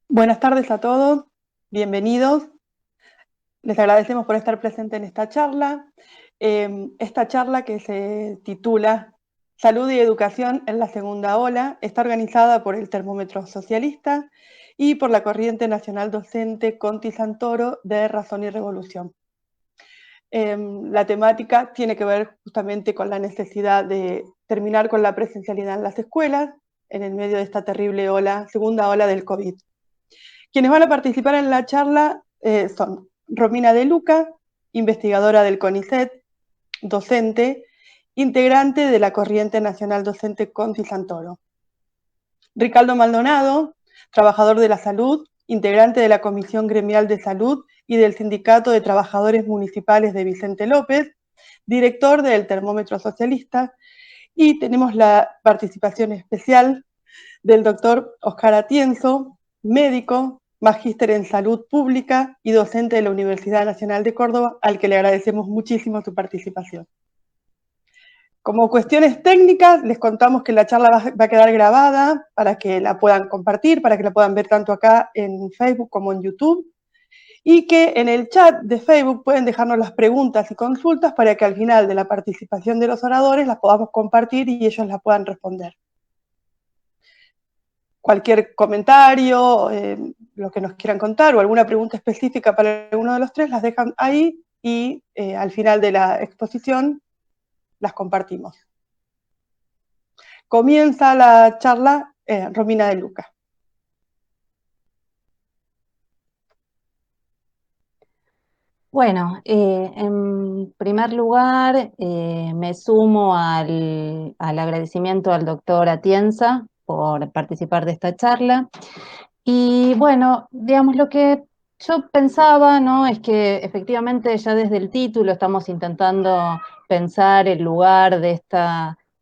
Buenas tardes a todos, bienvenidos. Les agradecemos por estar presentes en esta charla. Esta charla, que se titula Salud y Educación en la Segunda Ola, está organizada por el Termómetro Socialista y por la Corriente Nacional Docente Conti Santoro de Razón y Revolución. La temática tiene que ver justamente con la necesidad de terminar con la presencialidad en las escuelas en el medio de esta terrible segunda ola del COVID. Quienes van a participar en la charla son Romina De Luca, investigadora del CONICET, docente, integrante de la Corriente Nacional Docente Conti Santoro. Ricardo Maldonado, trabajador de la salud, integrante de la Comisión Gremial de Salud y del Sindicato de Trabajadores Municipales de Vicente López, director del Termómetro Socialista, y tenemos la participación especial del doctor Oscar Atienzo, médico, magíster en salud pública y docente de la Universidad Nacional de Córdoba, al que le agradecemos muchísimo su participación. Como cuestiones técnicas, les contamos que la charla va a quedar grabada para que la puedan compartir, para que la puedan ver tanto acá en Facebook como en YouTube, y que en el chat de Facebook pueden dejarnos las preguntas y consultas para que al final de la participación de los oradores las podamos compartir y ellos las puedan responder. Cualquier comentario, lo que nos quieran contar o alguna pregunta específica para alguno de los tres, las dejan ahí y al final de la exposición las compartimos. Comienza la charla Romina De Luca. Bueno, en primer lugar, me sumo al agradecimiento al doctor Atienza por participar de esta charla. Y bueno, digamos, lo que yo pensaba, ¿no? Es que efectivamente ya desde el título estamos intentando pensar el lugar de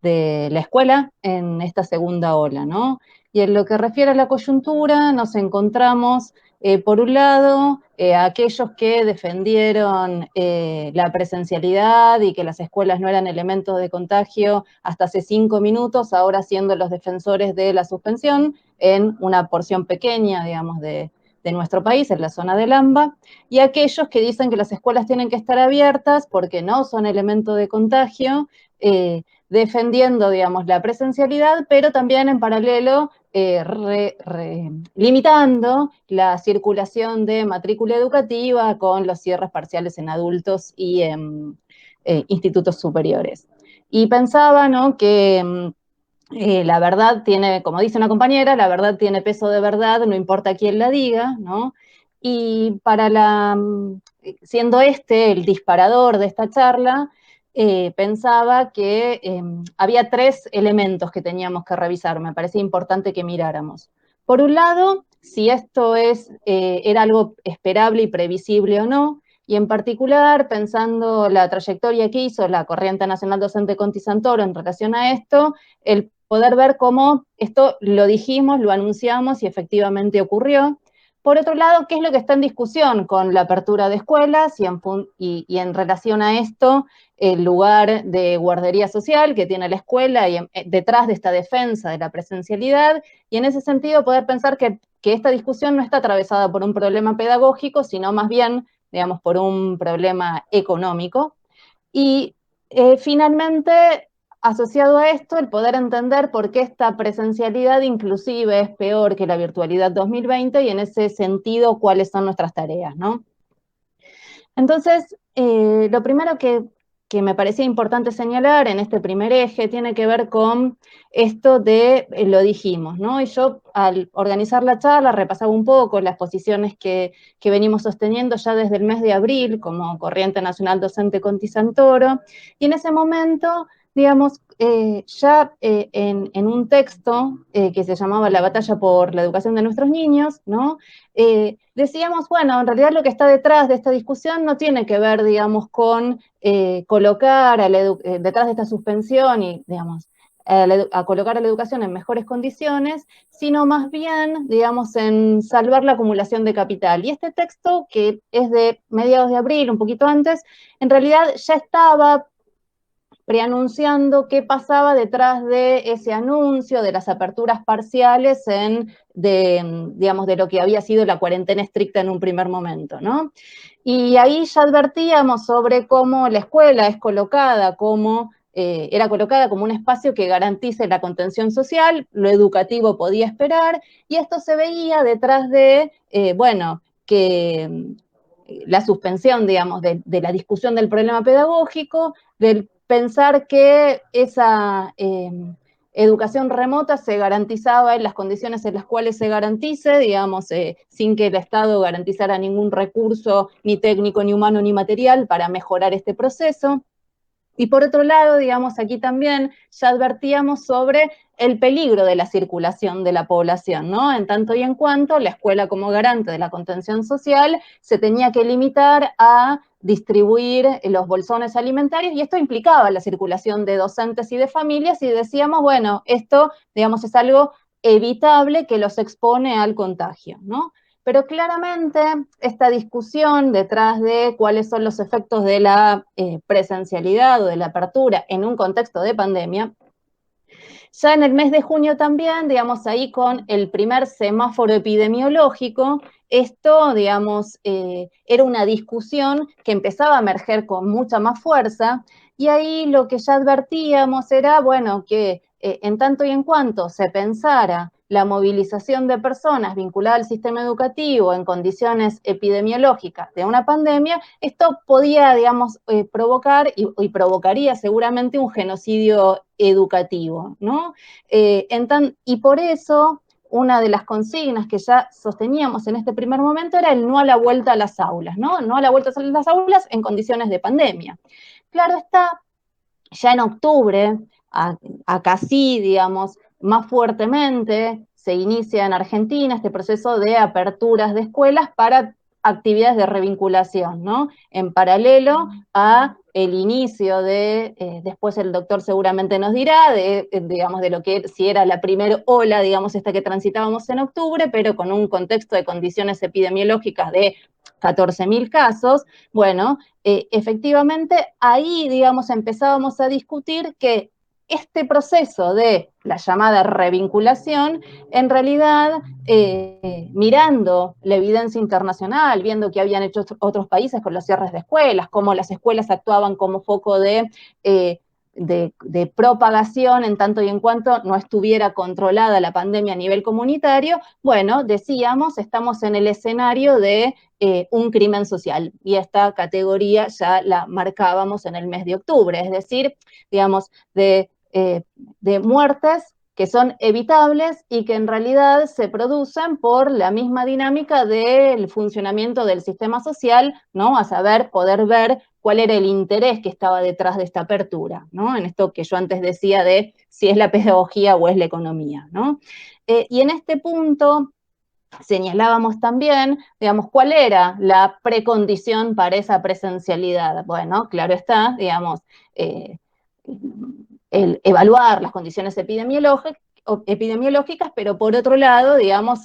la escuela en esta segunda ola, ¿no? Y en lo que refiere a la coyuntura, nos encontramos por un lado, aquellos que defendieron la presencialidad y que las escuelas no eran elementos de contagio hasta hace 5 minutos, ahora siendo los defensores de la suspensión en una porción pequeña, digamos, de nuestro país, en la zona del AMBA, y aquellos que dicen que las escuelas tienen que estar abiertas porque no son elemento de contagio, defendiendo, digamos, la presencialidad, pero también en paralelo limitando la circulación de matrícula educativa con los cierres parciales en adultos y en institutos superiores. Y pensaba, ¿no?, que la verdad tiene, como dice una compañera, la verdad tiene peso de verdad, no importa quién la diga, ¿no? Y siendo este el disparador de esta charla, pensaba que había 3 elementos que teníamos que revisar, me parecía importante que miráramos. Por un lado, si esto era algo esperable y previsible o no, y en particular, pensando la trayectoria que hizo la Corriente Nacional Docente Conti Santoro en relación a esto, el poder ver cómo esto lo dijimos, lo anunciamos y efectivamente ocurrió. Por otro lado, ¿qué es lo que está en discusión con la apertura de escuelas y en relación a esto, el lugar de guardería social que tiene la escuela y detrás de esta defensa de la presencialidad? Y en ese sentido poder pensar que esta discusión no está atravesada por un problema pedagógico, sino más bien, digamos, por un problema económico. Y finalmente, asociado a esto, el poder entender por qué esta presencialidad inclusive es peor que la virtualidad 2020 y en ese sentido cuáles son nuestras tareas, ¿no? Entonces, lo primero que me parecía importante señalar en este primer eje tiene que ver con esto de, lo dijimos, ¿no? Y yo al organizar la charla repasaba un poco las posiciones que venimos sosteniendo ya desde el mes de abril como Corriente Nacional Docente Conti Santoro, y en ese momento, digamos, ya en un texto que se llamaba La batalla por la educación de nuestros niños, ¿no? Decíamos, bueno, en realidad lo que está detrás de esta discusión no tiene que ver, digamos, con colocar detrás de esta suspensión y, digamos, a colocar a la educación en mejores condiciones, sino más bien, digamos, en salvar la acumulación de capital. Y este texto, que es de mediados de abril, un poquito antes, en realidad ya estaba preanunciando qué pasaba detrás de ese anuncio, de las aperturas parciales digamos, de lo que había sido la cuarentena estricta en un primer momento, ¿no? Y ahí ya advertíamos sobre cómo la escuela es colocada era colocada como un espacio que garantice la contención social, lo educativo podía esperar, y esto se veía detrás de, bueno, que la suspensión, digamos, de la discusión del problema pedagógico, del pensar que esa educación remota se garantizaba en las condiciones en las cuales se garantice, digamos, sin que el Estado garantizara ningún recurso, ni técnico, ni humano, ni material, para mejorar este proceso. Y por otro lado, digamos, aquí también ya advertíamos sobre el peligro de la circulación de la población, ¿no? En tanto y en cuanto la escuela, como garante de la contención social, se tenía que limitar a distribuir los bolsones alimentarios, y esto implicaba la circulación de docentes y de familias, y decíamos, bueno, esto, digamos, es algo evitable que los expone al contagio, ¿no? Pero claramente esta discusión detrás de cuáles son los efectos de la presencialidad o de la apertura en un contexto de pandemia, ya en el mes de junio también, digamos, ahí con el primer semáforo epidemiológico, esto, digamos, era una discusión que empezaba a emerger con mucha más fuerza, y ahí lo que ya advertíamos era, bueno, que en tanto y en cuanto se pensara la movilización de personas vinculada al sistema educativo en condiciones epidemiológicas de una pandemia, esto podía, digamos, provocar y provocaría seguramente un genocidio educativo, ¿no? Y por eso, una de las consignas que ya sosteníamos en este primer momento era el no a la vuelta a las aulas, ¿no? No a la vuelta a las aulas en condiciones de pandemia. Claro está, ya en octubre, acá sí, digamos, más fuertemente, se inicia en Argentina este proceso de aperturas de escuelas para actividades de revinculación, ¿no? En paralelo a el inicio después el doctor seguramente nos dirá, digamos, de lo que si era la primera ola, digamos, esta que transitábamos en octubre, pero con un contexto de condiciones epidemiológicas de 14.000 casos, bueno, efectivamente ahí, digamos, empezábamos a discutir que este proceso de la llamada revinculación, en realidad, mirando la evidencia internacional, viendo que habían hecho otros países con los cierres de escuelas, cómo las escuelas actuaban como foco de propagación en tanto y en cuanto no estuviera controlada la pandemia a nivel comunitario, bueno, decíamos, estamos en el escenario de un crimen social, y esta categoría ya la marcábamos en el mes de octubre, es decir, digamos, de muertes que son evitables y que en realidad se producen por la misma dinámica del funcionamiento del sistema social, ¿no? A saber, poder ver cuál era el interés que estaba detrás de esta apertura, ¿no? En esto que yo antes decía de si es la pedagogía o es la economía, ¿no? Y en este punto señalábamos también, digamos, cuál era la precondición para esa presencialidad. Bueno, claro está, digamos, eh, el evaluar las condiciones epidemiológicas, pero por otro lado, digamos,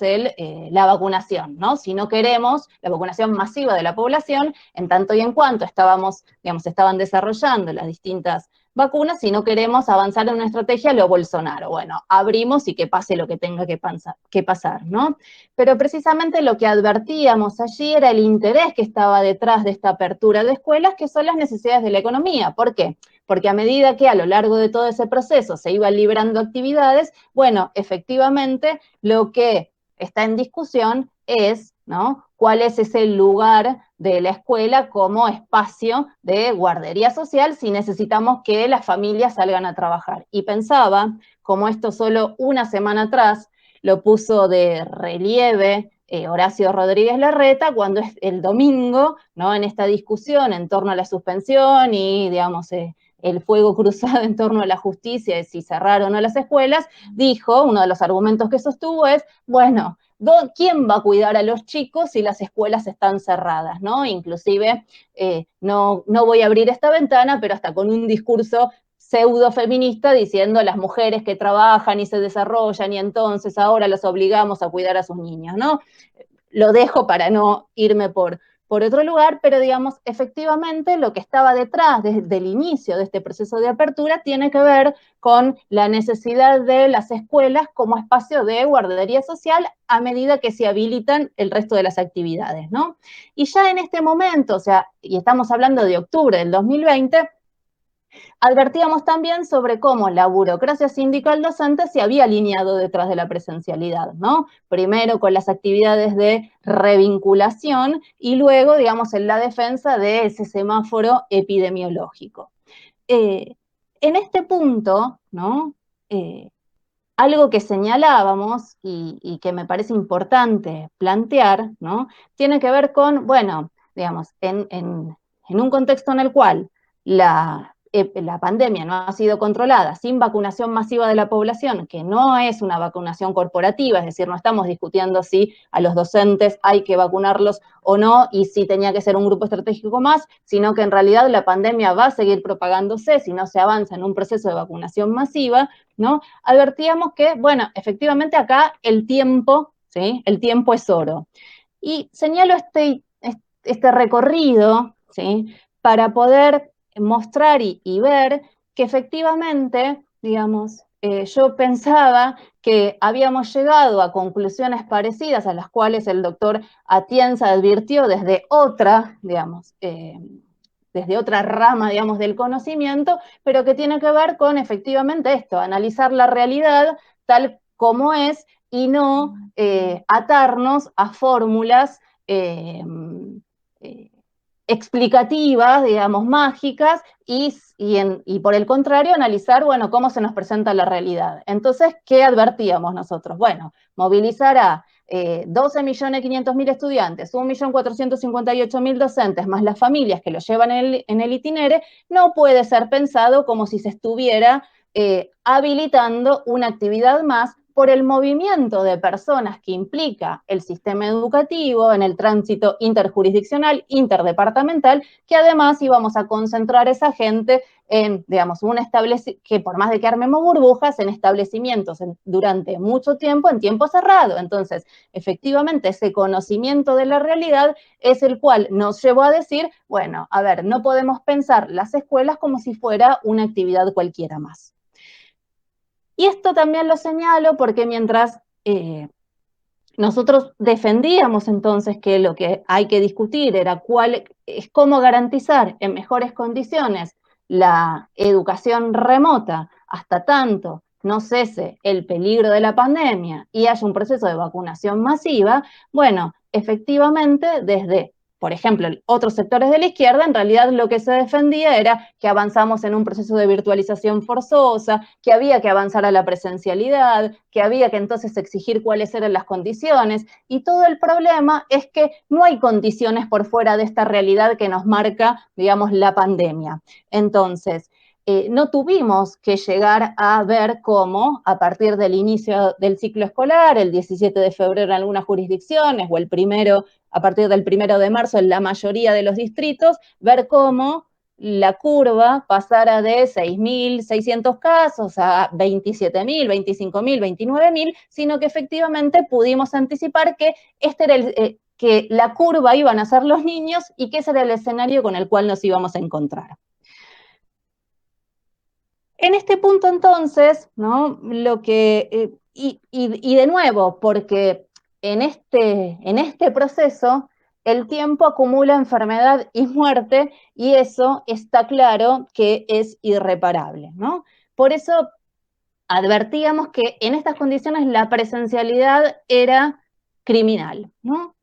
la vacunación, ¿no? Si no queremos la vacunación masiva de la población, en tanto y en cuanto estaban desarrollando las distintas vacunas, si no queremos avanzar en una estrategia lo Bolsonaro. Bueno, abrimos y que pase lo que tenga que pasar, ¿no? Pero precisamente lo que advertíamos allí era el interés que estaba detrás de esta apertura de escuelas, que son las necesidades de la economía. ¿Por qué? Porque a medida que a lo largo de todo ese proceso se iban librando actividades, bueno, efectivamente lo que está en discusión es, ¿no? ¿Cuál es ese lugar de la escuela como espacio de guardería social si necesitamos que las familias salgan a trabajar? Y pensaba, como esto solo una semana atrás lo puso de relieve Horacio Rodríguez Larreta, cuando es el domingo, ¿no? En esta discusión en torno a la suspensión y, digamos, el fuego cruzado en torno a la justicia de si cerrar o no las escuelas, dijo, uno de los argumentos que sostuvo es, bueno, ¿quién va a cuidar a los chicos si las escuelas están cerradas? ¿No? Inclusive, no voy a abrir esta ventana, pero hasta con un discurso pseudo feminista diciendo las mujeres que trabajan y se desarrollan y entonces ahora las obligamos a cuidar a sus niños, ¿no? Lo dejo para no irme por por otro lugar, pero digamos, efectivamente lo que estaba detrás desde el inicio de este proceso de apertura tiene que ver con la necesidad de las escuelas como espacio de guardería social a medida que se habilitan el resto de las actividades, ¿no? Y ya en este momento, o sea, y estamos hablando de octubre del 2020, advertíamos también sobre cómo la burocracia sindical docente se había alineado detrás de la presencialidad, ¿no? Primero con las actividades de revinculación y luego, digamos, en la defensa de ese semáforo epidemiológico. En este punto, ¿no? Algo que señalábamos y que me parece importante plantear, ¿no? Tiene que ver con, bueno, digamos, en un contexto en el cual la pandemia no ha sido controlada sin vacunación masiva de la población, que no es una vacunación corporativa, es decir, no estamos discutiendo si a los docentes hay que vacunarlos o no y si tenía que ser un grupo estratégico más, sino que en realidad la pandemia va a seguir propagándose si no se avanza en un proceso de vacunación masiva, ¿no? Advertíamos que, bueno, efectivamente acá el tiempo, ¿sí? El tiempo es oro. Y señalo este recorrido, ¿sí? Para poder mostrar y ver que efectivamente, digamos, yo pensaba que habíamos llegado a conclusiones parecidas a las cuales el doctor Atienza advirtió desde otra, digamos, desde otra rama, digamos, del conocimiento, pero que tiene que ver con efectivamente esto, analizar la realidad tal como es y no atarnos a fórmulas eh, explicativas, digamos, mágicas, y por el contrario, analizar, bueno, cómo se nos presenta la realidad. Entonces, ¿qué advertíamos nosotros? Bueno, movilizar a 12.500.000 estudiantes, 1.458.000 docentes, más las familias que lo llevan en el itinere, no puede ser pensado como si se estuviera habilitando una actividad más por el movimiento de personas que implica el sistema educativo en el tránsito interjurisdiccional, interdepartamental, que además íbamos a concentrar esa gente en, digamos, que por más de que armemos burbujas, en establecimientos durante mucho tiempo, en tiempo cerrado. Entonces, efectivamente, ese conocimiento de la realidad es el cual nos llevó a decir, bueno, a ver, no podemos pensar las escuelas como si fuera una actividad cualquiera más. Y esto también lo señalo porque mientras nosotros defendíamos entonces que lo que hay que discutir era cómo garantizar en mejores condiciones la educación remota hasta tanto no cese el peligro de la pandemia y haya un proceso de vacunación masiva, bueno, efectivamente desde, por ejemplo, otros sectores de la izquierda, en realidad lo que se defendía era que avanzamos en un proceso de virtualización forzosa, que había que avanzar a la presencialidad, que había que entonces exigir cuáles eran las condiciones, y todo el problema es que no hay condiciones por fuera de esta realidad que nos marca, digamos, la pandemia. Entonces, no tuvimos que llegar a ver cómo, a partir del inicio del ciclo escolar, el 17 de febrero en algunas jurisdicciones, o a partir del 1 de marzo en la mayoría de los distritos, ver cómo la curva pasara de 6.600 casos a 27.000, 25.000, 29.000, sino que efectivamente pudimos anticipar que que la curva iban a ser los niños y que ese era el escenario con el cual nos íbamos a encontrar. En este punto entonces, ¿no? Y de nuevo, porque en este proceso el tiempo acumula enfermedad y muerte y eso está claro que es irreparable, ¿no? Por eso advertíamos que en estas condiciones la presencialidad era criminal, ¿no?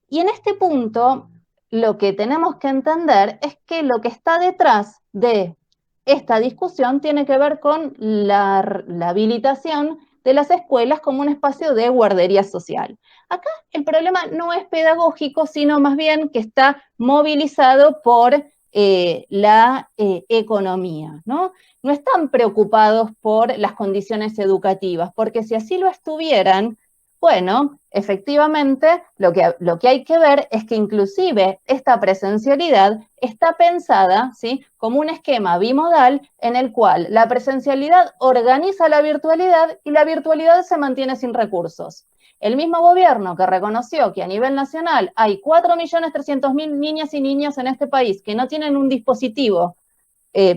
Y en este punto lo que tenemos que entender es que lo que está detrás de esta discusión tiene que ver con la habilitación de las escuelas como un espacio de guardería social. Acá el problema no es pedagógico, sino más bien que está movilizado por la economía, ¿no? No están preocupados por las condiciones educativas, porque si así lo estuvieran, Bueno, efectivamente, lo que hay que ver es que inclusive esta presencialidad está pensada, ¿sí?, como un esquema bimodal en el cual la presencialidad organiza la virtualidad y la virtualidad se mantiene sin recursos. El mismo gobierno que reconoció que a nivel nacional hay 4.300.000 niñas y niños en este país que no tienen un dispositivo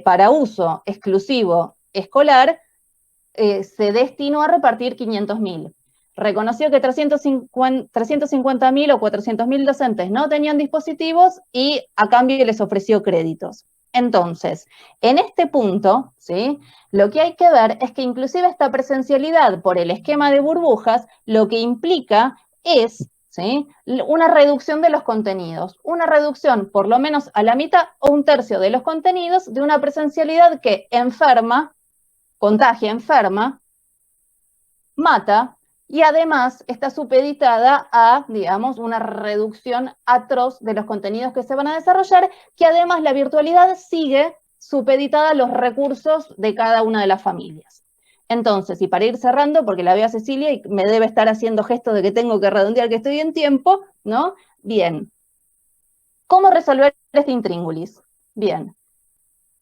para uso exclusivo escolar, se destinó a repartir 500.000. Reconoció que 350.000 o 400.000 docentes no tenían dispositivos y a cambio les ofreció créditos. Entonces, en este punto, ¿sí?, lo que hay que ver es que inclusive esta presencialidad por el esquema de burbujas lo que implica es, ¿sí?, una reducción de los contenidos, una reducción por lo menos a la mitad o un tercio de los contenidos de una presencialidad que enferma, contagia, enferma, mata y además está supeditada a, digamos, una reducción atroz de los contenidos que se van a desarrollar, que además la virtualidad sigue supeditada a los recursos de cada una de las familias. Entonces, y para ir cerrando, porque la veo a Cecilia y me debe estar haciendo gestos de que tengo que redondear, que estoy en tiempo, ¿no? Bien. ¿Cómo resolver este intríngulis? Bien.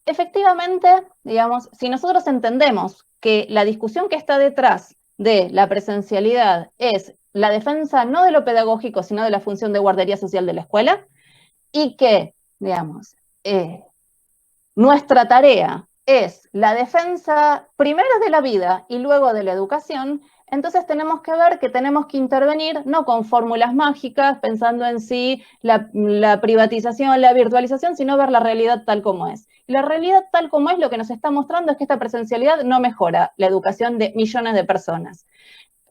Efectivamente, digamos, si nosotros entendemos que la discusión que está detrás de la presencialidad es la defensa no de lo pedagógico, sino de la función de guardería social de la escuela, y que, digamos, nuestra tarea es la defensa primero de la vida y luego de la educación, entonces tenemos que ver que tenemos que intervenir no con fórmulas mágicas, pensando en sí la privatización, la virtualización, sino ver la realidad tal como es. Y la realidad tal como es lo que nos está mostrando es que esta presencialidad no mejora la educación de millones de personas.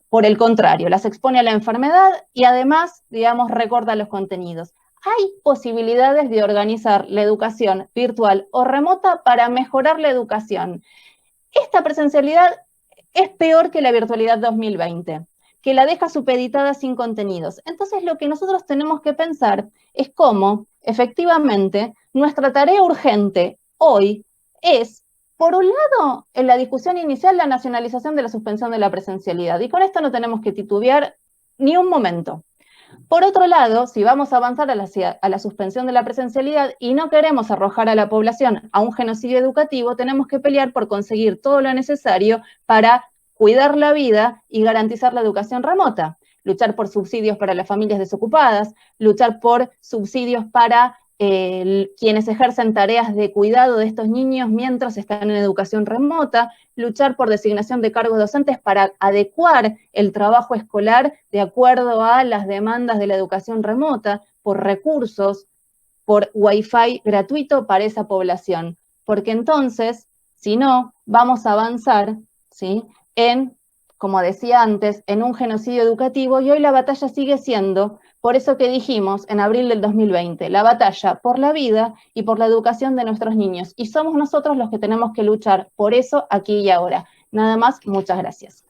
Por el contrario, las expone a la enfermedad y además, digamos, recorta los contenidos. Hay posibilidades de organizar la educación virtual o remota para mejorar la educación. Esta presencialidad es peor que la virtualidad 2020, que la deja supeditada sin contenidos. Entonces, lo que nosotros tenemos que pensar es cómo, efectivamente, nuestra tarea urgente hoy es, por un lado, en la discusión inicial, la nacionalización de la suspensión de la presencialidad. Y con esto no tenemos que titubear ni un momento. Por otro lado, si vamos a avanzar a la suspensión de la presencialidad y no queremos arrojar a la población a un genocidio educativo, tenemos que pelear por conseguir todo lo necesario para cuidar la vida y garantizar la educación remota. Luchar por subsidios para las familias desocupadas, luchar por subsidios para quienes ejercen tareas de cuidado de estos niños mientras están en educación remota, luchar por designación de cargos docentes para adecuar el trabajo escolar de acuerdo a las demandas de la educación remota, por recursos, por Wi-Fi gratuito para esa población. Porque entonces, si no, vamos a avanzar, ¿sí?, en, como decía antes, en un genocidio educativo, y hoy la batalla sigue siendo, por eso que dijimos en abril del 2020, la batalla por la vida y por la educación de nuestros niños. Y somos nosotros los que tenemos que luchar por eso aquí y ahora. Nada más, muchas gracias.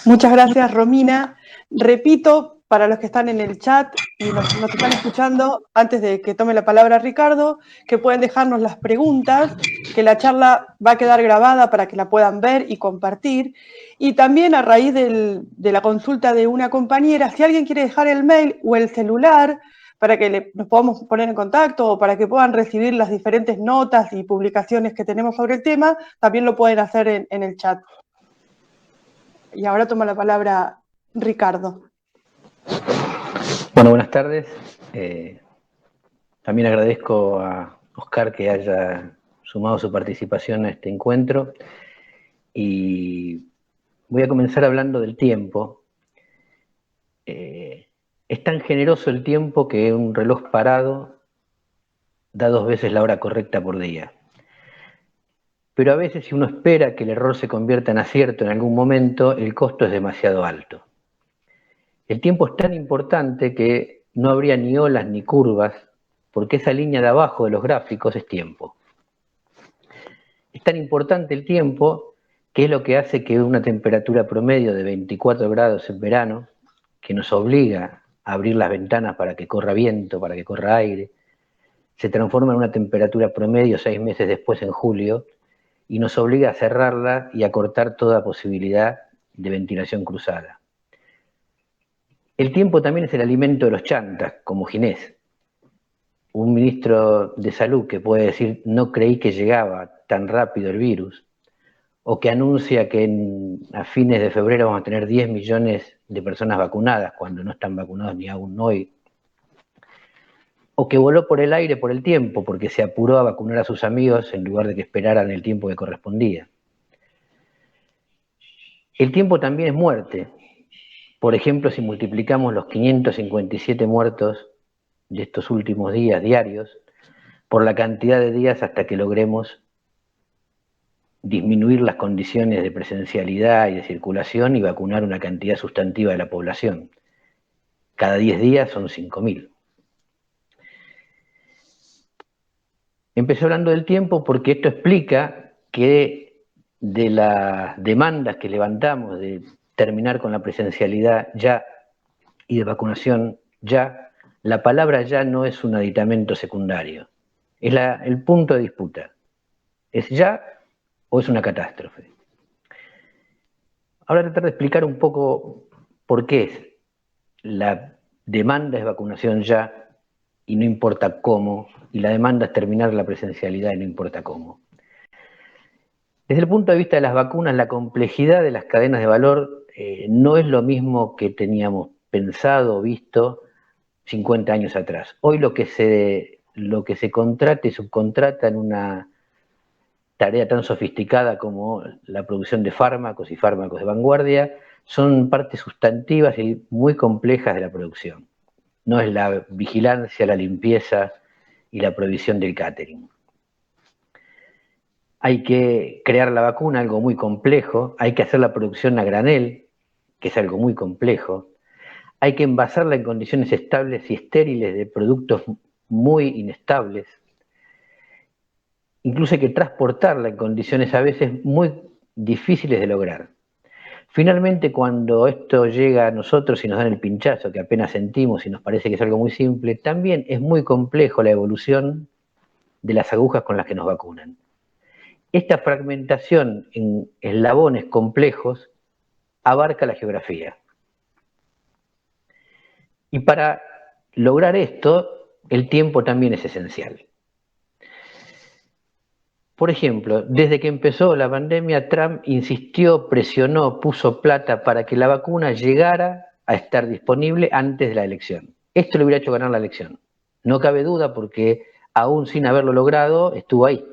Muchas gracias, Romina. Repito, para los que están en el chat y nos están escuchando, antes de que tome la palabra Ricardo, que pueden dejarnos las preguntas, que la charla va a quedar grabada para que la puedan ver y compartir. Y también a raíz de la consulta de una compañera, si alguien quiere dejar el mail o el celular para que nos podamos poner en contacto o para que puedan recibir las diferentes notas y publicaciones que tenemos sobre el tema, también lo pueden hacer en el chat. Y ahora toma la palabra Ricardo. Bueno, buenas tardes. También agradezco a Oscar que haya sumado su participación a este encuentro. Y voy a comenzar hablando del tiempo. Es tan generoso el tiempo que un reloj parado da 2 veces la hora correcta por día. Pero a veces, si uno espera que el error se convierta en acierto en algún momento, el costo es demasiado alto. El tiempo es tan importante que no habría ni olas ni curvas, porque esa línea de abajo de los gráficos es tiempo. Es tan importante el tiempo que es lo que hace que una temperatura promedio de 24 grados en verano, que nos obliga a abrir las ventanas para que corra viento, para que corra aire, se transforma en una temperatura promedio 6 meses después, en julio, y nos obliga a cerrarla y a cortar toda posibilidad de ventilación cruzada. El tiempo también es el alimento de los chantas, como Ginés. Un ministro de salud que puede decir no creí que llegaba tan rápido el virus, o que anuncia que a fines de febrero vamos a tener 10 millones de personas vacunadas cuando no están vacunados ni aún hoy, o que voló por el aire por el tiempo porque se apuró a vacunar a sus amigos en lugar de que esperaran el tiempo que correspondía. El tiempo también es muerte. Por ejemplo, si multiplicamos los 557 muertos de estos últimos días diarios por la cantidad de días hasta que logremos disminuir las condiciones de presencialidad y de circulación y vacunar una cantidad sustantiva de la población. Cada 10 días son 5.000. Empecé hablando del tiempo porque esto explica que de las demandas que levantamos de terminar con la presencialidad ya y de vacunación ya, la palabra ya no es un aditamento secundario, es el punto de disputa. ¿Es ya o es una catástrofe? Ahora tratar de explicar un poco por qué es la demanda es vacunación ya y no importa cómo, y la demanda es terminar la presencialidad y no importa cómo. Desde el punto de vista de las vacunas, la complejidad de las cadenas de valor no es lo mismo que teníamos pensado o visto 50 años atrás. Hoy lo que se contrata y subcontrata en una tarea tan sofisticada como la producción de fármacos y fármacos de vanguardia son partes sustantivas y muy complejas de la producción. No es la vigilancia, la limpieza y la provisión del catering. Hay que crear la vacuna, algo muy complejo, hay que hacer la producción a granel, que es algo muy complejo, hay que envasarla en condiciones estables y estériles de productos muy inestables, incluso hay que transportarla en condiciones a veces muy difíciles de lograr. Finalmente, cuando esto llega a nosotros y nos dan el pinchazo que apenas sentimos y nos parece que es algo muy simple, también es muy complejo la evolución de las agujas con las que nos vacunan. Esta fragmentación en eslabones complejos abarca la geografía. Y para lograr esto, el tiempo también es esencial. Por ejemplo, desde que empezó la pandemia, Trump insistió, presionó, puso plata para que la vacuna llegara a estar disponible antes de la elección. Esto le hubiera hecho ganar la elección. No cabe duda porque aún sin haberlo logrado, estuvo ahí.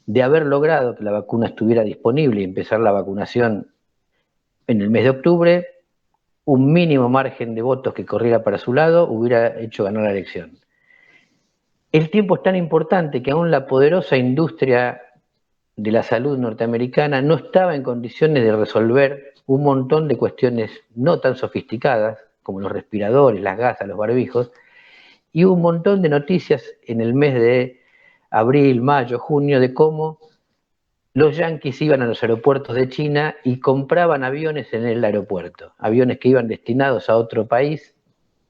De haber logrado que la vacuna estuviera disponible y empezar la vacunación en el mes de octubre, un mínimo margen de votos que corriera para su lado hubiera hecho ganar la elección. El tiempo es tan importante que aún la poderosa industria de la salud norteamericana no estaba en condiciones de resolver un montón de cuestiones no tan sofisticadas como los respiradores, las gasas, los barbijos, y un montón de noticias en el mes de abril, mayo, junio de cómo los yanquis iban a los aeropuertos de China y compraban aviones en el aeropuerto, aviones que iban destinados a otro país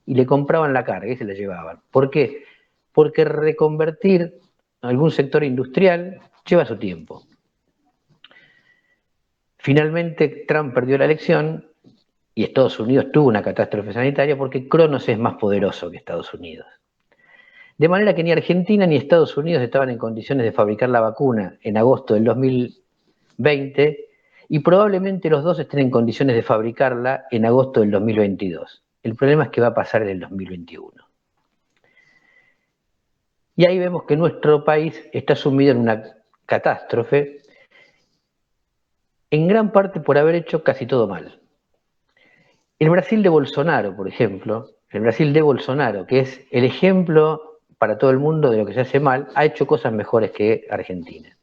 y le compraban la carga y se la llevaban. ¿Por qué? Porque reconvertir algún sector industrial lleva su tiempo. Finalmente Trump perdió la elección y Estados Unidos tuvo una catástrofe sanitaria porque Cronos es más poderoso que Estados Unidos. De manera que ni Argentina ni Estados Unidos estaban en condiciones de fabricar la vacuna en agosto del 2020 y probablemente los dos estén en condiciones de fabricarla en agosto del 2022. El problema es que va a pasar en el 2021. Y ahí vemos que nuestro país está sumido en una catástrofe, en gran parte por haber hecho casi todo mal. El Brasil de Bolsonaro, por ejemplo, el Brasil de Bolsonaro, que es el ejemplo para todo el mundo de lo que se hace mal, ha hecho cosas mejores que Argentina.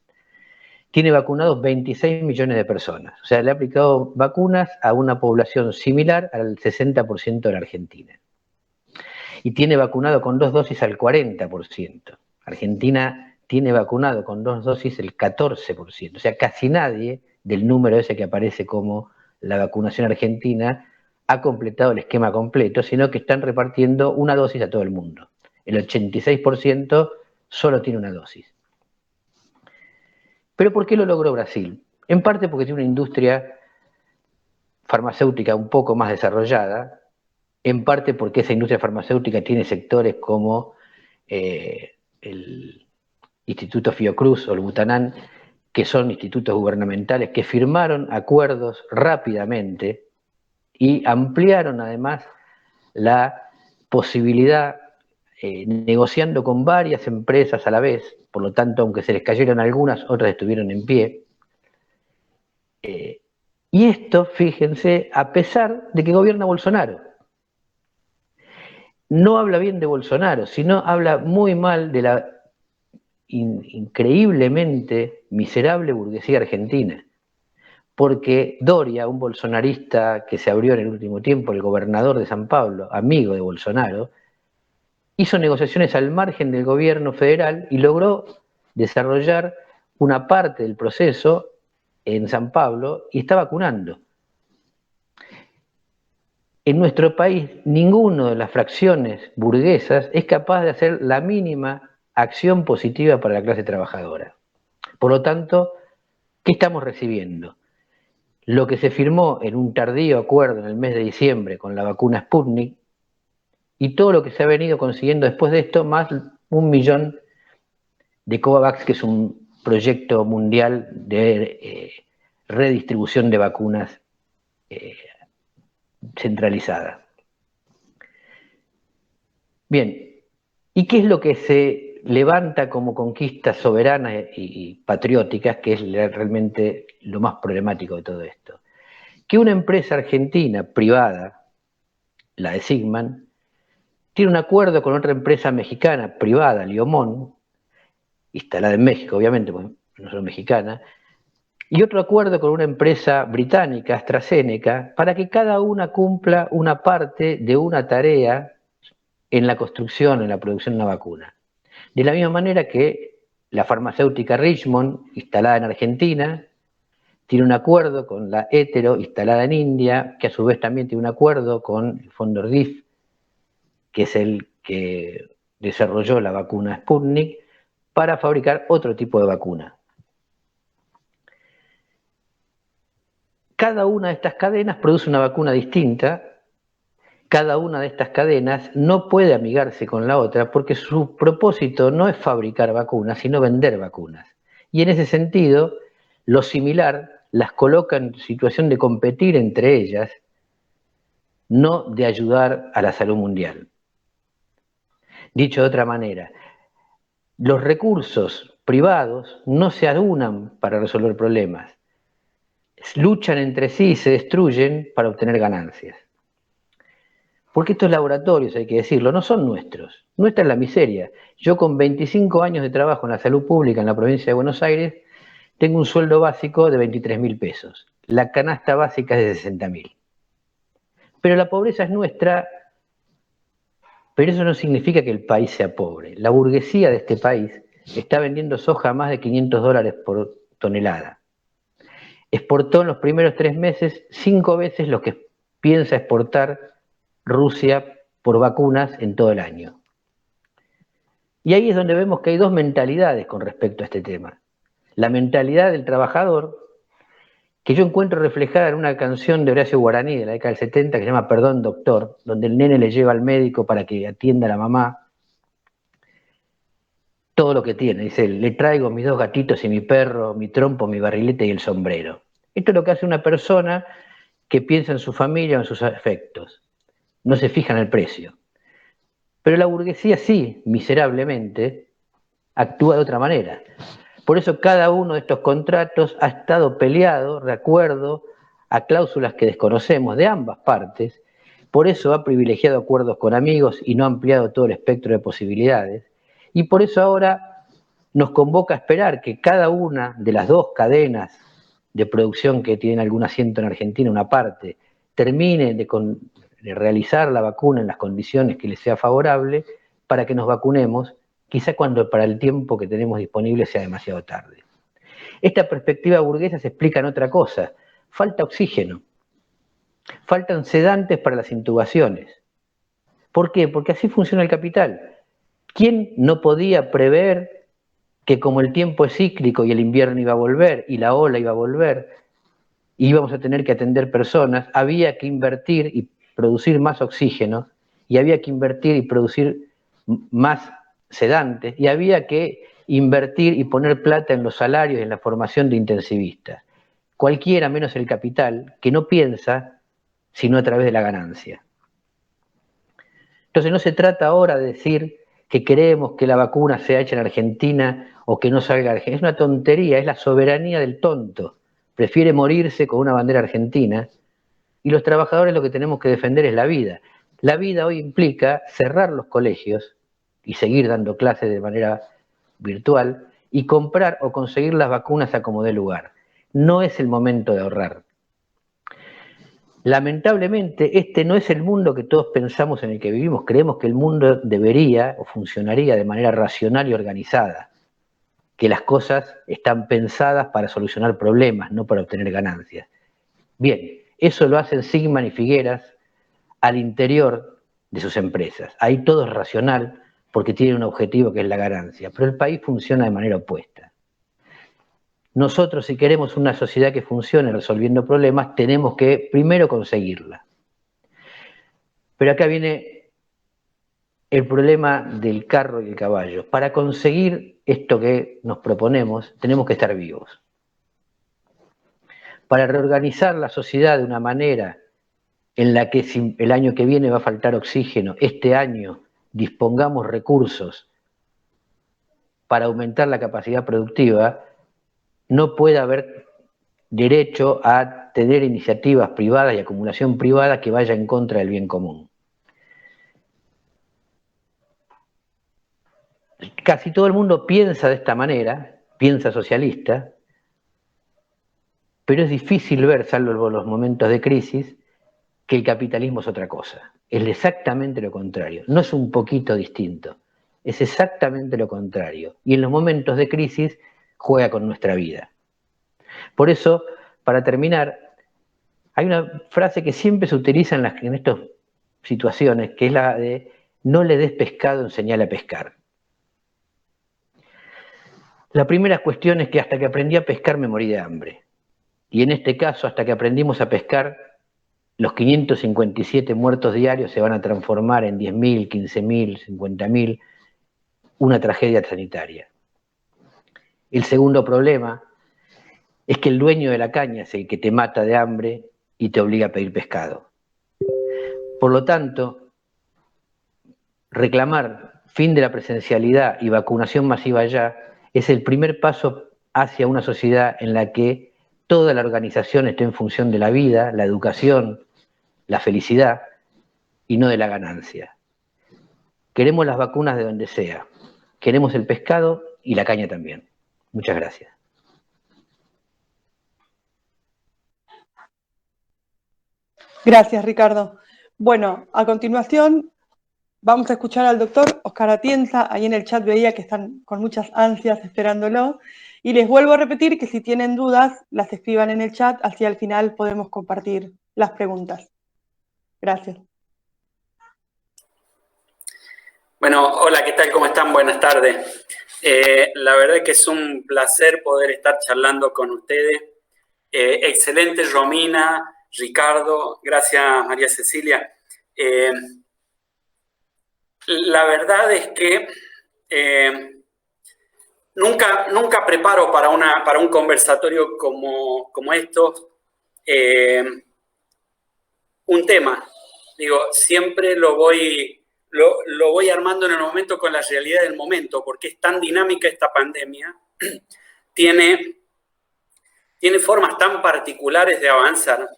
Tiene vacunados 26 millones de personas, o sea, le ha aplicado vacunas a una población similar al 60% de la Argentina. Y tiene vacunado con 2 dosis al 40%. Argentina tiene vacunado con 2 dosis el 14%. O sea, casi nadie del número ese que aparece como la vacunación argentina ha completado el esquema completo, sino que están repartiendo una dosis a todo el mundo. El 86% solo tiene una dosis. ¿Pero por qué lo logró Brasil? En parte porque tiene una industria farmacéutica un poco más desarrollada, en parte porque esa industria farmacéutica tiene sectores como el Instituto Fiocruz o el Butanán, que son institutos gubernamentales que firmaron acuerdos rápidamente y ampliaron además la posibilidad, negociando con varias empresas a la vez, por lo tanto, aunque se les cayeron algunas, otras estuvieron en pie. Y esto, fíjense, a pesar de que gobierna Bolsonaro. No habla bien de Bolsonaro, sino habla muy mal de la increíblemente miserable burguesía argentina. Porque Doria, un bolsonarista que se abrió en el último tiempo, el gobernador de San Pablo, amigo de Bolsonaro, hizo negociaciones al margen del gobierno federal y logró desarrollar una parte del proceso en San Pablo y está vacunando. En nuestro país, ninguna de las fracciones burguesas es capaz de hacer la mínima acción positiva para la clase trabajadora. Por lo tanto, ¿qué estamos recibiendo? Lo que se firmó en un tardío acuerdo en el mes de diciembre con la vacuna Sputnik y todo lo que se ha venido consiguiendo después de esto, más 1 millón de COVAX, que es un proyecto mundial de redistribución de vacunas centralizada. Bien, ¿y qué es lo que se levanta como conquistas soberanas y patrióticas, que es realmente lo más problemático de todo esto? Que una empresa argentina privada, la de Sigman, tiene un acuerdo con otra empresa mexicana privada, Liomón, instalada en México, obviamente, porque no son mexicanas, y otro acuerdo con una empresa británica, AstraZeneca, para que cada una cumpla una parte de una tarea en la construcción, en la producción de una vacuna. De la misma manera que la farmacéutica Richmond, instalada en Argentina, tiene un acuerdo con la Hetero, instalada en India, que a su vez también tiene un acuerdo con el fondo RDIF, que es el que desarrolló la vacuna Sputnik, para fabricar otro tipo de vacuna. Cada una de estas cadenas produce una vacuna distinta. Cada una de estas cadenas no puede amigarse con la otra porque su propósito no es fabricar vacunas, sino vender vacunas. Y en ese sentido, lo similar las coloca en situación de competir entre ellas, no de ayudar a la salud mundial. Dicho de otra manera, los recursos privados no se aunan para resolver problemas, luchan entre sí y se destruyen para obtener ganancias. Porque estos laboratorios, hay que decirlo, no son nuestros. Nuestra es la miseria. Yo con 25 años de trabajo en la salud pública en la provincia de Buenos Aires, tengo un sueldo básico de 23.000 pesos. La canasta básica es de 60.000. Pero la pobreza es nuestra, pero eso no significa que el país sea pobre. La burguesía de este país está vendiendo soja a más de $500 por tonelada. Exportó en los primeros 3 meses 5 veces lo que piensa exportar Rusia por vacunas en todo el año. Y ahí es donde vemos que hay dos mentalidades con respecto a este tema. La mentalidad del trabajador, que yo encuentro reflejada en una canción de Horacio Guaraní de la década del 70 que se llama Perdón Doctor, donde el nene le lleva al médico para que atienda a la mamá todo lo que tiene. Dice, le traigo mis 2 gatitos y mi perro, mi trompo, mi barrilete y el sombrero. Esto es lo que hace una persona que piensa en su familia o en sus afectos. No se fija en el precio. Pero la burguesía sí, miserablemente, actúa de otra manera. Por eso cada uno de estos contratos ha estado peleado de acuerdo a cláusulas que desconocemos de ambas partes. Por eso ha privilegiado acuerdos con amigos y no ha ampliado todo el espectro de posibilidades. Y por eso ahora nos convoca a esperar que cada una de las 2 cadenas de producción que tienen algún asiento en Argentina, una parte, termine de realizar la vacuna en las condiciones que les sea favorable para que nos vacunemos, quizá cuando para el tiempo que tenemos disponible sea demasiado tarde. Esta perspectiva burguesa se explica en otra cosa. Falta oxígeno, faltan sedantes para las intubaciones. ¿Por qué? Porque así funciona el capital. ¿Quién no podía prever que como el tiempo es cíclico y el invierno iba a volver y la ola iba a volver, y íbamos a tener que atender personas, había que invertir y producir más oxígeno, y había que invertir y producir más sedantes, y había que invertir y poner plata en los salarios y en la formación de intensivistas. Cualquiera menos el capital, que no piensa sino a través de la ganancia. Entonces no se trata ahora de decir que queremos que la vacuna sea hecha en Argentina o que no salga Argentina. Es una tontería, es la soberanía del tonto. Prefiere morirse con una bandera argentina, y los trabajadores lo que tenemos que defender es la vida. La vida hoy implica cerrar los colegios y seguir dando clases de manera virtual y comprar o conseguir las vacunas a como dé lugar. No es el momento de ahorrar. Lamentablemente, este no es el mundo que todos pensamos en el que vivimos. Creemos que el mundo debería o funcionaría de manera racional y organizada, que las cosas están pensadas para solucionar problemas, no para obtener ganancias. Bien, eso lo hacen Sigman y Figueras al interior de sus empresas. Ahí todo es racional porque tiene un objetivo que es la ganancia, pero el país funciona de manera opuesta. Nosotros, si queremos una sociedad que funcione resolviendo problemas, tenemos que primero conseguirla. Pero acá viene el problema del carro y el caballo. Para conseguir esto que nos proponemos, tenemos que estar vivos. Para reorganizar la sociedad de una manera en la que si el año que viene va a faltar oxígeno, este año dispongamos recursos para aumentar la capacidad productiva, no puede haber derecho a tener iniciativas privadas y acumulación privada que vaya en contra del bien común. Casi todo el mundo piensa de esta manera, piensa socialista, pero es difícil ver, salvo los momentos de crisis, que el capitalismo es otra cosa. Es exactamente lo contrario. No es un poquito distinto, es exactamente lo contrario. Y en los momentos de crisis juega con nuestra vida. Por eso, para terminar, hay una frase que siempre se utiliza en estas situaciones, que es la de no le des pescado, enseñale a pescar. La primera cuestión es que hasta que aprendí a pescar me morí de hambre. Y en este caso, hasta que aprendimos a pescar, los 557 muertos diarios se van a transformar en 10.000, 15.000, 50.000, una tragedia sanitaria. El segundo problema es que el dueño de la caña es el que te mata de hambre y te obliga a pedir pescado. Por lo tanto, reclamar fin de la presencialidad y vacunación masiva ya es el primer paso hacia una sociedad en la que toda la organización esté en función de la vida, la educación, la felicidad y no de la ganancia. Queremos las vacunas de donde sea. Queremos el pescado y la caña también. Muchas gracias. Gracias, Ricardo. Bueno, a continuación vamos a escuchar al doctor Oscar Atienza. Ahí en el chat veía que están con muchas ansias esperándolo. Y les vuelvo a repetir que si tienen dudas, las escriban en el chat, así al final podemos compartir las preguntas. Gracias. Bueno, hola, ¿qué tal? ¿Cómo están? Buenas tardes. La verdad es que es un placer poder estar charlando con ustedes. Excelente, Romina, Ricardo, gracias, María Cecilia. La verdad es que nunca preparo para un conversatorio como estos un tema. Digo, siempre lo voy armando en el momento con la realidad del momento, porque es tan dinámica esta pandemia, tiene formas tan particulares de avanzar,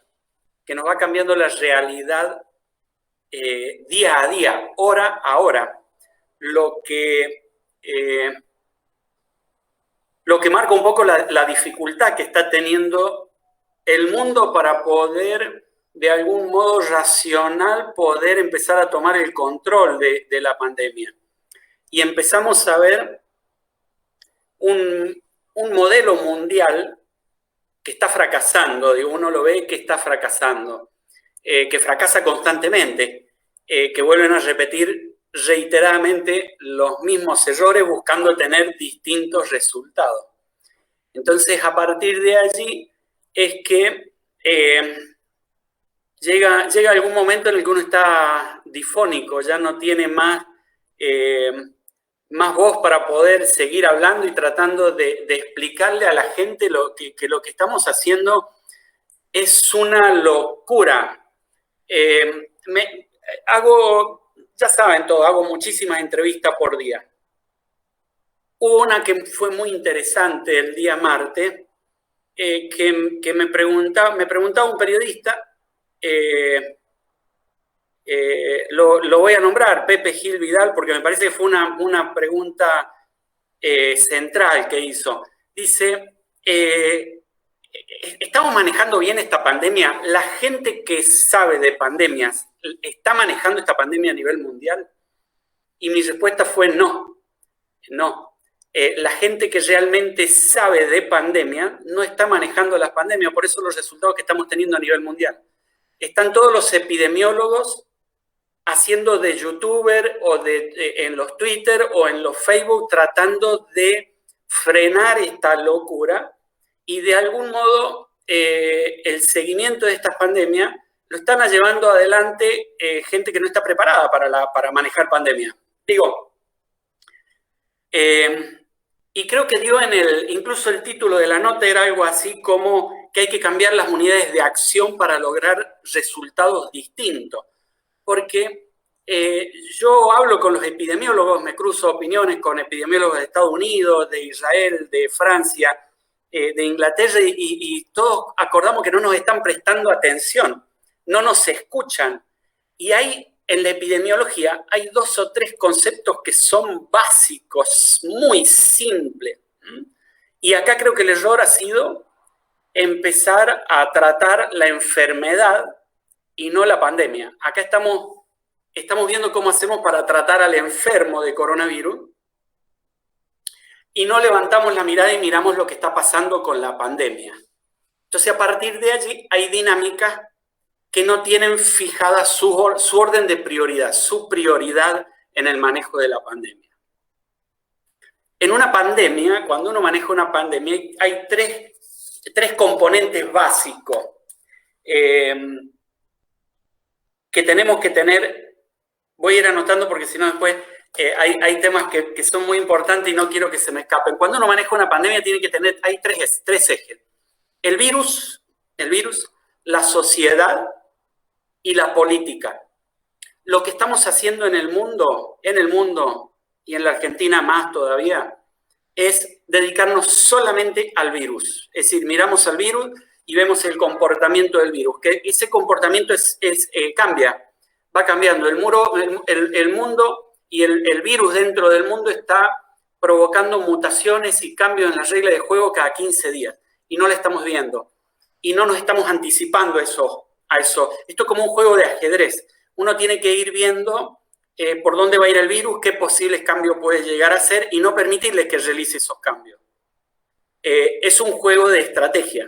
que nos va cambiando la realidad día a día, hora a hora, lo que marca un poco la dificultad que está teniendo el mundo para poder, de algún modo racional, poder empezar a tomar el control de la pandemia. Y empezamos a ver un modelo mundial que está fracasando, digo, uno lo ve que está fracasando, que fracasa constantemente, que vuelven a repetir reiteradamente los mismos errores buscando tener distintos resultados. Entonces, a partir de allí es que llega algún momento en el que uno está difónico, ya no tiene más voz para poder seguir hablando y tratando de explicarle a la gente que lo que estamos haciendo es una locura. Ya saben todo, hago muchísimas entrevistas por día. Hubo una que fue muy interesante el día martes, que me preguntaba un periodista, lo voy a nombrar, Pepe Gil Vidal, porque me parece que fue una pregunta central que hizo. Dice, ¿estamos manejando bien esta pandemia? ¿La gente que sabe de pandemias está manejando esta pandemia a nivel mundial? Y mi respuesta fue no. La gente que realmente sabe de pandemia no está manejando las pandemias, por eso los resultados que estamos teniendo a nivel mundial. Están todos los epidemiólogos haciendo de youtuber o en los Twitter o en los Facebook tratando de frenar esta locura y de algún modo el seguimiento de estas pandemias lo están llevando adelante gente que no está preparada para manejar pandemia. Digo, y creo que dio incluso el título de la nota era algo así como que hay que cambiar las unidades de acción para lograr resultados distintos. Porque yo hablo con los epidemiólogos, me cruzo opiniones con epidemiólogos de Estados Unidos, de Israel, de Francia, de Inglaterra, y todos acordamos que no nos están prestando atención, no nos escuchan. Y en la epidemiología hay 2 o 3 conceptos que son básicos, muy simples. Y acá creo que el error ha sido empezar a tratar la enfermedad y no la pandemia. Acá estamos viendo cómo hacemos para tratar al enfermo de coronavirus y no levantamos la mirada y miramos lo que está pasando con la pandemia. Entonces, a partir de allí hay dinámicas que no tienen fijada su orden de prioridad, su prioridad en el manejo de la pandemia. En una pandemia, cuando uno maneja una pandemia, hay tres componentes básicos que tenemos que tener. Voy a ir anotando porque si no después hay temas que son muy importantes y no quiero que se me escapen. Cuando uno maneja una pandemia hay tres ejes. El virus, la sociedad y la política. Lo que estamos haciendo en el mundo y en la Argentina más todavía, es dedicarnos solamente al virus. Es decir, miramos al virus y vemos el comportamiento del virus. Que ese comportamiento cambia, va cambiando. El mundo y el virus dentro del mundo está provocando mutaciones y cambios en las reglas de juego cada 15 días. Y no la estamos viendo. Y no nos estamos anticipando a eso. Esto es como un juego de ajedrez. Uno tiene que ir viendo por dónde va a ir el virus, qué posibles cambios puede llegar a hacer y no permitirle que realice esos cambios. Es un juego de estrategia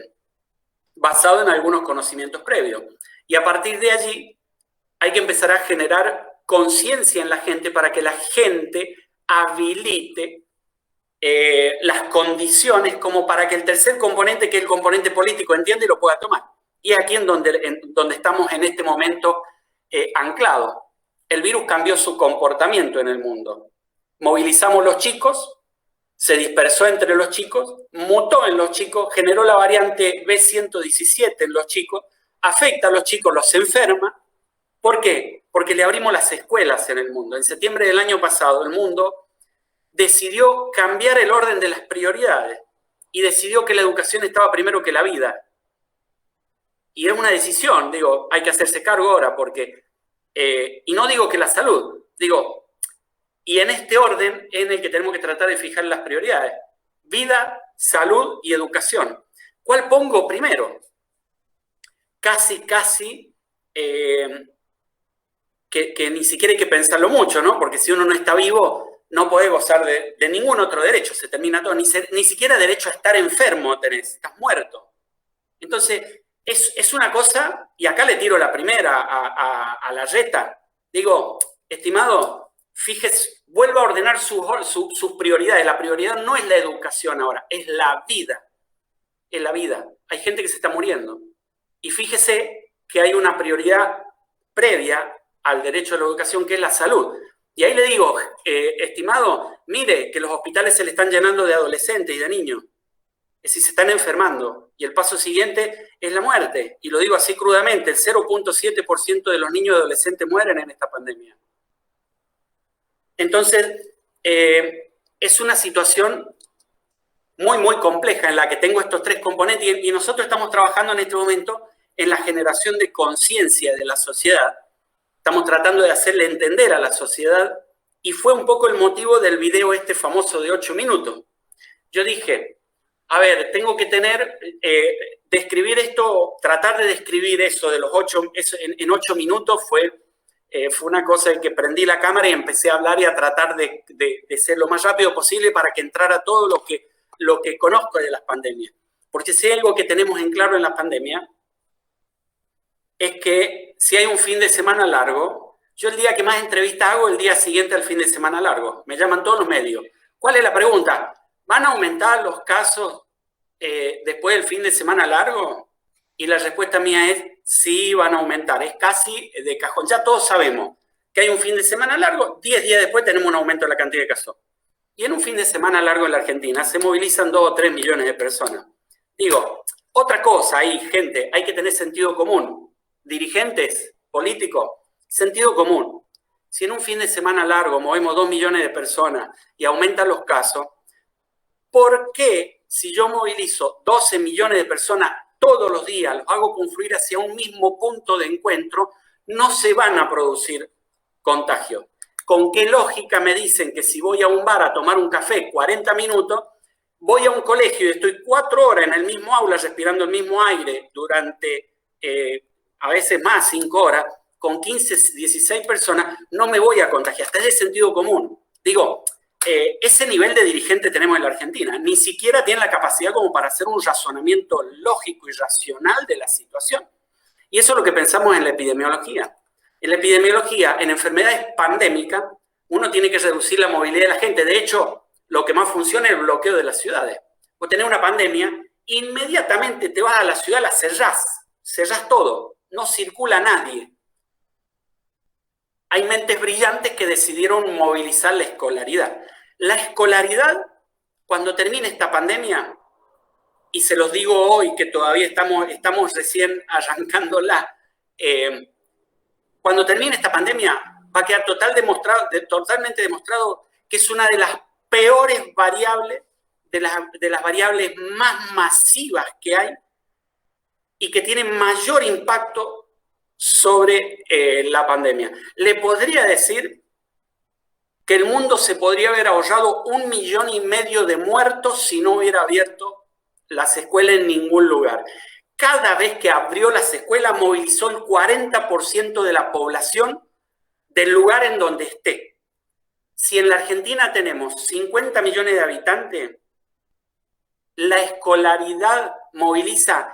basado en algunos conocimientos previos. Y a partir de allí hay que empezar a generar conciencia en la gente para que la gente habilite las condiciones como para que el tercer componente, que es el componente político, entienda y lo pueda tomar. Y aquí en donde estamos en este momento anclados. El virus cambió su comportamiento en el mundo. Movilizamos los chicos, se dispersó entre los chicos, mutó en los chicos, generó la variante B117 en los chicos, afecta a los chicos, los enferma. ¿Por qué? Porque le abrimos las escuelas en el mundo. En septiembre del año pasado, el mundo decidió cambiar el orden de las prioridades y decidió que la educación estaba primero que la vida. Y es una decisión, digo, hay que hacerse cargo ahora porque... y no digo que la salud, digo, y en este orden es en el que tenemos que tratar de fijar las prioridades. Vida, salud y educación. ¿Cuál pongo primero? Casi, que ni siquiera hay que pensarlo mucho, ¿no? Porque si uno no está vivo, no puede gozar de ningún otro derecho, se termina todo. Ni siquiera derecho a estar enfermo tenés, estás muerto. Entonces... Es una cosa, y acá le tiro la primera a la reta. Digo, estimado, fíjese, vuelva a ordenar sus prioridades. La prioridad no es la educación ahora, es la vida. Es la vida. Hay gente que se está muriendo. Y fíjese que hay una prioridad previa al derecho a la educación, que es la salud. Y ahí le digo, estimado, mire que los hospitales se le están llenando de adolescentes y de niños. Es decir, se están enfermando. Y el paso siguiente es la muerte. Y lo digo así crudamente, el 0.7% de los niños y adolescentes mueren en esta pandemia. Entonces, es una situación muy, muy compleja en la que tengo estos tres componentes y nosotros estamos trabajando en este momento en la generación de conciencia de la sociedad. Estamos tratando de hacerle entender a la sociedad y fue un poco el motivo del video este famoso de 8 minutos. Yo dije, a ver, tengo que describir esto, tratar de describir eso de los 8, en 8 minutos fue una cosa en que prendí la cámara y empecé a hablar y a tratar de ser lo más rápido posible para que entrara todo lo que conozco de las pandemias. Porque si hay algo que tenemos en claro en las pandemias, es que si hay un fin de semana largo, yo el día que más entrevistas hago, el día siguiente al fin de semana largo. Me llaman todos los medios. ¿Cuál es la pregunta? ¿Van a aumentar los casos después del fin de semana largo? Y la respuesta mía es sí, van a aumentar. Es casi de cajón. Ya todos sabemos que hay un fin de semana largo. 10 días después tenemos un aumento en la cantidad de casos. Y en un fin de semana largo en la Argentina se movilizan 2 o 3 millones de personas. Digo, otra cosa ahí, gente, hay que tener sentido común. Dirigentes, políticos, sentido común. Si en un fin de semana largo movemos 2 millones de personas y aumentan los casos, ¿por qué si yo movilizo 12 millones de personas todos los días, los hago confluir hacia un mismo punto de encuentro, no se van a producir contagios? ¿Con qué lógica me dicen que si voy a un bar a tomar un café 40 minutos, voy a un colegio y estoy 4 horas en el mismo aula respirando el mismo aire durante a veces más 5 horas, con 15, 16 personas, no me voy a contagiar? Hasta es de sentido común. Digo, ese nivel de dirigente tenemos en la Argentina. Ni siquiera tiene la capacidad como para hacer un razonamiento lógico y racional de la situación. Y eso es lo que pensamos en la epidemiología. En la epidemiología, en enfermedades pandémicas, uno tiene que reducir la movilidad de la gente. De hecho, lo que más funciona es el bloqueo de las ciudades. Vos tenés una pandemia, inmediatamente te vas a la ciudad, la cerrás todo. No circula nadie. Hay mentes brillantes que decidieron movilizar la escolaridad. La escolaridad, cuando termine esta pandemia, y se los digo hoy que todavía estamos recién arrancándola, cuando termine esta pandemia va a quedar totalmente demostrado que es una de las peores variables, de las variables más masivas que hay y que tiene mayor impacto sobre la pandemia. Le podría decir que el mundo se podría haber ahorrado 1,5 millones de muertos si no hubiera abierto las escuelas en ningún lugar. Cada vez que abrió las escuelas movilizó el 40% de la población del lugar en donde esté. Si en la Argentina tenemos 50 millones de habitantes, la escolaridad moviliza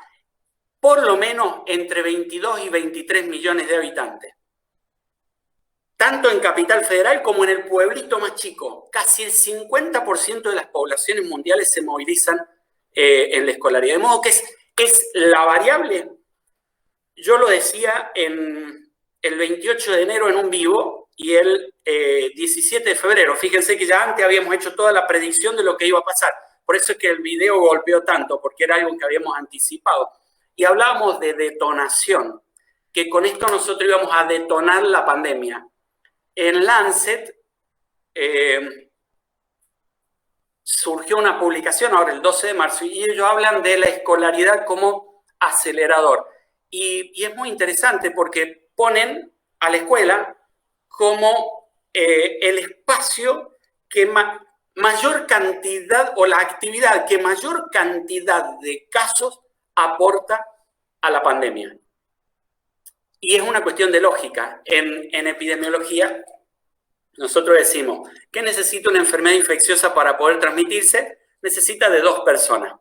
por lo menos entre 22 y 23 millones de habitantes. Tanto en Capital Federal como en el pueblito más chico. Casi el 50% de las poblaciones mundiales se movilizan en la escolaridad. De modo que es la variable. Yo lo decía el 28 de enero en un vivo y el 17 de febrero. Fíjense que ya antes habíamos hecho toda la predicción de lo que iba a pasar. Por eso es que el video golpeó tanto, porque era algo que habíamos anticipado. Y hablábamos de detonación, que con esto nosotros íbamos a detonar la pandemia. En Lancet surgió una publicación ahora el 12 de marzo y ellos hablan de la escolaridad como acelerador. Y es muy interesante porque ponen a la escuela como el espacio que mayor cantidad, o la actividad que mayor cantidad de casos aporta a la pandemia. Y es una cuestión de lógica. En epidemiología, nosotros decimos que necesita una enfermedad infecciosa para poder transmitirse, necesita de 2 personas.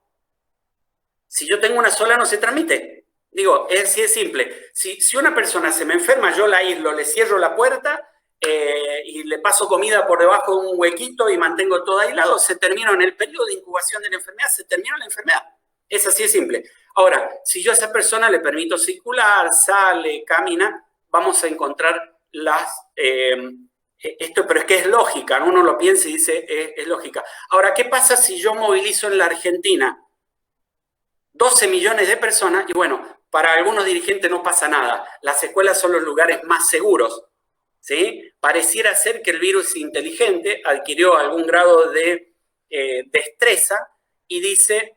Si yo tengo una sola, no se transmite. Digo, es simple. Si una persona se me enferma, yo la aíslo, le cierro la puerta y le paso comida por debajo de un huequito y mantengo todo aislado, se terminó en el periodo de incubación de la enfermedad, se terminó la enfermedad. Es así de simple. Ahora, si yo a esa persona le permito circular, sale, camina, vamos a encontrar esto, pero es que es lógica, ¿no? Uno lo piensa y dice, es lógica. Ahora, ¿qué pasa si yo movilizo en la Argentina 12 millones de personas? Y bueno, para algunos dirigentes no pasa nada. Las escuelas son los lugares más seguros, ¿sí? Pareciera ser que el virus inteligente adquirió algún grado de destreza y dice,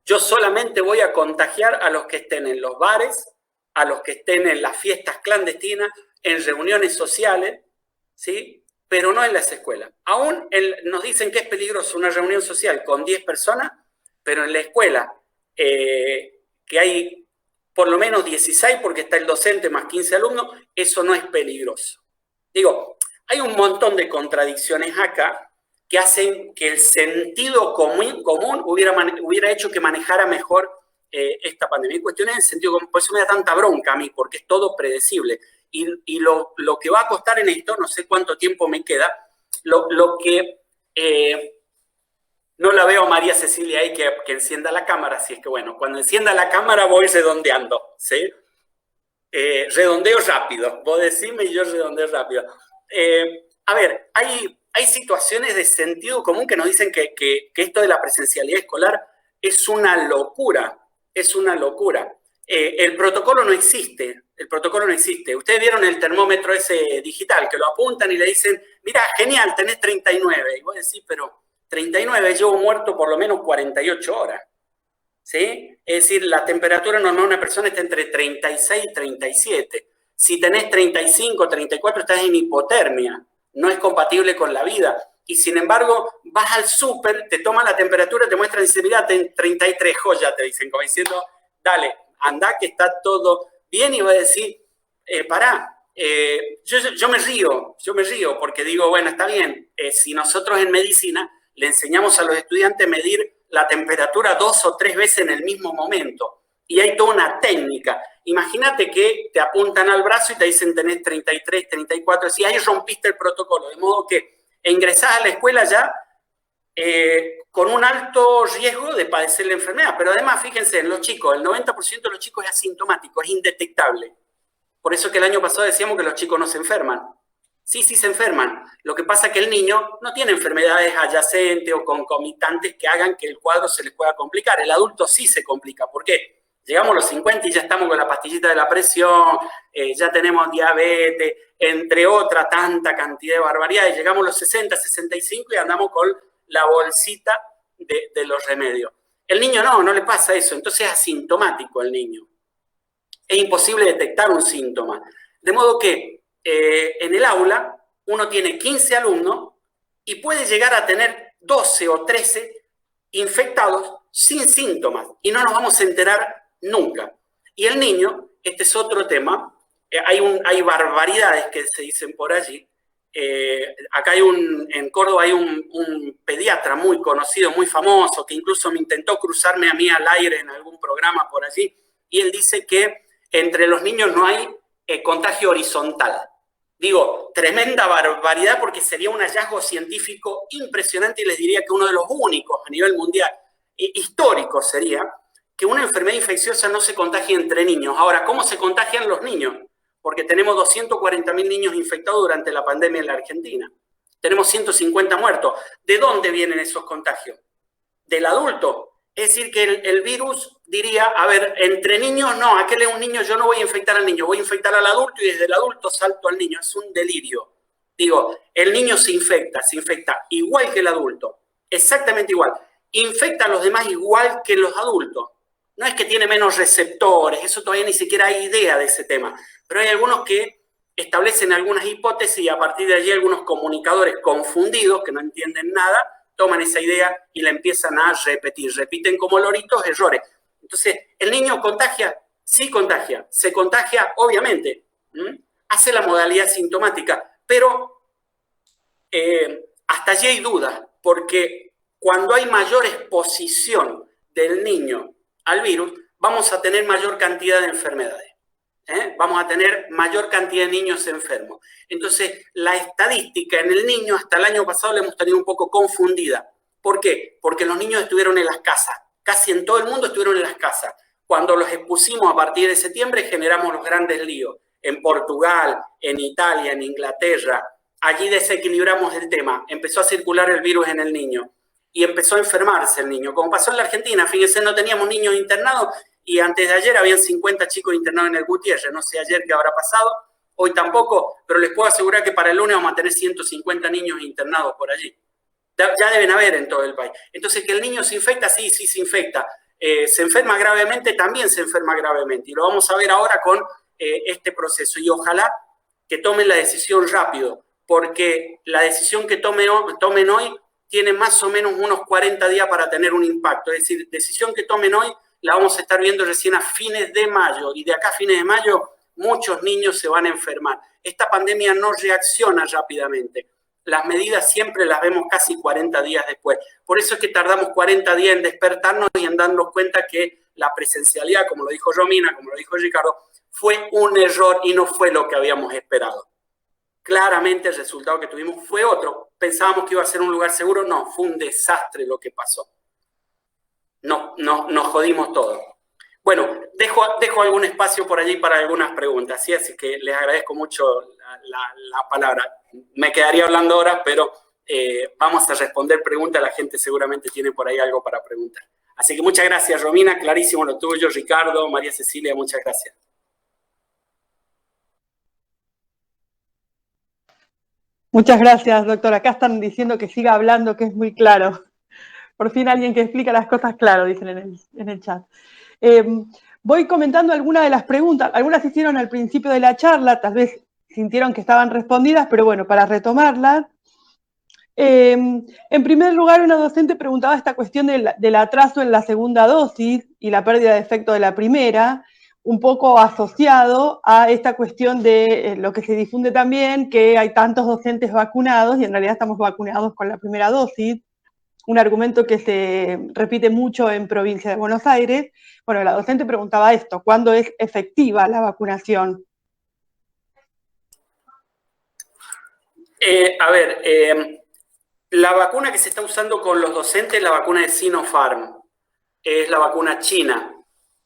yo solamente voy a contagiar a los que estén en los bares, a los que estén en las fiestas clandestinas, en reuniones sociales, ¿sí? Pero no en las escuelas. Aún nos dicen que es peligroso una reunión social con 10 personas, pero en la escuela, que hay por lo menos 16 porque está el docente más 15 alumnos, eso no es peligroso. Digo, hay un montón de contradicciones acá que hacen que el sentido común hubiera hecho que manejara mejor esta pandemia. Hay cuestiones en sentido común, por eso me da tanta bronca a mí, porque es todo predecible. Y lo que va a costar en esto, no sé cuánto tiempo me queda, lo que... no la veo a María Cecilia ahí que encienda la cámara, así es que bueno, cuando encienda la cámara voy redondeando, ¿sí? Redondeo rápido, vos decime y yo redondeo rápido. A ver, hay situaciones de sentido común que nos dicen que esto de la presencialidad escolar es una locura, es una locura. El protocolo no existe, el protocolo no existe. Ustedes vieron el termómetro ese digital, que lo apuntan y le dicen, mira, genial, tenés 39. Y vos decís, pero 39, llevo muerto por lo menos 48 horas. ¿Sí? Es decir, la temperatura normal de una persona está entre 36 y 37. Si tenés 35, 34, estás en hipotermia. No es compatible con la vida. Y sin embargo, vas al súper, te toman la temperatura, te muestran y dicen, mira, 33, joya, te dicen, como diciendo, dale, anda que está todo bien. Y vas a decir, pará, yo me río, porque digo, bueno, está bien, si nosotros en medicina le enseñamos a los estudiantes a medir la temperatura 2 o 3 veces en el mismo momento. Y hay toda una técnica. Imagínate que te apuntan al brazo y te dicen tenés 33, 34. Si ahí rompiste el protocolo. De modo que ingresás a la escuela ya con un alto riesgo de padecer la enfermedad. Pero además, fíjense, en los chicos, el 90% de los chicos es asintomático, es indetectable. Por eso que el año pasado decíamos que los chicos no se enferman. Sí se enferman. Lo que pasa es que el niño no tiene enfermedades adyacentes o concomitantes que hagan que el cuadro se les pueda complicar. El adulto sí se complica. ¿Por qué? Llegamos a los 50 y ya estamos con la pastillita de la presión, ya tenemos diabetes, entre otra tanta cantidad de barbaridades. Llegamos a los 60, 65 y andamos con la bolsita de los remedios. El niño no le pasa eso. Entonces es asintomático el niño. Es imposible detectar un síntoma. De modo que en el aula uno tiene 15 alumnos y puede llegar a tener 12 o 13 infectados sin síntomas y no nos vamos a enterar nunca. Y el niño, este es otro tema, hay barbaridades que se dicen por allí. Acá en Córdoba hay un pediatra muy conocido, muy famoso, que incluso me intentó cruzarme a mí al aire en algún programa por allí, y él dice que entre los niños no hay contagio horizontal. Digo, tremenda barbaridad porque sería un hallazgo científico impresionante y les diría que uno de los únicos a nivel mundial, histórico sería, que una enfermedad infecciosa no se contagie entre niños. Ahora, ¿cómo se contagian los niños? Porque tenemos 240.000 niños infectados durante la pandemia en la Argentina. Tenemos 150 muertos. ¿De dónde vienen esos contagios? Del adulto. Es decir, que el virus diría, a ver, entre niños no, aquel es un niño, yo no voy a infectar al niño, voy a infectar al adulto y desde el adulto salto al niño. Es un delirio. Digo, el niño se infecta igual que el adulto, exactamente igual. Infecta a los demás igual que los adultos. No es que tiene menos receptores, eso todavía ni siquiera hay idea de ese tema. Pero hay algunos que establecen algunas hipótesis y a partir de allí algunos comunicadores confundidos que no entienden nada, toman esa idea y la empiezan a repetir. Repiten como loritos errores. Entonces, ¿el niño contagia? Sí contagia. ¿Se contagia? Obviamente. Hace la modalidad sintomática. Pero hasta allí hay dudas, porque cuando hay mayor exposición del niño al virus, vamos a tener mayor cantidad de enfermedades. vamos a tener mayor cantidad de niños enfermos. Entonces, la estadística en el niño hasta el año pasado la hemos tenido un poco confundida. ¿Por qué? Porque los niños estuvieron en las casas. Casi en todo el mundo estuvieron en las casas. Cuando los expusimos a partir de septiembre, generamos los grandes líos. En Portugal, en Italia, en Inglaterra. Allí desequilibramos el tema. Empezó a circular el virus en el niño. Y empezó a enfermarse el niño. Como pasó en la Argentina, fíjense, no teníamos niños internados y antes de ayer habían 50 chicos internados en el Gutiérrez. No sé ayer qué habrá pasado, hoy tampoco, pero les puedo asegurar que para el lunes vamos a tener 150 niños internados por allí. Ya deben haber en todo el país. Entonces, que el niño se infecta, sí se infecta. Se enferma gravemente, también se enferma gravemente. Y lo vamos a ver ahora con este proceso. Y ojalá que tomen la decisión rápido, porque la decisión que tomen hoy tiene más o menos unos 40 días para tener un impacto. Es decir, decisión que tomen hoy la vamos a estar viendo recién a fines de mayo. Y de acá a fines de mayo, muchos niños se van a enfermar. Esta pandemia no reacciona rápidamente. Las medidas siempre las vemos casi 40 días después. Por eso es que tardamos 40 días en despertarnos y en darnos cuenta que la presencialidad, como lo dijo Romina, como lo dijo Ricardo, fue un error y no fue lo que habíamos esperado. Claramente el resultado que tuvimos fue otro. Pensábamos que iba a ser un lugar seguro. No, fue un desastre lo que pasó. No, nos jodimos todo. Bueno, dejo algún espacio por allí para algunas preguntas, ¿sí? Así que les agradezco mucho la palabra. Me quedaría hablando horas, pero vamos a responder preguntas. La gente seguramente tiene por ahí algo para preguntar. Así que muchas gracias, Romina. Clarísimo lo tuyo. Ricardo, María Cecilia, muchas gracias. Muchas gracias, doctor. Acá están diciendo que siga hablando, que es muy claro. Por fin alguien que explica las cosas claro, dicen en el chat. Voy comentando algunas de las preguntas. Algunas se hicieron al principio de la charla, tal vez sintieron que estaban respondidas, pero bueno, para retomarlas. En primer lugar, una docente preguntaba esta cuestión del atraso en la segunda dosis y la pérdida de efecto de la primera, un poco asociado a esta cuestión de lo que se difunde también, que hay tantos docentes vacunados y en realidad estamos vacunados con la primera dosis. Un argumento que se repite mucho en provincia de Buenos Aires. Bueno, la docente preguntaba esto, ¿cuándo es efectiva la vacunación? La vacuna que se está usando con los docentes es la vacuna de Sinopharm, es la vacuna china.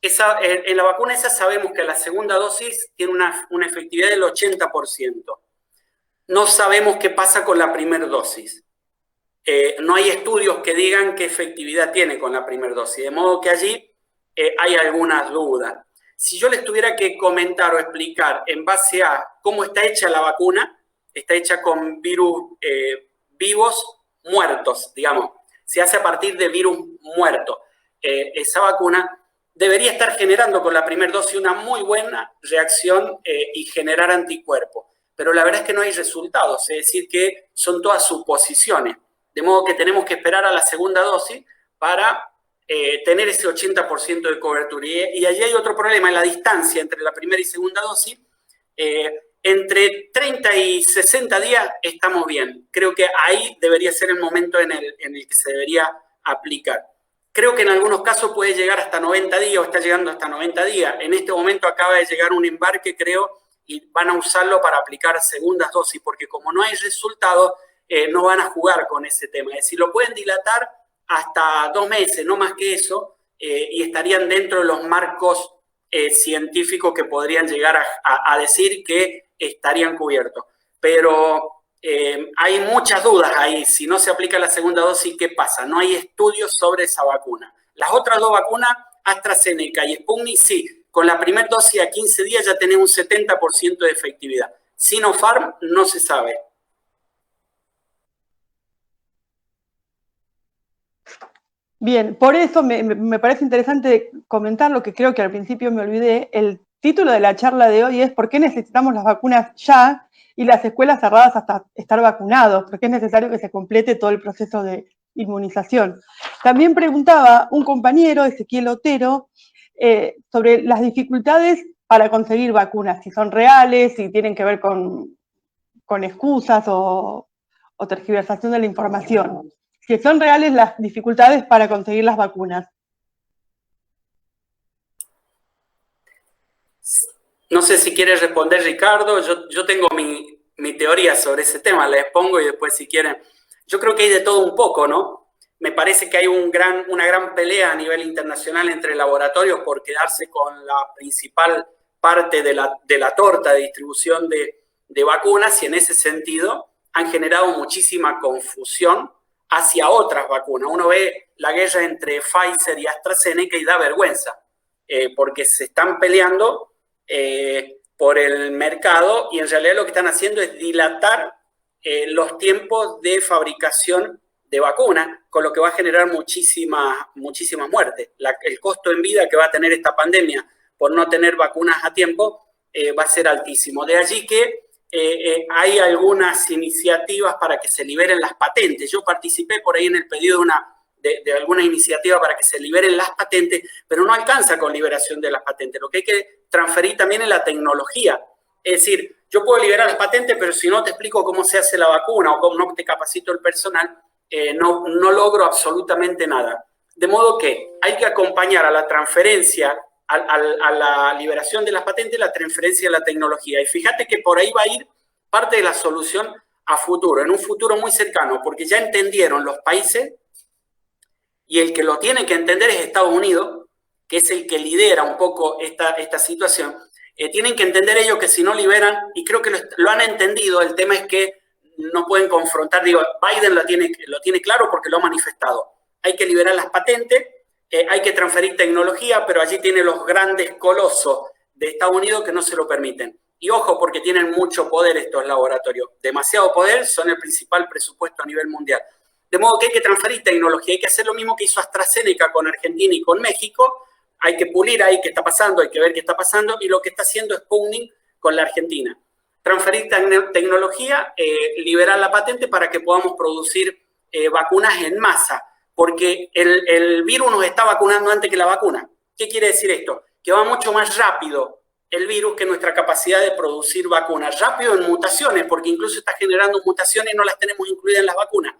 En la vacuna esa sabemos que la segunda dosis tiene una efectividad del 80%. No sabemos qué pasa con la primera dosis. No hay estudios que digan qué efectividad tiene con la primera dosis, de modo que allí hay algunas dudas. Si yo les tuviera que comentar o explicar en base a cómo está hecha la vacuna, está hecha con virus vivos muertos, digamos. Se hace a partir de virus muertos. Esa vacuna debería estar generando con la primera dosis una muy buena reacción y generar anticuerpos. Pero la verdad es que no hay resultados, es decir, que son todas suposiciones. De modo que tenemos que esperar a la segunda dosis para tener ese 80% de cobertura. Y allí hay otro problema, en la distancia entre la primera y segunda dosis. Entre 30 y 60 días estamos bien. Creo que ahí debería ser el momento en el que se debería aplicar. Creo que en algunos casos puede llegar hasta 90 días o está llegando hasta 90 días. En este momento acaba de llegar un embarque, creo, y van a usarlo para aplicar segundas dosis, porque como no hay resultados, no van a jugar con ese tema. Es decir, lo pueden dilatar hasta 2 meses, no más que eso, y estarían dentro de los marcos científicos que podrían llegar a decir que estarían cubiertos. Pero hay muchas dudas ahí. Si no se aplica la segunda dosis, ¿qué pasa? No hay estudios sobre esa vacuna. Las otras dos vacunas, AstraZeneca y Sputnik, sí. Con la primera dosis a 15 días ya tenemos un 70% de efectividad. Sinopharm no se sabe. Bien, por eso me parece interesante comentar lo que creo que al principio me olvidé. El título de la charla de hoy es ¿por qué necesitamos las vacunas ya y las escuelas cerradas hasta estar vacunados? ¿Por qué es necesario que se complete todo el proceso de inmunización? También preguntaba un compañero, Ezequiel Otero, sobre las dificultades para conseguir vacunas, si son reales, si tienen que ver con excusas o tergiversación de la información. Si son reales las dificultades para conseguir las vacunas. No sé si quiere responder Ricardo, yo tengo mi teoría sobre ese tema, la expongo y después si quieren. Yo creo que hay de todo un poco, ¿no? Me parece que hay una gran pelea a nivel internacional entre laboratorios por quedarse con la principal parte de la torta de distribución de vacunas, y en ese sentido han generado muchísima confusión hacia otras vacunas. Uno ve la guerra entre Pfizer y AstraZeneca y da vergüenza, porque se están peleando por el mercado, y en realidad lo que están haciendo es dilatar los tiempos de fabricación de vacunas, con lo que va a generar muchísima muerte. El costo en vida que va a tener esta pandemia por no tener vacunas a tiempo va a ser altísimo. De allí que hay algunas iniciativas para que se liberen las patentes. Yo participé por ahí en el pedido de alguna iniciativa para que se liberen las patentes, pero no alcanza con liberación de las patentes. Lo que hay que transferir también es la tecnología. Es decir, yo puedo liberar las patentes, pero si no te explico cómo se hace la vacuna o cómo no te capacito el personal, no logro absolutamente nada. De modo que hay que acompañar a la transferencia, a la liberación de las patentes, la transferencia de la tecnología. Y fíjate que por ahí va a ir parte de la solución a futuro, en un futuro muy cercano, porque ya entendieron los países, y el que lo tiene que entender es Estados Unidos, que es el que lidera un poco esta situación. Tienen que entender ellos que si no liberan, y creo que lo han entendido, el tema es que no pueden confrontar. Digo, Biden lo tiene claro porque lo ha manifestado. Hay que liberar las patentes, hay que transferir tecnología, pero allí tiene los grandes colosos de Estados Unidos que no se lo permiten. Y ojo, porque tienen mucho poder estos laboratorios. Demasiado poder, son el principal presupuesto a nivel mundial. De modo que hay que transferir tecnología, hay que hacer lo mismo que hizo AstraZeneca con Argentina y con México. Hay que pulir ahí qué está pasando, hay que ver qué está pasando, y lo que está haciendo Sputnik con la Argentina. Transferir tecnología, liberar la patente para que podamos producir vacunas en masa, porque el virus nos está vacunando antes que la vacuna. ¿Qué quiere decir esto? Que va mucho más rápido el virus que nuestra capacidad de producir vacunas. Rápido en mutaciones, porque incluso está generando mutaciones y no las tenemos incluidas en las vacunas.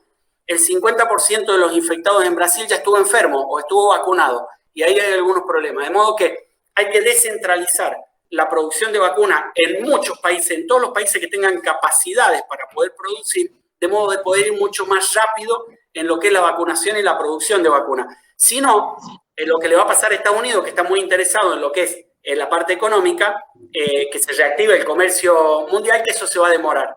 El 50% de los infectados en Brasil ya estuvo enfermo o estuvo vacunado, y ahí hay algunos problemas. De modo que hay que descentralizar la producción de vacunas en muchos países, en todos los países que tengan capacidades para poder producir, de modo de poder ir mucho más rápido en lo que es la vacunación y la producción de vacunas. Si no, lo que le va a pasar a Estados Unidos, que está muy interesado en lo que es en la parte económica, que se reactive el comercio mundial, que eso se va a demorar.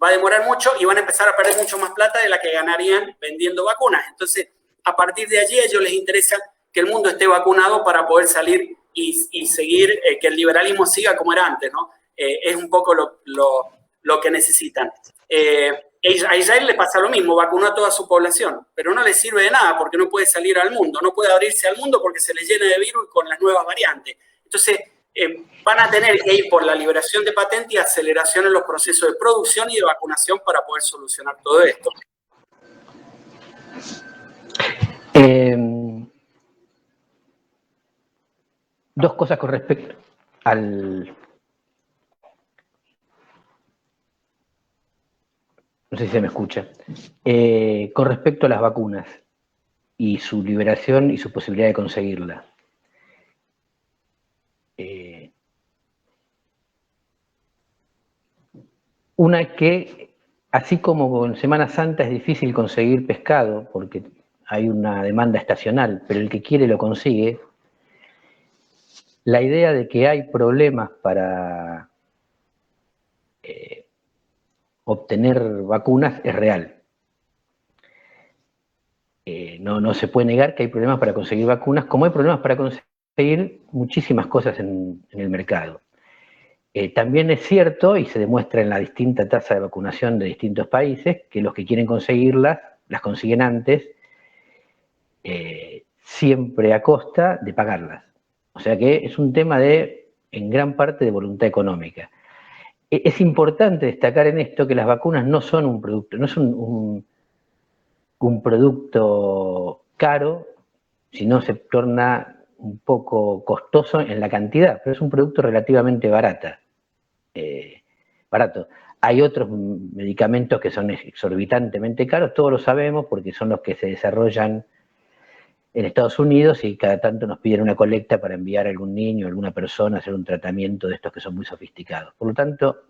Va a demorar mucho y van a empezar a perder mucho más plata de la que ganarían vendiendo vacunas. Entonces, a partir de allí, a ellos les interesa que el mundo esté vacunado para poder salir y seguir, que el liberalismo siga como era antes, ¿no? Es un poco lo que necesitan. A Israel le pasa lo mismo, vacunó a toda su población, pero no le sirve de nada porque no puede salir al mundo, no puede abrirse al mundo porque se le llena de virus con las nuevas variantes. Entonces, van a tener que ir por la liberación de patentes y aceleración en los procesos de producción y de vacunación para poder solucionar todo esto. Dos cosas con respecto al... No sé si se me escucha. Con respecto a las vacunas y su liberación y su posibilidad de conseguirla. Una que, así como en Semana Santa es difícil conseguir pescado, porque hay una demanda estacional, pero el que quiere lo consigue, la idea de que hay problemas para obtener vacunas es real. No se puede negar que hay problemas para conseguir vacunas, como hay problemas para conseguir muchísimas cosas en el mercado. También es cierto, y se demuestra en la distinta tasa de vacunación de distintos países, que los que quieren conseguirlas, las consiguen antes, siempre a costa de pagarlas. O sea que es un tema en gran parte de voluntad económica. Es importante destacar en esto que las vacunas no son un producto, no es un producto caro, sino se torna un poco costoso en la cantidad, pero es un producto relativamente barato. Hay otros medicamentos que son exorbitantemente caros, todos lo sabemos porque son los que se desarrollan en Estados Unidos y cada tanto nos piden una colecta para enviar a algún niño, a alguna persona a hacer un tratamiento de estos que son muy sofisticados. Por lo tanto,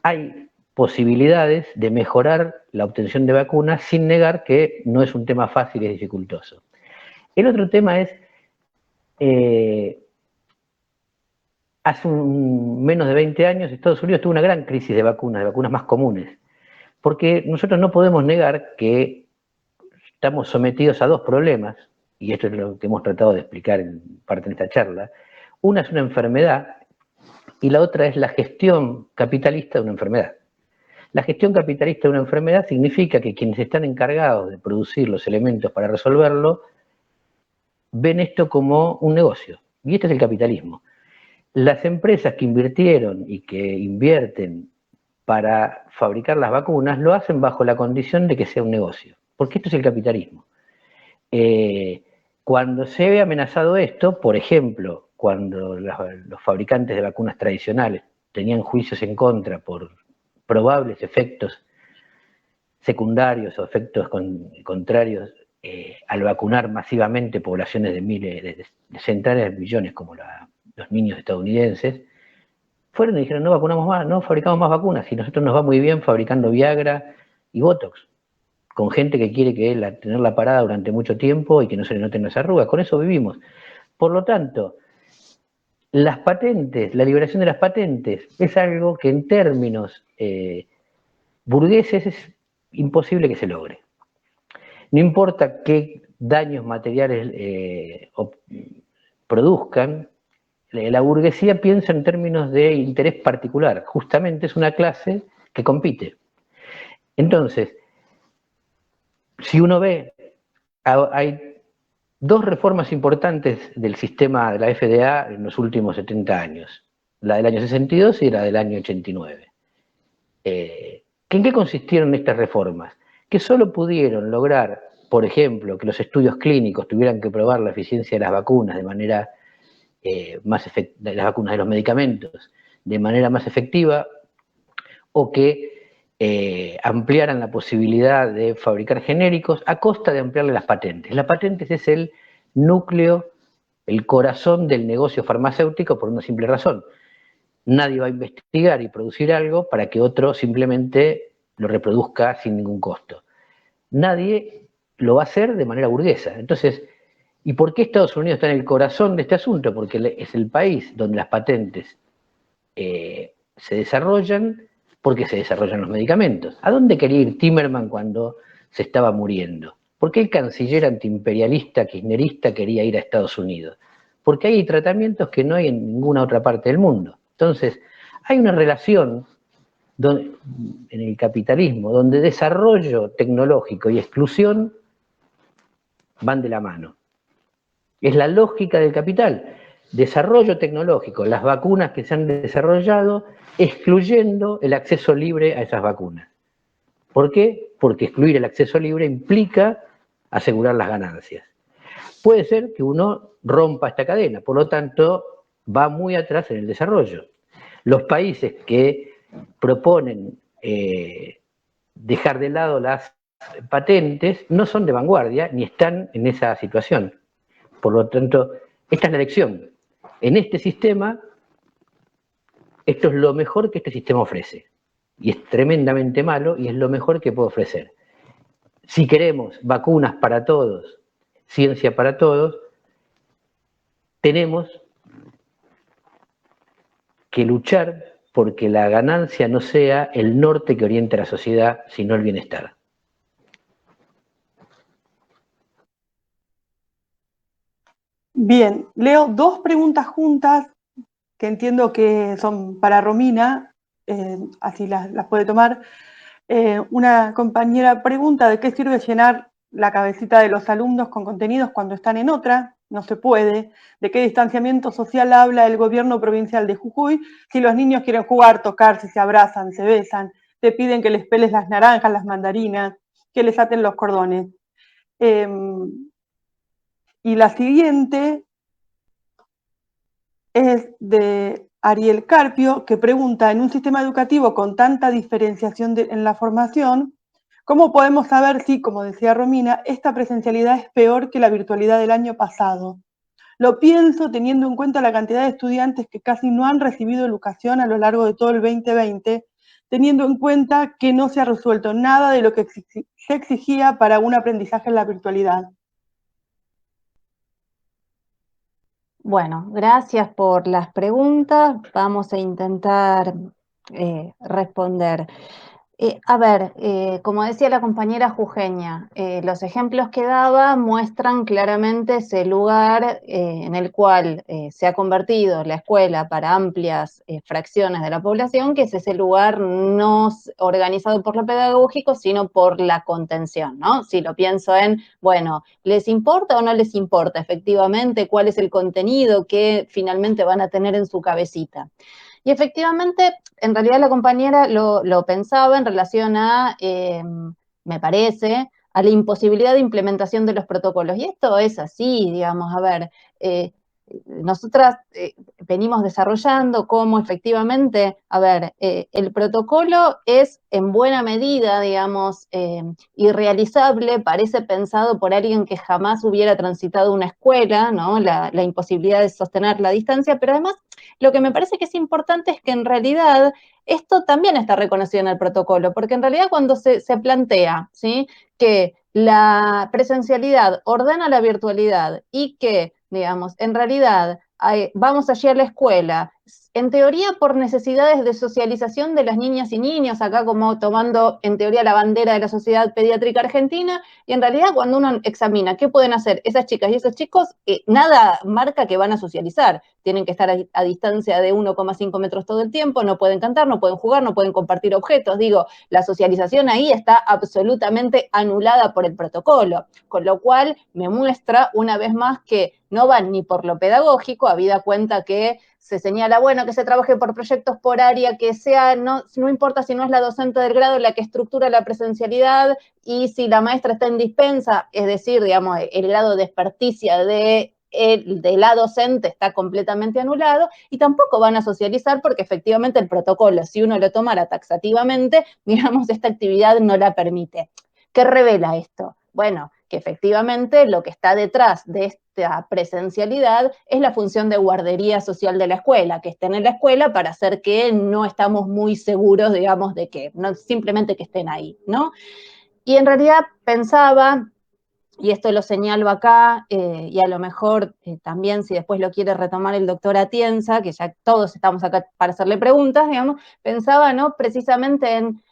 hay posibilidades de mejorar la obtención de vacunas sin negar que no es un tema fácil y dificultoso. El otro tema es, hace menos de 20 años Estados Unidos tuvo una gran crisis de vacunas más comunes, porque nosotros no podemos negar que estamos sometidos a dos problemas, y esto es lo que hemos tratado de explicar en parte en esta charla. Una es una enfermedad y la otra es la gestión capitalista de una enfermedad. La gestión capitalista de una enfermedad significa que quienes están encargados de producir los elementos para resolverlo ven esto como un negocio, y este es el capitalismo. Las empresas que invirtieron y que invierten para fabricar las vacunas lo hacen bajo la condición de que sea un negocio, porque esto es el capitalismo. Cuando se ve amenazado esto, por ejemplo, cuando los fabricantes de vacunas tradicionales tenían juicios en contra por probables efectos secundarios o efectos contrarios al vacunar masivamente poblaciones de miles, de centenares de millones como los niños estadounidenses, fueron y dijeron, no vacunamos más, no fabricamos más vacunas, y nosotros nos va muy bien fabricando Viagra y Botox, con gente que quiere tenerla parada durante mucho tiempo y que no se le noten las arrugas, con eso vivimos. Por lo tanto, las patentes, la liberación de las patentes, es algo que en términos burgueses es imposible que se logre. No importa qué daños materiales produzcan, la burguesía piensa en términos de interés particular, justamente es una clase que compite. Entonces, si uno ve, hay dos reformas importantes del sistema de la FDA en los últimos 70 años, la del año 62 y la del año 89. ¿En qué consistieron estas reformas? Que solo pudieron lograr, por ejemplo, que los estudios clínicos tuvieran que probar la eficiencia de las vacunas de manera de las vacunas de los medicamentos de manera más efectiva, o que ampliaran la posibilidad de fabricar genéricos a costa de ampliarle las patentes. Las patentes es el núcleo, el corazón del negocio farmacéutico por una simple razón. Nadie va a investigar y producir algo para que otro simplemente lo reproduzca sin ningún costo. Nadie lo va a hacer de manera burguesa. Entonces, ¿y por qué Estados Unidos está en el corazón de este asunto? Porque es el país donde las patentes se desarrollan, porque se desarrollan los medicamentos. ¿A dónde quería ir Timerman cuando se estaba muriendo? ¿Por qué el canciller antiimperialista kirchnerista quería ir a Estados Unidos? Porque hay tratamientos que no hay en ninguna otra parte del mundo. Entonces, hay una relación en el capitalismo donde desarrollo tecnológico y exclusión van de la mano. Es la lógica del capital. Desarrollo tecnológico, las vacunas que se han desarrollado, excluyendo el acceso libre a esas vacunas. ¿Por qué? Porque excluir el acceso libre implica asegurar las ganancias. Puede ser que uno rompa esta cadena, por lo tanto, va muy atrás en el desarrollo. Los países que proponen dejar de lado las patentes no son de vanguardia ni están en esa situación. Por lo tanto, esta es la lección. En este sistema, esto es lo mejor que este sistema ofrece. Y es tremendamente malo y es lo mejor que puede ofrecer. Si queremos vacunas para todos, ciencia para todos, tenemos que luchar porque la ganancia no sea el norte que oriente a la sociedad, sino el bienestar. Bien, leo dos preguntas juntas que entiendo que son para Romina, así las puede tomar. Una compañera pregunta de qué sirve llenar la cabecita de los alumnos con contenidos cuando están en otra, no se puede. ¿De qué distanciamiento social habla el gobierno provincial de Jujuy si los niños quieren jugar, tocarse, se abrazan, se besan, te piden que les peles las naranjas, las mandarinas, que les aten los cordones? Y la siguiente es de Ariel Carpio, que pregunta, en un sistema educativo con tanta diferenciación en la formación, ¿Cómo podemos saber si, como decía Romina, esta presencialidad es peor que la virtualidad del año pasado? Lo pienso teniendo en cuenta la cantidad de estudiantes que casi no han recibido educación a lo largo de todo el 2020, teniendo en cuenta que no se ha resuelto nada de lo que se exigía para un aprendizaje en la virtualidad. Bueno, gracias por las preguntas. Vamos a intentar responder. A ver, como decía la compañera jujeña, los ejemplos que daba muestran claramente ese lugar en el cual se ha convertido la escuela para amplias fracciones de la población, que es ese lugar no organizado por lo pedagógico, sino por la contención, ¿no? Si lo pienso en, bueno, ¿les importa o no les importa efectivamente cuál es el contenido que finalmente van a tener en su cabecita? Y efectivamente, en realidad la compañera lo pensaba en relación a, me parece, a la imposibilidad de implementación de los protocolos. Y esto es así, digamos, a ver, nosotras venimos desarrollando cómo efectivamente, a ver, el protocolo es en buena medida, digamos, irrealizable, parece pensado por alguien que jamás hubiera transitado una escuela, ¿no? La imposibilidad de sostener la distancia, pero además lo que me parece que es importante es que en realidad esto también está reconocido en el protocolo, porque en realidad cuando se plantea, ¿sí?, que la presencialidad ordena la virtualidad y que, digamos, en realidad vamos allí a la escuela, en teoría por necesidades de socialización de las niñas y niños, acá como tomando en teoría la bandera de la Sociedad Pediátrica Argentina, y en realidad cuando uno examina qué pueden hacer esas chicas y esos chicos, nada marca que van a socializar, tienen que estar a distancia de 1,5 metros todo el tiempo, no pueden cantar, no pueden jugar, no pueden compartir objetos, digo, la socialización ahí está absolutamente anulada por el protocolo, con lo cual me muestra una vez más que no van ni por lo pedagógico, habida cuenta que se señala, bueno, que se trabaje por proyectos por área, que sea, no importa si no es la docente del grado la que estructura la presencialidad y si la maestra está en dispensa, es decir, digamos, el grado de experticia de la docente está completamente anulado, y tampoco van a socializar porque efectivamente el protocolo, si uno lo tomara taxativamente, digamos, esta actividad no la permite. ¿Qué revela esto? Bueno, que efectivamente lo que está detrás de esta presencialidad es la función de guardería social de la escuela, que estén en la escuela para hacer que no estamos muy seguros, digamos, de que, no simplemente que estén ahí, ¿no? Y en realidad pensaba, y esto lo señalo acá, y a lo mejor también si después lo quiere retomar el doctor Atienza, que ya todos estamos acá para hacerle preguntas, digamos, pensaba, ¿no?, precisamente en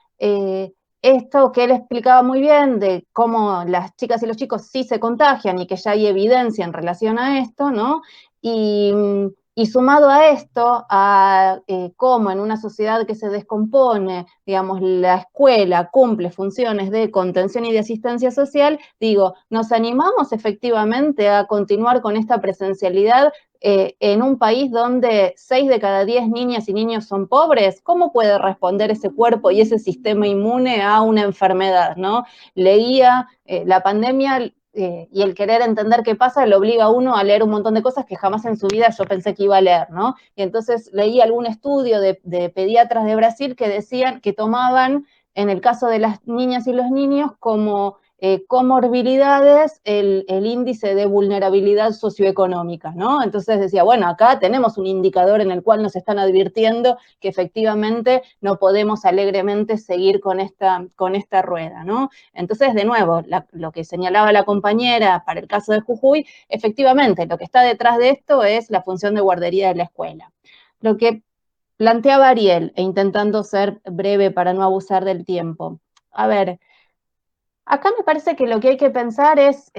esto que él explicaba muy bien de cómo las chicas y los chicos sí se contagian y que ya hay evidencia en relación a esto, ¿no? Y sumado a esto, a cómo en una sociedad que se descompone, digamos, la escuela cumple funciones de contención y de asistencia social, digo, ¿nos animamos efectivamente a continuar con esta presencialidad en un país donde 6 de cada 10 niñas y niños son pobres? ¿Cómo puede responder ese cuerpo y ese sistema inmune a una enfermedad, ¿no? Leía la pandemia y el querer entender qué pasa lo obliga a uno a leer un montón de cosas que jamás en su vida yo pensé que iba a leer, ¿no? Y entonces leí algún estudio de pediatras de Brasil que decían que tomaban, en el caso de las niñas y los niños, como comorbilidades el índice de vulnerabilidad socioeconómica, ¿no? Entonces decía, bueno, acá tenemos un indicador en el cual nos están advirtiendo que efectivamente no podemos alegremente seguir con esta rueda, ¿no? Entonces, de nuevo, lo que señalaba la compañera para el caso de Jujuy, efectivamente, lo que está detrás de esto es la función de guardería de la escuela. Lo que planteaba Ariel, e intentando ser breve para no abusar del tiempo, a ver, acá me parece que lo que hay que pensar es,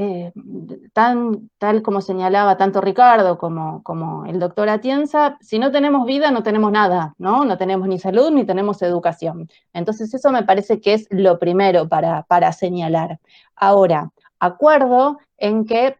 tal como señalaba tanto Ricardo como el doctor Atienza, si no tenemos vida no tenemos nada, ¿no? No tenemos ni salud ni tenemos educación. Entonces eso me parece que es lo primero para señalar. Ahora, acuerdo en que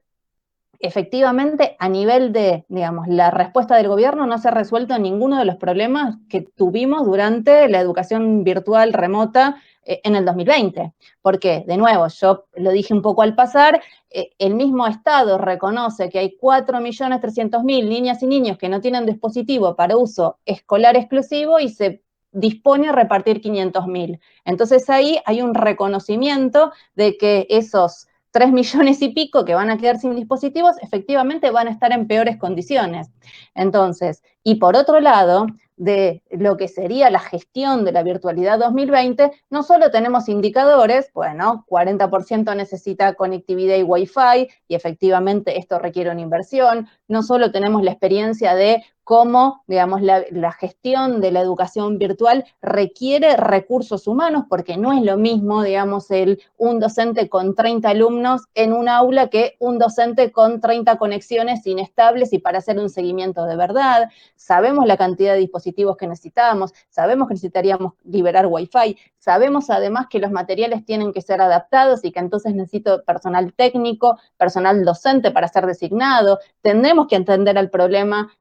efectivamente, a nivel de, digamos, la respuesta del gobierno no se ha resuelto ninguno de los problemas que tuvimos durante la educación virtual remota en el 2020. Porque, de nuevo, yo lo dije un poco al pasar, el mismo Estado reconoce que hay 4.300.000 niñas y niños que no tienen dispositivo para uso escolar exclusivo y se dispone a repartir 500.000. Entonces ahí hay un reconocimiento de que esos 3 millones y pico que van a quedar sin dispositivos, efectivamente van a estar en peores condiciones. Entonces, y por otro lado, de lo que sería la gestión de la virtualidad 2020, no solo tenemos indicadores, bueno, 40% necesita conectividad y Wi-Fi, y efectivamente esto requiere una inversión, no solo tenemos la experiencia de cómo, digamos, la gestión de la educación virtual requiere recursos humanos, porque no es lo mismo, digamos, un docente con 30 alumnos en un aula que un docente con 30 conexiones inestables y para hacer un seguimiento de verdad. Sabemos la cantidad de dispositivos que necesitamos, sabemos que necesitaríamos liberar Wi-Fi, sabemos además que los materiales tienen que ser adaptados y que entonces necesito personal técnico, personal docente para ser designado, tendremos que entender el problema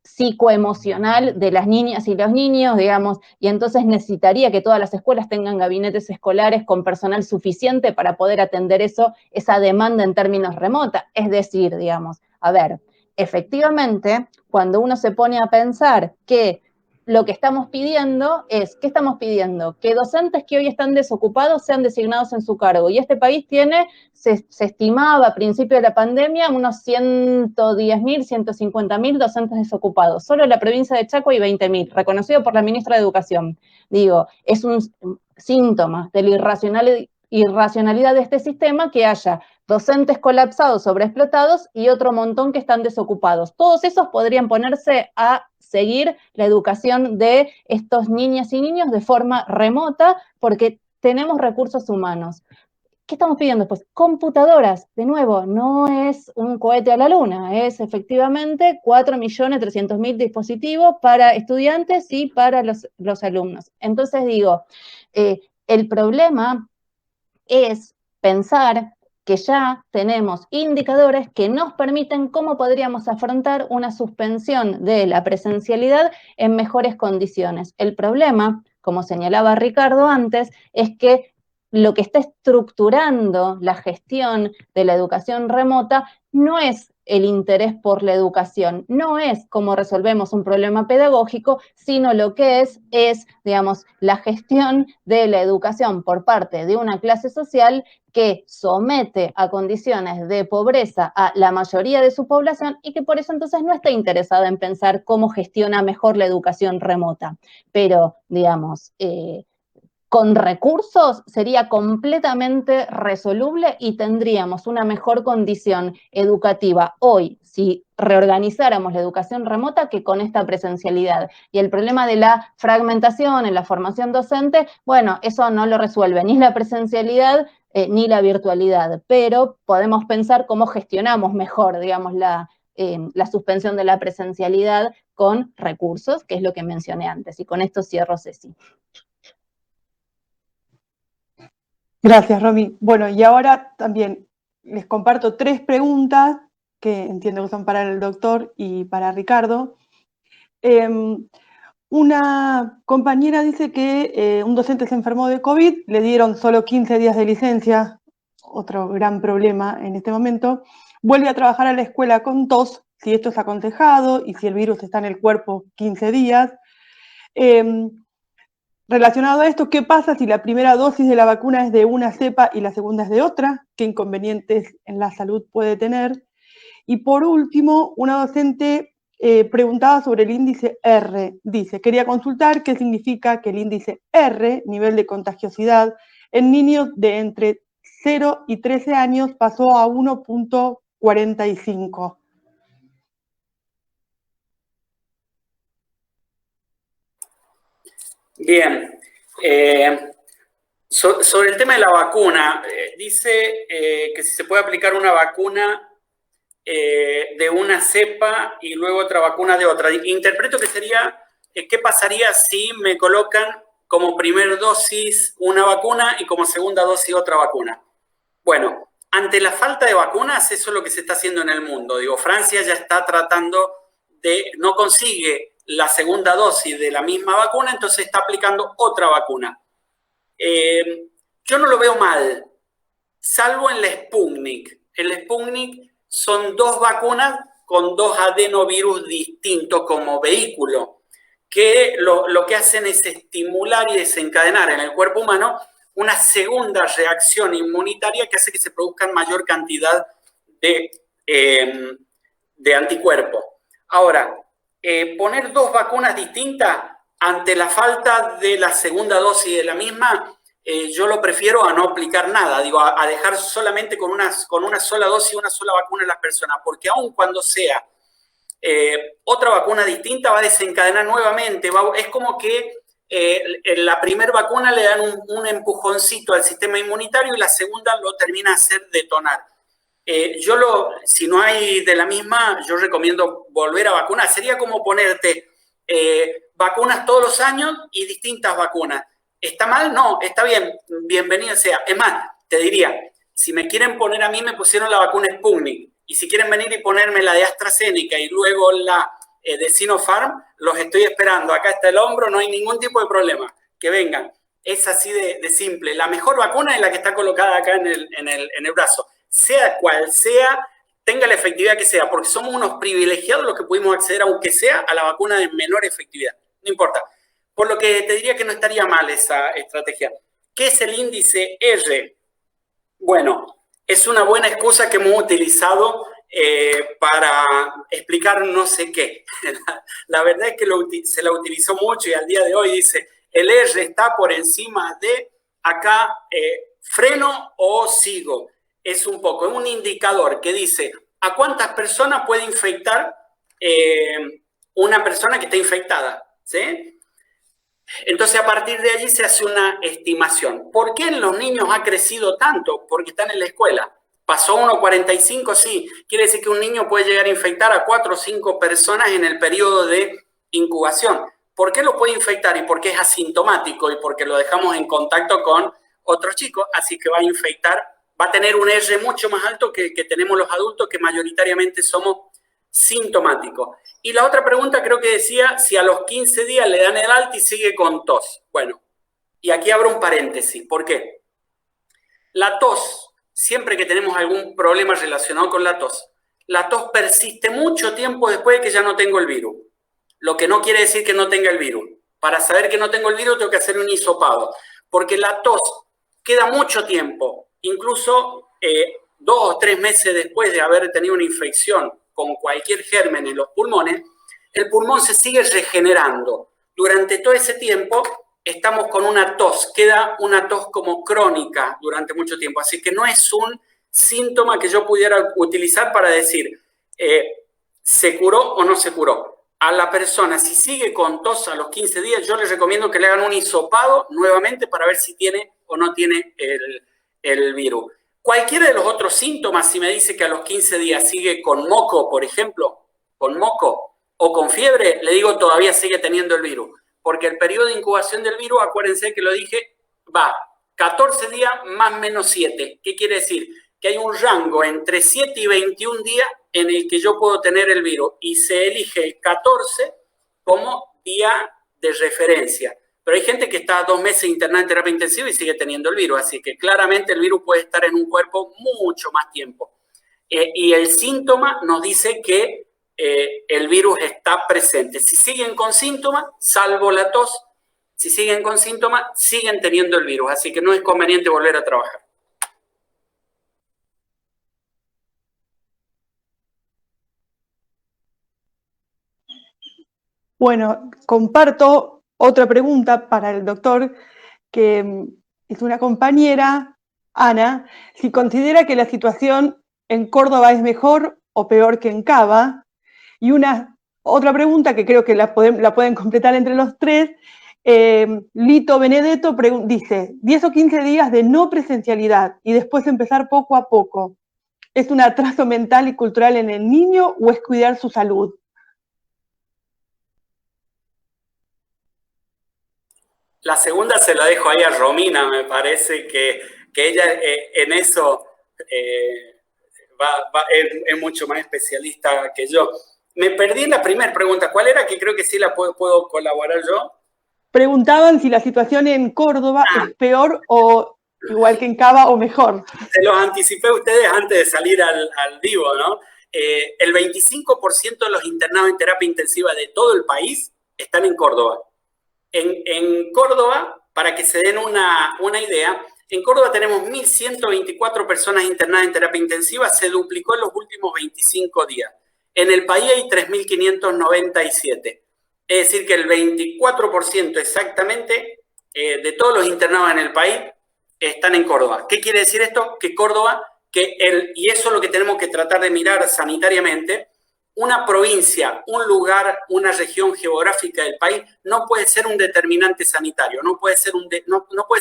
psicoemocional de las niñas y los niños, digamos, y entonces necesitaría que todas las escuelas tengan gabinetes escolares con personal suficiente para poder atender esa demanda en términos remota. Es decir, digamos, a ver, efectivamente, cuando uno se pone a pensar que lo que estamos pidiendo es, ¿qué estamos pidiendo? Que docentes que hoy están desocupados sean designados en su cargo. Y este país tiene, se estimaba a principio de la pandemia, unos 110.000, 150.000 docentes desocupados. Solo en la provincia de Chaco hay 20.000, reconocido por la ministra de Educación. Digo, es un síntoma de la irracionalidad de este sistema que haya docentes colapsados, sobreexplotados y otro montón que están desocupados. Todos esos podrían ponerse a seguir la educación de estos niñas y niños de forma remota porque tenemos recursos humanos. ¿Qué estamos pidiendo? Pues computadoras, de nuevo, no es un cohete a la luna, es efectivamente 4.300.000 dispositivos para estudiantes y para los alumnos. Entonces digo, el problema es pensar que ya tenemos indicadores que nos permiten cómo podríamos afrontar una suspensión de la presencialidad en mejores condiciones. El problema, como señalaba Ricardo antes, es que lo que está estructurando la gestión de la educación remota no es el interés por la educación, no es cómo resolvemos un problema pedagógico, sino lo que es, digamos, la gestión de la educación por parte de una clase social que somete a condiciones de pobreza a la mayoría de su población y que por eso entonces no está interesada en pensar cómo gestiona mejor la educación remota. Pero, digamos, con recursos sería completamente resoluble y tendríamos una mejor condición educativa hoy si reorganizáramos la educación remota que con esta presencialidad. Y el problema de la fragmentación en la formación docente, bueno, eso no lo resuelve ni la presencialidad ni la virtualidad, pero podemos pensar cómo gestionamos mejor, digamos, la suspensión de la presencialidad con recursos, que es lo que mencioné antes. Y con esto cierro, Ceci. Gracias, Romy. Bueno, y ahora también les comparto 3 preguntas que entiendo que son para el doctor y para Ricardo. Una compañera dice que un docente se enfermó de COVID, le dieron solo 15 días de licencia, otro gran problema en este momento. Vuelve a trabajar a la escuela con tos, si esto es aconsejado y si el virus está en el cuerpo 15 días. Relacionado a esto, ¿qué pasa si la primera dosis de la vacuna es de una cepa y la segunda es de otra? ¿Qué inconvenientes en la salud puede tener? Y por último, una docente preguntaba sobre el índice R. Dice, quería consultar qué significa que el índice R, nivel de contagiosidad, en niños de entre 0 y 13 años pasó a 1.45. Bien. Sobre el tema de la vacuna, dice que si se puede aplicar una vacuna de una cepa y luego otra vacuna de otra. Interpreto que sería, ¿qué pasaría si me colocan como primer dosis una vacuna y como segunda dosis otra vacuna? Bueno, ante la falta de vacunas, eso es lo que se está haciendo en el mundo. Digo, Francia ya está tratando no consigue la segunda dosis de la misma vacuna, entonces está aplicando otra vacuna. Yo no lo veo mal, salvo en la Sputnik. En la Sputnik son 2 vacunas con 2 adenovirus distintos como vehículo. que lo que hacen es estimular y desencadenar en el cuerpo humano una segunda reacción inmunitaria que hace que se produzcan mayor cantidad de anticuerpos. Ahora, poner dos vacunas distintas ante la falta de la segunda dosis de la misma, yo lo prefiero a no aplicar nada, digo, a dejar solamente con una sola dosis, una sola vacuna en las personas, porque aun cuando sea otra vacuna distinta va a desencadenar nuevamente, es como que en la primera vacuna le dan empujoncito al sistema inmunitario y la segunda lo termina a hacer detonar. Si no hay de la misma, yo recomiendo volver a vacunar. Sería como ponerte vacunas todos los años y distintas vacunas. ¿Está mal? No, está bien, bienvenida sea. Es más, te diría, si me quieren poner a mí, me pusieron la vacuna Sputnik, y si quieren venir y ponerme la de AstraZeneca y luego la de Sinopharm, los estoy esperando. Acá está el hombro, no hay ningún tipo de problema. Que vengan. Es así de simple. La mejor vacuna es la que está colocada acá en el brazo. Sea cual sea, tenga la efectividad que sea, porque somos unos privilegiados los que pudimos acceder, aunque sea, a la vacuna de menor efectividad. No importa. Por lo que te diría que no estaría mal esa estrategia. ¿Qué es el índice R? Bueno, es una buena excusa que hemos utilizado para explicar no sé qué. La verdad es que se la utilizó mucho y al día de hoy dice, el R está por encima de acá, freno o sigo. Es un indicador que dice a cuántas personas puede infectar una persona que está infectada, ¿sí? Entonces, a partir de allí se hace una estimación. ¿Por qué en los niños ha crecido tanto? Porque están en la escuela. ¿Pasó 1,45? Sí. Quiere decir que un niño puede llegar a infectar a 4 o 5 personas en el periodo de incubación. ¿Por qué lo puede infectar? Y porque es asintomático y porque lo dejamos en contacto con otros chicos, así que va a infectar, va a tener un R mucho más alto que tenemos los adultos, que mayoritariamente somos sintomáticos. Y la otra pregunta creo que decía si a los 15 días le dan el alta y sigue con tos. Bueno, y aquí abro un paréntesis. ¿Por qué? La tos, siempre que tenemos algún problema relacionado con la tos persiste mucho tiempo después de que ya no tengo el virus. Lo que no quiere decir que no tenga el virus. Para saber que no tengo el virus tengo que hacer un hisopado. Porque la tos queda mucho tiempo, incluso 2 o 3 meses después de haber tenido una infección con cualquier germen en los pulmones, el pulmón se sigue regenerando. Durante todo ese tiempo estamos con una tos, queda una tos como crónica durante mucho tiempo. Así que no es un síntoma que yo pudiera utilizar para decir ¿se curó o no se curó? A la persona, si sigue con tos a los 15 días, yo les recomiendo que le hagan un hisopado nuevamente para ver si tiene o no tiene el virus. Cualquiera de los otros síntomas, si me dice que a los 15 días sigue con moco, por ejemplo, con moco o con fiebre, le digo todavía sigue teniendo el virus. Porque el periodo de incubación del virus, acuérdense que lo dije, va 14 días más menos 7. ¿Qué quiere decir? Que hay un rango entre 7 y 21 días en el que yo puedo tener el virus y se elige el 14 como día de referencia. Pero hay gente que está 2 meses internada en terapia intensiva y sigue teniendo el virus, así que claramente el virus puede estar en un cuerpo mucho más tiempo. Y el síntoma nos dice que el virus está presente. Si siguen con síntomas, salvo la tos, si siguen con síntomas, siguen teniendo el virus, así que no es conveniente volver a trabajar. Bueno, comparto otra pregunta para el doctor, que es una compañera, Ana, si considera que la situación en Córdoba es mejor o peor que en Cava. Y otra pregunta que creo que la pueden completar entre los tres, Lito Benedetto dice, 10 o 15 días de no presencialidad y después empezar poco a poco. ¿Es un atraso mental y cultural en el niño o es cuidar su salud? La segunda se la dejo ahí a Romina, me parece que ella en eso es mucho más especialista que yo. Me perdí la primera pregunta. ¿Cuál era? Que creo que sí la puedo colaborar yo. Preguntaban si la situación en Córdoba es peor o igual que en Cava o mejor. Se los anticipé a ustedes antes de salir al vivo, ¿no? El 25% de los internados en terapia intensiva de todo el país están en Córdoba. En Córdoba, para que se den una idea, en Córdoba tenemos 1.124 personas internadas en terapia intensiva, se duplicó en los últimos 25 días. En el país hay 3.597. Es decir, que el 24% exactamente de todos los internados en el país están en Córdoba. ¿Qué quiere decir esto? Que Córdoba, y eso es lo que tenemos que tratar de mirar sanitariamente, una provincia, un lugar, una región geográfica del país no puede ser un determinante sanitario, no puede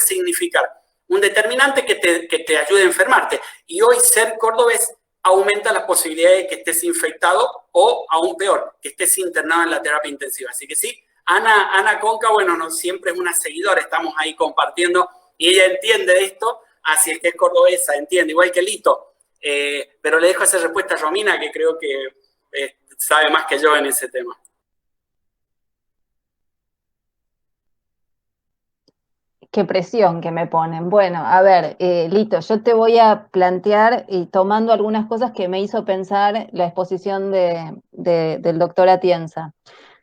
significar un determinante que te ayude a enfermarte. Y hoy ser cordobés aumenta las posibilidades de que estés infectado o, aún peor, que estés internado en la terapia intensiva. Así que sí, Ana Conca, bueno, no, siempre es una seguidora, estamos ahí compartiendo y ella entiende esto, así es que es cordobesa, entiende, igual que Lito. Pero le dejo esa respuesta a Romina, que creo que sabe más que yo en ese tema. Qué presión que me ponen. Bueno, a ver, Lito, yo te voy a plantear, y tomando algunas cosas que me hizo pensar la exposición del doctor Atienza.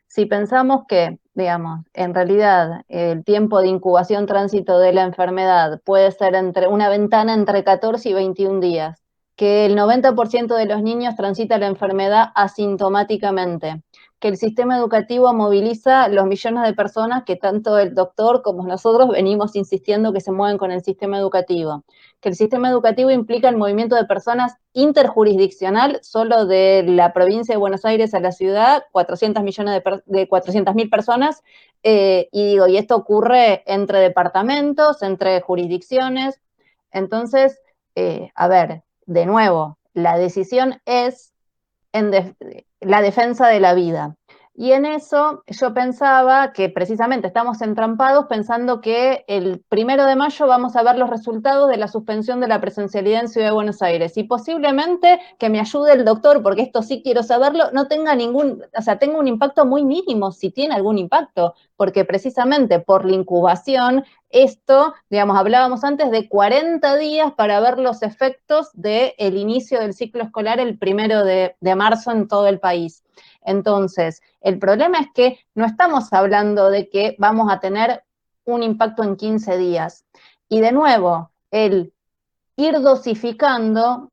Si pensamos que, digamos, en realidad el tiempo de incubación tránsito de la enfermedad puede ser entre una ventana entre 14 y 21 días, que el 90% de los niños transita la enfermedad asintomáticamente, que el sistema educativo moviliza los millones de personas que tanto el doctor como nosotros venimos insistiendo que se mueven con el sistema educativo, que el sistema educativo implica el movimiento de personas interjurisdiccional, solo de la provincia de Buenos Aires a la ciudad, 400.000 personas, y esto ocurre entre departamentos, entre jurisdicciones. Entonces, a ver, de nuevo, la decisión es la defensa de la vida. Y en eso yo pensaba que precisamente estamos entrampados pensando que el 1 de mayo vamos a ver los resultados de la suspensión de la presencialidad en Ciudad de Buenos Aires. Y posiblemente, que me ayude el doctor, porque esto sí quiero saberlo, no tenga tenga un impacto muy mínimo, si tiene algún impacto, porque precisamente por la incubación, esto, digamos, hablábamos antes de 40 días para ver los efectos del inicio del ciclo escolar el 1 de marzo en todo el país. Entonces, el problema es que no estamos hablando de que vamos a tener un impacto en 15 días. Y de nuevo, el ir dosificando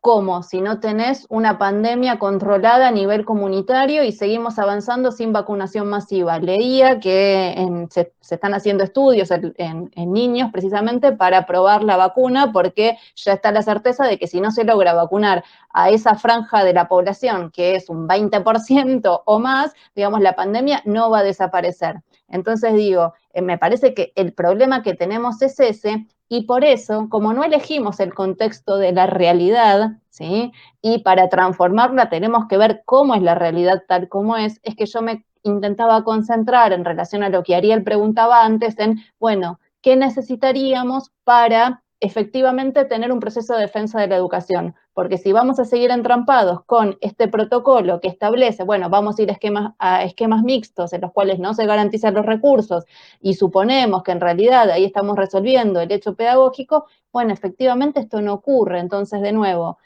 ¿cómo? Si no tenés una pandemia controlada a nivel comunitario y seguimos avanzando sin vacunación masiva. Leía que se están haciendo estudios en niños precisamente para probar la vacuna, porque ya está la certeza de que si no se logra vacunar a esa franja de la población, que es un 20% o más, digamos, la pandemia no va a desaparecer. Entonces digo, me parece que el problema que tenemos es ese, y por eso, como no elegimos el contexto de la realidad, ¿sí? Y para transformarla tenemos que ver cómo es la realidad tal como es que yo me intentaba concentrar en relación a lo que Ariel preguntaba antes, en, bueno, ¿qué necesitaríamos para efectivamente tener un proceso de defensa de la educación? Porque si vamos a seguir entrampados con este protocolo que establece, bueno, vamos a ir a esquemas mixtos en los cuales no se garantizan los recursos y suponemos que en realidad ahí estamos resolviendo el hecho pedagógico, bueno, efectivamente esto no ocurre. Entonces, de nuevo,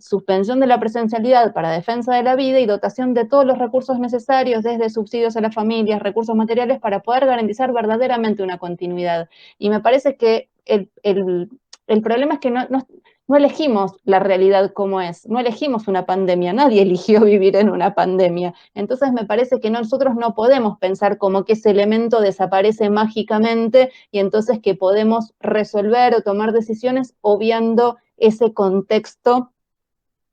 suspensión de la presencialidad para defensa de la vida y dotación de todos los recursos necesarios, desde subsidios a las familias, recursos materiales, para poder garantizar verdaderamente una continuidad. Y me parece que el problema es que no elegimos la realidad como es, no elegimos una pandemia, nadie eligió vivir en una pandemia. Entonces me parece que nosotros no podemos pensar como que ese elemento desaparece mágicamente y entonces que podemos resolver o tomar decisiones obviando ese contexto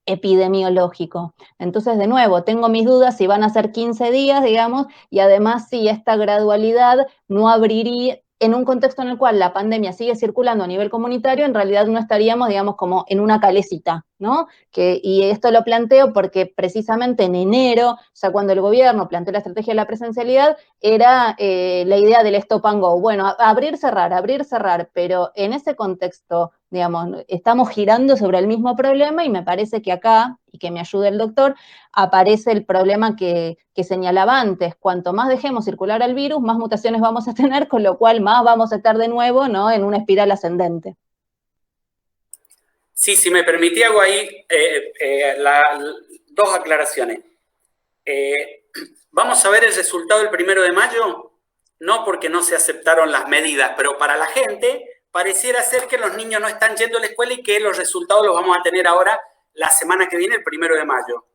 epidemiológico. Entonces, de nuevo, tengo mis dudas si van a ser 15 días, digamos, y además si esta gradualidad no abriría, en un contexto en el cual la pandemia sigue circulando a nivel comunitario, en realidad no estaríamos, digamos, como en una calecita, ¿no? Y esto lo planteo porque precisamente en enero, o sea, cuando el gobierno planteó la estrategia de la presencialidad, era la idea del stop and go. Bueno, abrir, cerrar, pero en ese contexto, digamos, estamos girando sobre el mismo problema y me parece que acá, y que me ayude el doctor, aparece el problema que señalaba antes. Cuanto más dejemos circular al virus, más mutaciones vamos a tener, con lo cual más vamos a estar de nuevo, ¿no?, en una espiral ascendente. Sí, si me permití, hago ahí dos aclaraciones. ¿Vamos a ver el resultado el 1 de mayo? No, porque no se aceptaron las medidas, pero para la gente pareciera ser que los niños no están yendo a la escuela y que los resultados los vamos a tener ahora la semana que viene, el 1 de mayo.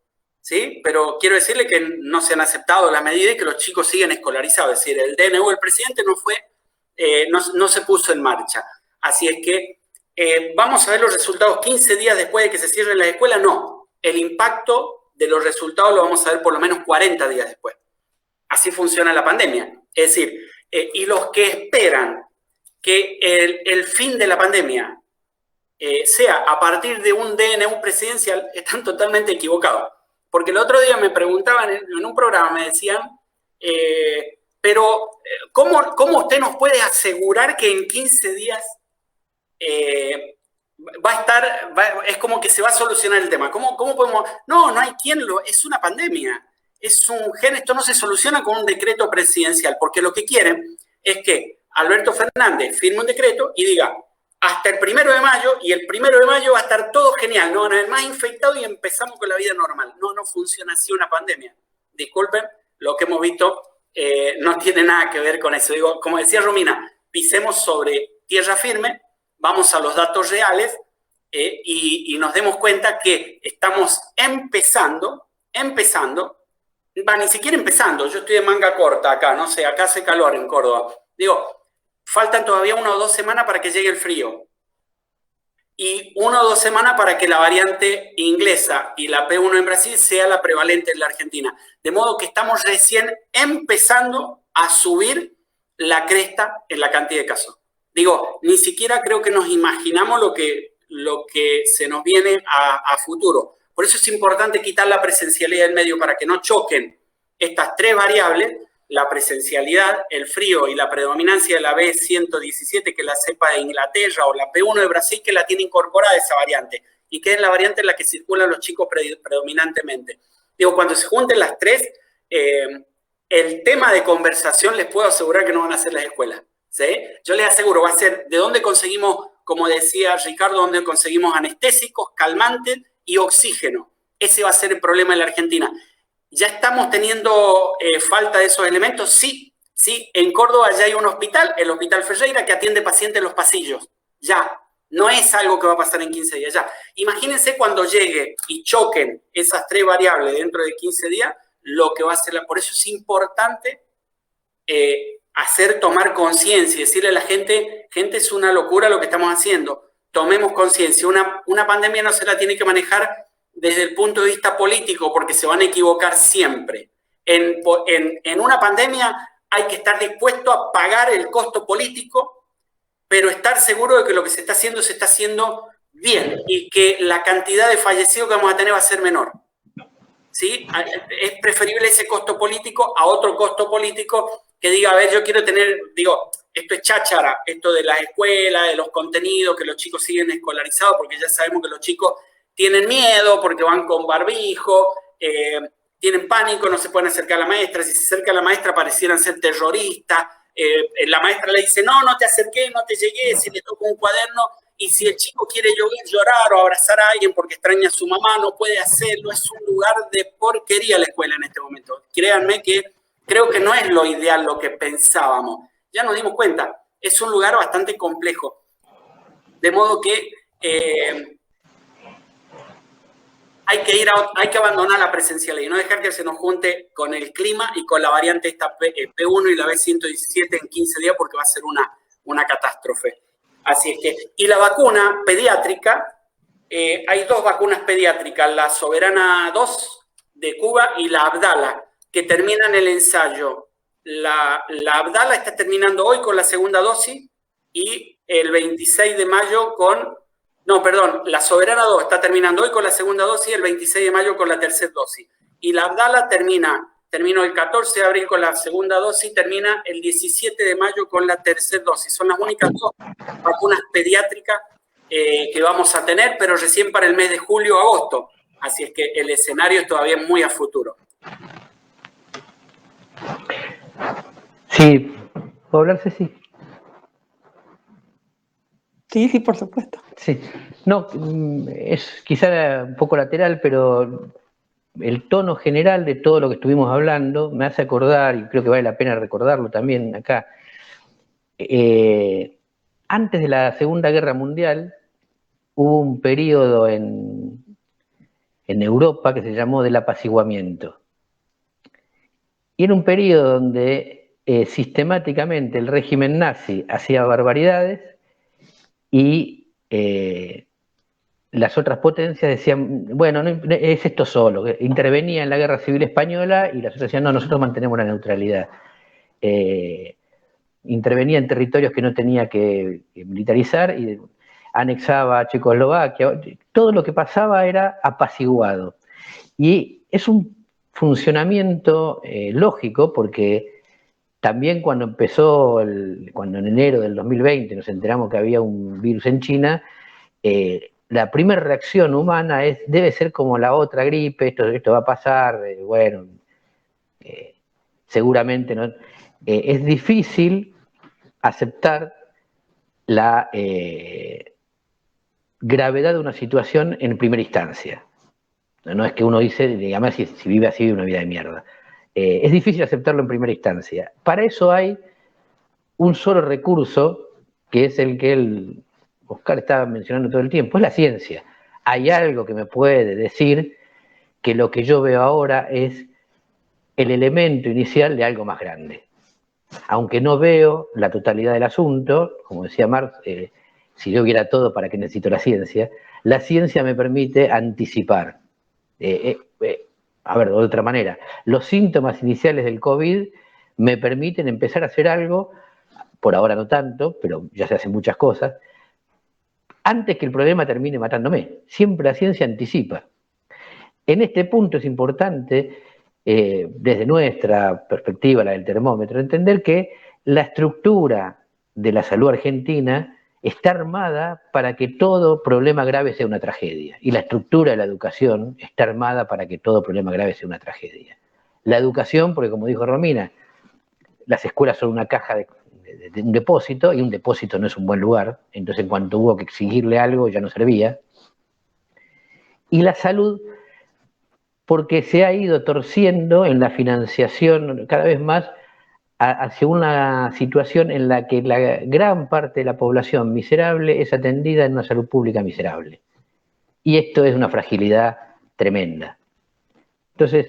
¿Sí? Pero quiero decirle que no se han aceptado las medidas y que los chicos siguen escolarizados. Es decir, el DNU del presidente no se puso en marcha. Así es que vamos a ver los resultados 15 días después de que se cierren las escuelas. No, el impacto de los resultados lo vamos a ver por lo menos 40 días después. Así funciona la pandemia. Es decir, y los que esperan que el fin de la pandemia sea a partir de un DNU presidencial están totalmente equivocados. Porque el otro día me preguntaban en un programa, me decían, pero ¿cómo usted nos puede asegurar que en 15 días es como que se va a solucionar el tema? ¿Cómo podemos? No hay quien es una pandemia. Esto no se soluciona con un decreto presidencial, porque lo que quieren es que Alberto Fernández firme un decreto y diga, hasta el 1 de mayo, y el 1 de mayo va a estar todo genial, no van a haber más infectados y empezamos con la vida normal. No funciona así una pandemia. Disculpen, lo que hemos visto no tiene nada que ver con eso. Digo, como decía Romina, pisemos sobre tierra firme, vamos a los datos reales y nos demos cuenta que estamos empezando, ni siquiera empezando, yo estoy de manga corta acá, no sé, acá hace calor en Córdoba. Digo, faltan todavía 1 o 2 semanas para que llegue el frío. Y 1 o 2 semanas para que la variante inglesa y la P1 en Brasil sea la prevalente en la Argentina. De modo que estamos recién empezando a subir la cresta en la cantidad de casos. Digo, ni siquiera creo que nos imaginamos lo que se nos viene a futuro. Por eso es importante quitar la presencialidad del medio para que no choquen estas 3 variables, la presencialidad, el frío y la predominancia de la B117, que es la cepa de Inglaterra, o la P1 de Brasil, que la tiene incorporada esa variante, y que es la variante en la que circulan los chicos predominantemente. Digo, cuando se junten las 3, el tema de conversación les puedo asegurar que no van a ser las escuelas. ¿Sí? Yo les aseguro, va a ser de dónde conseguimos, como decía Ricardo, dónde conseguimos anestésicos, calmantes y oxígeno. Ese va a ser el problema en la Argentina. ¿Ya estamos teniendo falta de esos elementos? Sí. En Córdoba ya hay un hospital, el Hospital Ferreira, que atiende pacientes en los pasillos. Ya. No es algo que va a pasar en 15 días. Ya. Imagínense cuando llegue y choquen esas 3 variables dentro de 15 días, lo que va a ser. Por eso es importante tomar conciencia y decirle a la gente, es una locura lo que estamos haciendo. Tomemos conciencia. Una pandemia no se la tiene que manejar desde el punto de vista político, porque se van a equivocar siempre. En una pandemia hay que estar dispuesto a pagar el costo político, pero estar seguro de que lo que se está haciendo bien y que la cantidad de fallecidos que vamos a tener va a ser menor. ¿Sí? Es preferible ese costo político a otro costo político que diga, a ver, yo quiero tener, esto es cháchara, esto de las escuelas, de los contenidos, que los chicos siguen escolarizados, porque ya sabemos que los chicos tienen miedo porque van con barbijo, tienen pánico, no se pueden acercar a la maestra. Si se acerca a la maestra parecieran ser terroristas. La maestra le dice, no te acerqué, no te llegué, si le toco un cuaderno. Y si el chico quiere llorar o abrazar a alguien porque extraña a su mamá, no puede hacerlo. Es un lugar de porquería la escuela en este momento. Créanme que creo que no es lo ideal lo que pensábamos. Ya nos dimos cuenta, es un lugar bastante complejo. De modo que hay que abandonar la presencialidad y no dejar que se nos junte con el clima y con la variante esta P1 y la B117 en 15 días, porque va a ser una catástrofe. Así es que, y la vacuna pediátrica, hay 2 vacunas pediátricas, la Soberana 2 de Cuba y la Abdala, que terminan el ensayo. La Abdala está terminando hoy con la segunda dosis y el 26 de mayo la Soberana 2 está terminando hoy con la segunda dosis y el 26 de mayo con la tercera dosis. Y la Abdala terminó el 14 de abril con la segunda dosis, termina el 17 de mayo con la tercera dosis. Son las únicas 2 vacunas pediátricas que vamos a tener, pero recién para el mes de julio o agosto. Así es que el escenario es todavía muy a futuro. Sí, ¿puedo hablar, Ceci? Sí, por supuesto. Sí, no, es quizá un poco lateral, pero el tono general de todo lo que estuvimos hablando me hace acordar, y creo que vale la pena recordarlo también acá, antes de la Segunda Guerra Mundial hubo un periodo en Europa que se llamó del apaciguamiento. Y era un periodo donde sistemáticamente el régimen nazi hacía barbaridades y las otras potencias decían, bueno, no, es esto solo. Intervenía en la Guerra Civil Española y las otras decían, no, nosotros mantenemos la neutralidad. Intervenía en territorios que no tenía que militarizar y anexaba a Checoslovaquia. Todo lo que pasaba era apaciguado. Y es un funcionamiento lógico, porque también cuando cuando en enero del 2020 nos enteramos que había un virus en China, la primera reacción humana debe ser como la otra gripe, esto va a pasar, bueno, seguramente no. Es difícil aceptar la gravedad de una situación en primera instancia. No es que uno dice, digamos, si vive así, vive una vida de mierda. Es difícil aceptarlo en primera instancia. Para eso hay un solo recurso, que es el que Oscar estaba mencionando todo el tiempo, es la ciencia. Hay algo que me puede decir que lo que yo veo ahora es el elemento inicial de algo más grande. Aunque no veo la totalidad del asunto, como decía Marx, si yo viera todo, ¿para qué necesito la ciencia? La ciencia me permite anticipar. A ver, de otra manera, los síntomas iniciales del COVID me permiten empezar a hacer algo, por ahora no tanto, pero ya se hacen muchas cosas, antes que el problema termine matándome. Siempre la ciencia anticipa. En este punto es importante, desde nuestra perspectiva, la del termómetro, entender que la estructura de la salud argentina está armada para que todo problema grave sea una tragedia. Y la estructura de la educación está armada para que todo problema grave sea una tragedia. La educación, porque como dijo Romina, las escuelas son una caja de un depósito, y un depósito no es un buen lugar, entonces en cuanto hubo que exigirle algo ya no servía. Y la salud, porque se ha ido torciendo en la financiación cada vez más hacia una situación en la que la gran parte de la población miserable es atendida en una salud pública miserable. Y esto es una fragilidad tremenda. Entonces,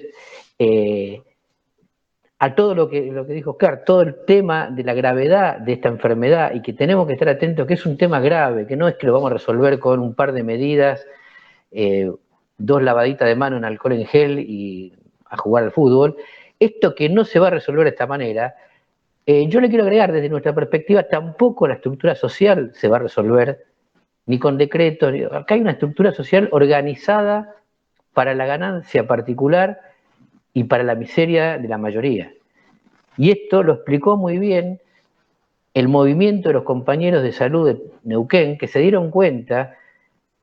a todo lo que dijo Oscar, todo el tema de la gravedad de esta enfermedad, y que tenemos que estar atentos, que es un tema grave, que no es que lo vamos a resolver con un par de medidas, 2 lavaditas de mano en alcohol en gel y a jugar al fútbol. Esto que no se va a resolver de esta manera, yo le quiero agregar, desde nuestra perspectiva, tampoco la estructura social se va a resolver, ni con decretos. Acá hay una estructura social organizada para la ganancia particular y para la miseria de la mayoría. Y esto lo explicó muy bien el movimiento de los compañeros de salud de Neuquén, que se dieron cuenta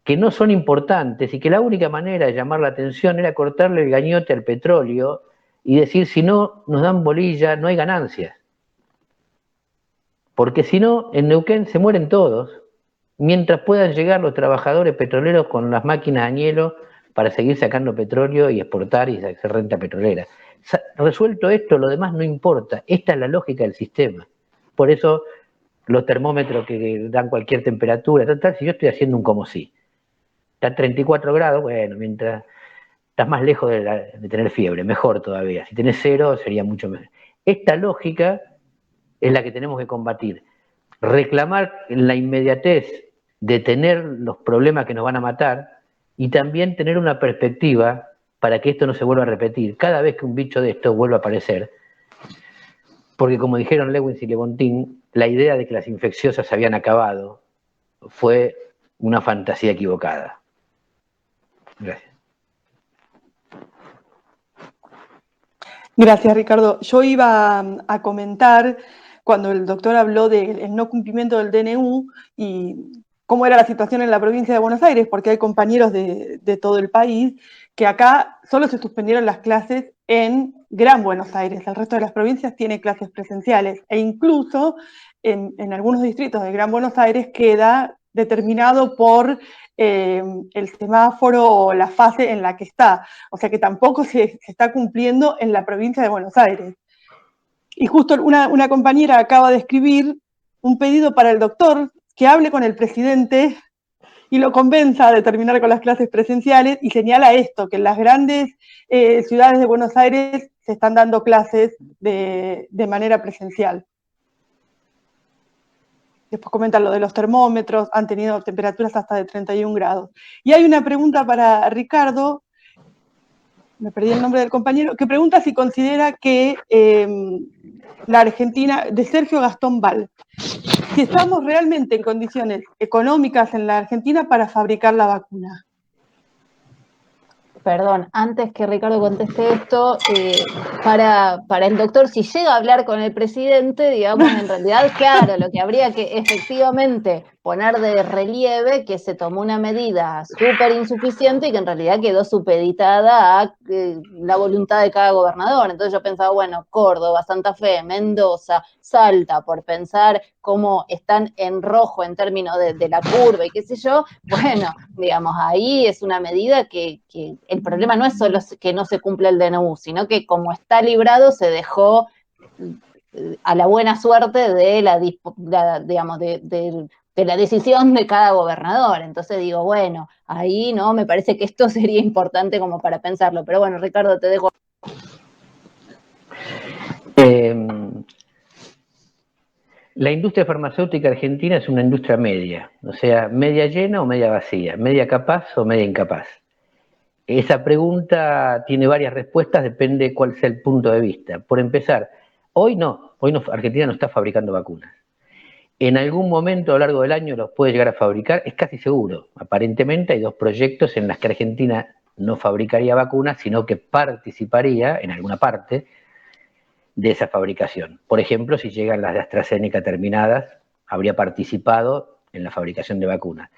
que no son importantes y que la única manera de llamar la atención era cortarle el gañote al petróleo y decir, si no nos dan bolilla, no hay ganancias. Porque si no, en Neuquén se mueren todos, mientras puedan llegar los trabajadores petroleros con las máquinas a hielo para seguir sacando petróleo y exportar y hacer renta petrolera. Resuelto esto, lo demás no importa. Esta es la lógica del sistema. Por eso los termómetros que dan cualquier temperatura, total, si yo estoy haciendo un como si. Está a 34 grados, bueno, mientras estás más lejos de tener fiebre, mejor todavía. Si tenés 0, sería mucho mejor. Esta lógica es la que tenemos que combatir. Reclamar la inmediatez de tener los problemas que nos van a matar y también tener una perspectiva para que esto no se vuelva a repetir. Cada vez que un bicho de esto vuelva a aparecer, porque como dijeron Lewins y Lebontin, la idea de que las infecciosas se habían acabado fue una fantasía equivocada. Gracias. Gracias, Ricardo. Yo iba a comentar, cuando el doctor habló del no cumplimiento del DNU y cómo era la situación en la provincia de Buenos Aires, porque hay compañeros de todo el país, que acá solo se suspendieron las clases en Gran Buenos Aires. El resto de las provincias tiene clases presenciales, e incluso en algunos distritos de Gran Buenos Aires queda determinado por el semáforo o la fase en la que está. O sea que tampoco se está cumpliendo en la provincia de Buenos Aires. Y justo una compañera acaba de escribir un pedido para el doctor que hable con el presidente y lo convenza de terminar con las clases presenciales, y señala esto, que en las grandes ciudades de Buenos Aires se están dando clases de manera presencial. Después comentan lo de los termómetros, han tenido temperaturas hasta de 31 grados. Y hay una pregunta para Ricardo, me perdí el nombre del compañero, que pregunta si considera que la Argentina, de Sergio Gastón Val, si estamos realmente en condiciones económicas en la Argentina para fabricar la vacuna. Perdón, antes que Ricardo conteste esto, para el doctor, si llega a hablar con el presidente, digamos, en realidad, claro, lo que habría que efectivamente poner de relieve que se tomó una medida súper insuficiente y que en realidad quedó supeditada a la voluntad de cada gobernador. Entonces yo pensaba, bueno, Córdoba, Santa Fe, Mendoza, Salta, por pensar cómo están en rojo en términos de la curva y qué sé yo, bueno, digamos, ahí es una medida que el problema no es solo que no se cumple el DNU, sino que como está librado se dejó a la buena suerte de digamos, de la decisión de cada gobernador. Entonces digo, bueno, ahí no, me parece que esto sería importante como para pensarlo. Pero bueno, Ricardo, te dejo. La industria farmacéutica argentina es una industria media, o sea, media llena o media vacía, media capaz o media incapaz. Esa pregunta tiene varias respuestas, depende de cuál sea el punto de vista. Por empezar, hoy no, Argentina no está fabricando vacunas. En algún momento a lo largo del año los puede llegar a fabricar, es casi seguro. Aparentemente hay 2 proyectos en los que Argentina no fabricaría vacunas, sino que participaría en alguna parte de esa fabricación. Por ejemplo, si llegan las de AstraZeneca terminadas, habría participado en la fabricación de vacunas.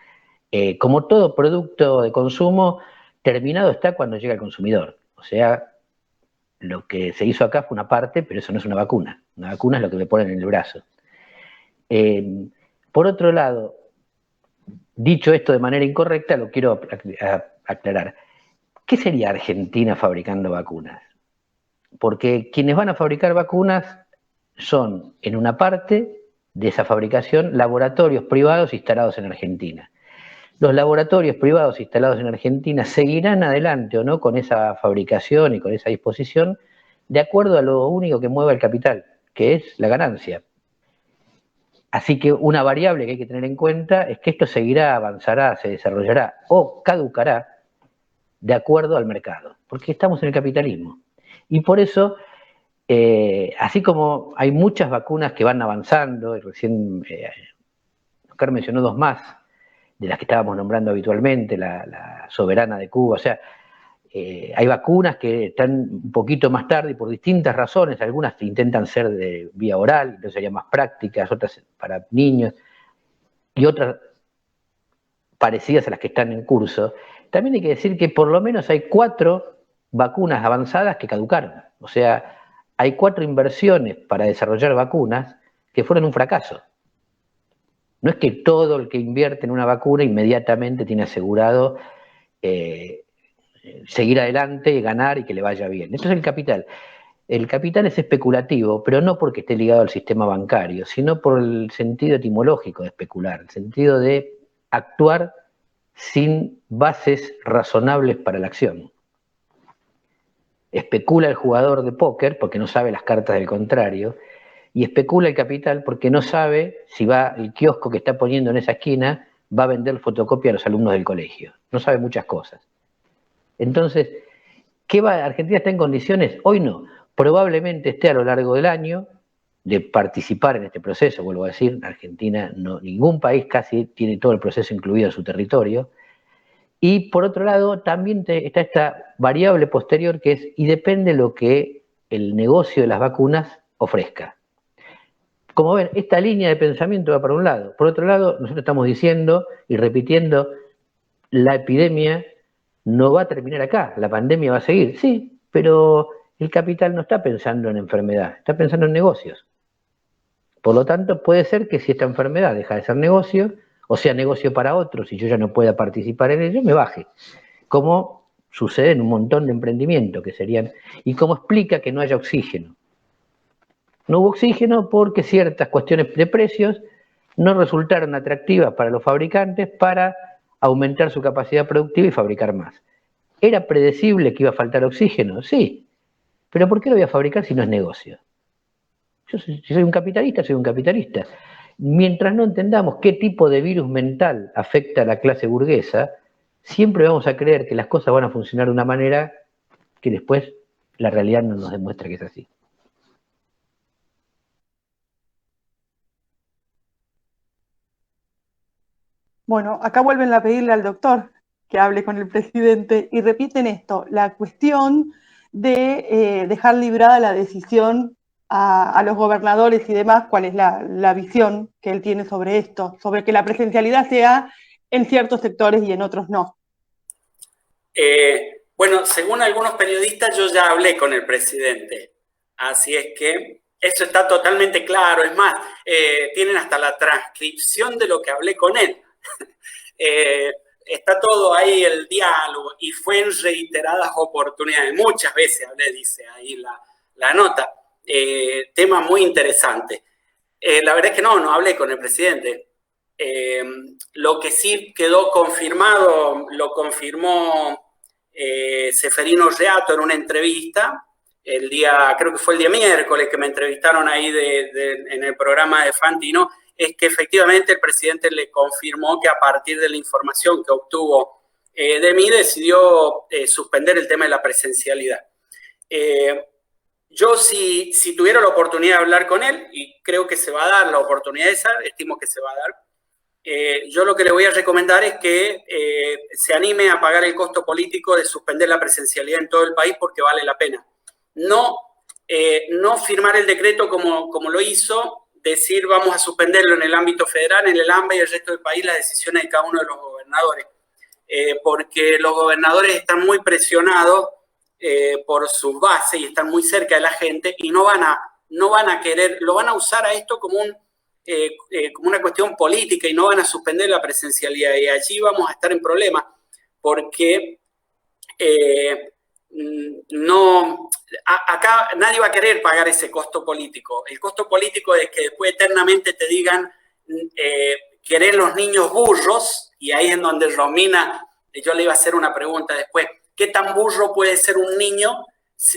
Como todo producto de consumo, terminado está cuando llega al consumidor. O sea, lo que se hizo acá fue una parte, pero eso no es una vacuna. Una vacuna es lo que me ponen en el brazo. Por otro lado, dicho esto de manera incorrecta, lo quiero aclarar. ¿Qué sería Argentina fabricando vacunas? Porque quienes van a fabricar vacunas son, en una parte de esa fabricación, laboratorios privados instalados en Argentina. Los laboratorios privados instalados en Argentina seguirán adelante o no con esa fabricación y con esa disposición de acuerdo a lo único que mueve el capital, que es la ganancia. Así que una variable que hay que tener en cuenta es que esto seguirá, avanzará, se desarrollará o caducará de acuerdo al mercado, porque estamos en el capitalismo. Y por eso, así como hay muchas vacunas que van avanzando, y recién Oscar mencionó 2 más, de las que estábamos nombrando habitualmente, la Soberana de Cuba, o sea, hay vacunas que están un poquito más tarde y por distintas razones, algunas intentan ser de vía oral, entonces serían más prácticas, otras para niños, y otras parecidas a las que están en curso. También hay que decir que por lo menos hay 4 vacunas avanzadas que caducaron. O sea, hay 4 inversiones para desarrollar vacunas que fueron un fracaso. No es que todo el que invierte en una vacuna inmediatamente tiene asegurado seguir adelante, ganar y que le vaya bien. Esto es el capital. El capital es especulativo, pero no porque esté ligado al sistema bancario, sino por el sentido etimológico de especular, el sentido de actuar sin bases razonables para la acción. Especula el jugador de póker porque no sabe las cartas del contrario, y especula el capital porque no sabe si va el kiosco que está poniendo en esa esquina va a vender fotocopia a los alumnos del colegio. No sabe muchas cosas. Entonces, ¿Argentina está en condiciones? Hoy no. Probablemente esté a lo largo del año de participar en este proceso, vuelvo a decir, Argentina, no, ningún país casi tiene todo el proceso incluido en su territorio. Y por otro lado, también está esta variable posterior que es, y depende lo que el negocio de las vacunas ofrezca. Como ven, esta línea de pensamiento va para un lado. Por otro lado, nosotros estamos diciendo y repitiendo, la epidemia no va a terminar acá, la pandemia va a seguir. Sí, pero el capital no está pensando en enfermedad, está pensando en negocios. Por lo tanto, puede ser que si esta enfermedad deja de ser negocio, o sea negocio para otros y yo ya no pueda participar en ello, me baje. Como sucede en un montón de emprendimientos que serían, y como explica que no haya oxígeno. No hubo oxígeno porque ciertas cuestiones de precios no resultaron atractivas para los fabricantes para aumentar su capacidad productiva y fabricar más. ¿Era predecible que iba a faltar oxígeno? Sí. ¿Pero por qué lo voy a fabricar si no es negocio? Si soy un capitalista, soy un capitalista. Mientras no entendamos qué tipo de virus mental afecta a la clase burguesa, siempre vamos a creer que las cosas van a funcionar de una manera que después la realidad no nos demuestra que es así. Bueno, acá vuelven a pedirle al doctor que hable con el presidente y repiten esto, la cuestión de dejar librada la decisión a los gobernadores y demás, cuál es la visión que él tiene sobre esto, sobre que la presencialidad sea en ciertos sectores y en otros no. Bueno, según algunos periodistas, yo ya hablé con el presidente, así es que eso está totalmente claro. Es más, tienen hasta la transcripción de lo que hablé con él. Está todo ahí el diálogo y fue en reiteradas oportunidades. Muchas veces hablé, dice ahí la nota. Tema muy interesante. La verdad es que no hablé con el presidente. Lo que sí quedó confirmado, lo confirmó Ceferino Reato en una entrevista, creo que fue el día miércoles que me entrevistaron ahí en el programa de Fantino, es que efectivamente el presidente le confirmó que a partir de la información que obtuvo de mí decidió suspender el tema de la presencialidad. Yo si tuviera la oportunidad de hablar con él, y creo que se va a dar la oportunidad esa, estimo que se va a dar, yo lo que le voy a recomendar es que se anime a pagar el costo político de suspender la presencialidad en todo el país porque vale la pena. No firmar el decreto como lo hizo, decir vamos a suspenderlo en el ámbito federal, en el AMBA y el resto del país, las decisiones de cada uno de los gobernadores. Porque los gobernadores están muy presionados por sus bases y están muy cerca de la gente y no van a querer, lo van a usar a esto como una cuestión política y no van a suspender la presencialidad. Y allí vamos a estar en problemas porque acá nadie va a querer pagar ese costo político. El costo político es que después eternamente te digan querer los niños burros, y ahí es donde Romina, yo le iba a hacer una pregunta después, ¿qué tan burro puede ser un niño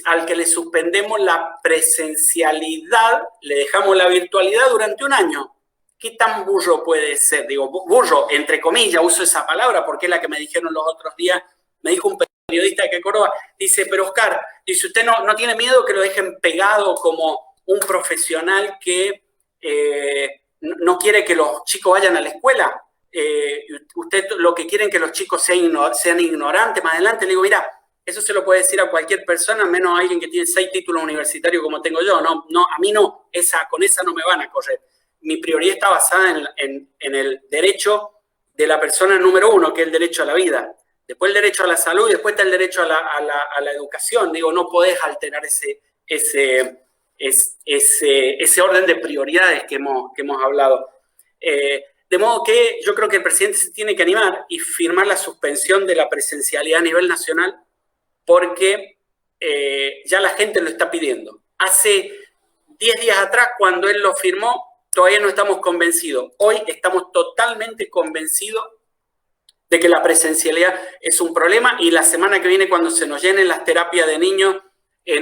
al que le suspendemos la presencialidad, le dejamos la virtualidad durante un año? ¿Qué tan burro puede ser? Digo, burro, entre comillas, uso esa palabra porque es la que me dijeron los otros días, me dijo un periodista de Córdoba, dice, pero Oscar, dice, ¿usted no tiene miedo que lo dejen pegado como un profesional que no quiere que los chicos vayan a la escuela? Usted lo que quieren que los chicos sean ignorantes. Más adelante le digo, mira, eso se lo puede decir a cualquier persona, menos a alguien que tiene 6 títulos universitarios como tengo yo. No, a mí no, con esa no me van a correr. Mi prioridad está basada en el derecho de la persona número 1, que es el derecho a la vida. Después el derecho a la salud y después está el derecho a la educación. Digo, no podés alterar ese orden de prioridades que hemos hablado. De modo que yo creo que el presidente se tiene que animar y firmar la suspensión de la presencialidad a nivel nacional porque ya la gente lo está pidiendo. Hace 10 días atrás, cuando él lo firmó, todavía no estamos convencidos. Hoy estamos totalmente convencidos de que la presencialidad es un problema y la semana que viene, cuando se nos llenen las terapias de niños,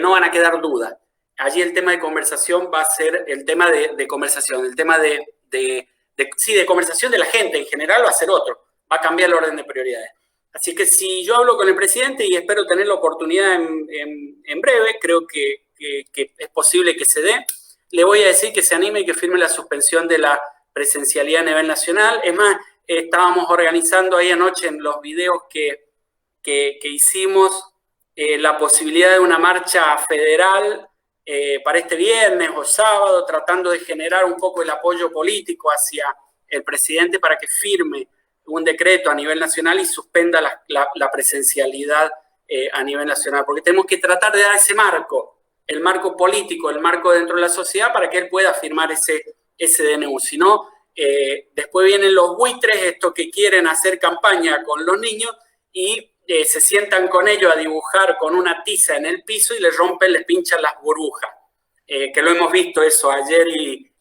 no van a quedar dudas. Allí el tema de conversación va a ser el tema de conversación, el tema de conversación de la gente en general va a ser otro, va a cambiar el orden de prioridades. Así que si yo hablo con el presidente y espero tener la oportunidad en breve, creo que es posible que se dé, le voy a decir que se anime y que firme la suspensión de la presencialidad a nivel nacional. Es más, estábamos organizando ahí anoche en los videos que hicimos la posibilidad de una marcha federal para este viernes o sábado, tratando de generar un poco el apoyo político hacia el presidente para que firme un decreto a nivel nacional y suspenda la presencialidad a nivel nacional, porque tenemos que tratar de dar ese marco, el marco político, el marco dentro de la sociedad para que él pueda firmar ese DNU. Si no, Después vienen los buitres, estos que quieren hacer campaña con los niños y se sientan con ellos a dibujar con una tiza en el piso y les rompen, les pinchan las burbujas. Que lo hemos visto eso ayer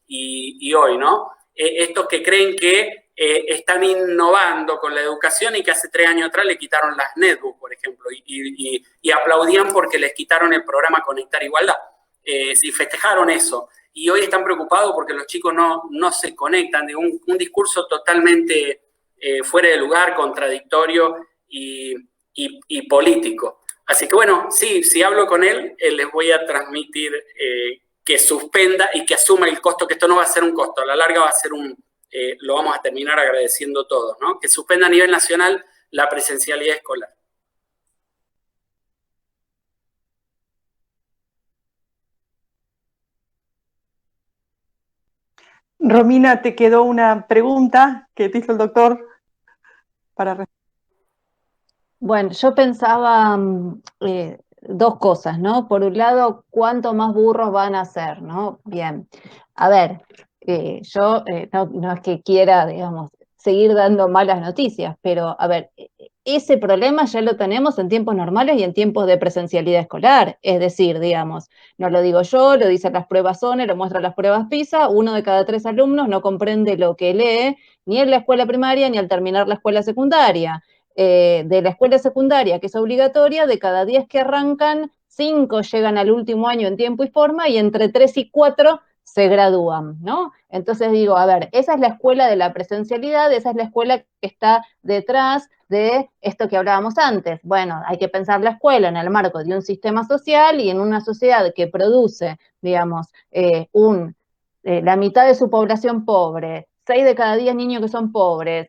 y hoy, ¿no? Estos que creen que están innovando con la educación y que hace 3 años atrás le quitaron las netbooks, por ejemplo, y aplaudían porque les quitaron el programa Conectar Igualdad. Si festejaron eso. Y hoy están preocupados porque los chicos no se conectan, de un discurso totalmente fuera de lugar, contradictorio y político. Así que bueno, sí, si hablo con él, les voy a transmitir que suspenda y que asuma el costo, que esto no va a ser un costo, a la larga va a ser lo vamos a terminar agradeciendo todos, ¿no? Que suspenda a nivel nacional la presencialidad escolar. Romina, te quedó una pregunta que te hizo el doctor para responder. Bueno, yo pensaba dos cosas, ¿no? Por un lado, ¿cuánto más burros van a ser, ¿no? Bien, a ver, yo no es que quiera, digamos, seguir dando malas noticias, pero a ver, ese problema ya lo tenemos en tiempos normales y en tiempos de presencialidad escolar, es decir, digamos, no lo digo yo, lo dicen las pruebas ONE, lo muestran las pruebas PISA, 1 de cada 3 alumnos no comprende lo que lee, ni en la escuela primaria ni al terminar la escuela secundaria. De la escuela secundaria, que es obligatoria, de cada 10 que arrancan, 5 llegan al último año en tiempo y forma y entre 3 y 4 se gradúan, ¿no? Entonces digo, a ver, esa es la escuela de la presencialidad, esa es la escuela que está detrás de esto que hablábamos antes. Bueno, hay que pensar la escuela en el marco de un sistema social y en una sociedad que produce, digamos, la mitad de su población pobre, 6 de cada 10 niños que son pobres,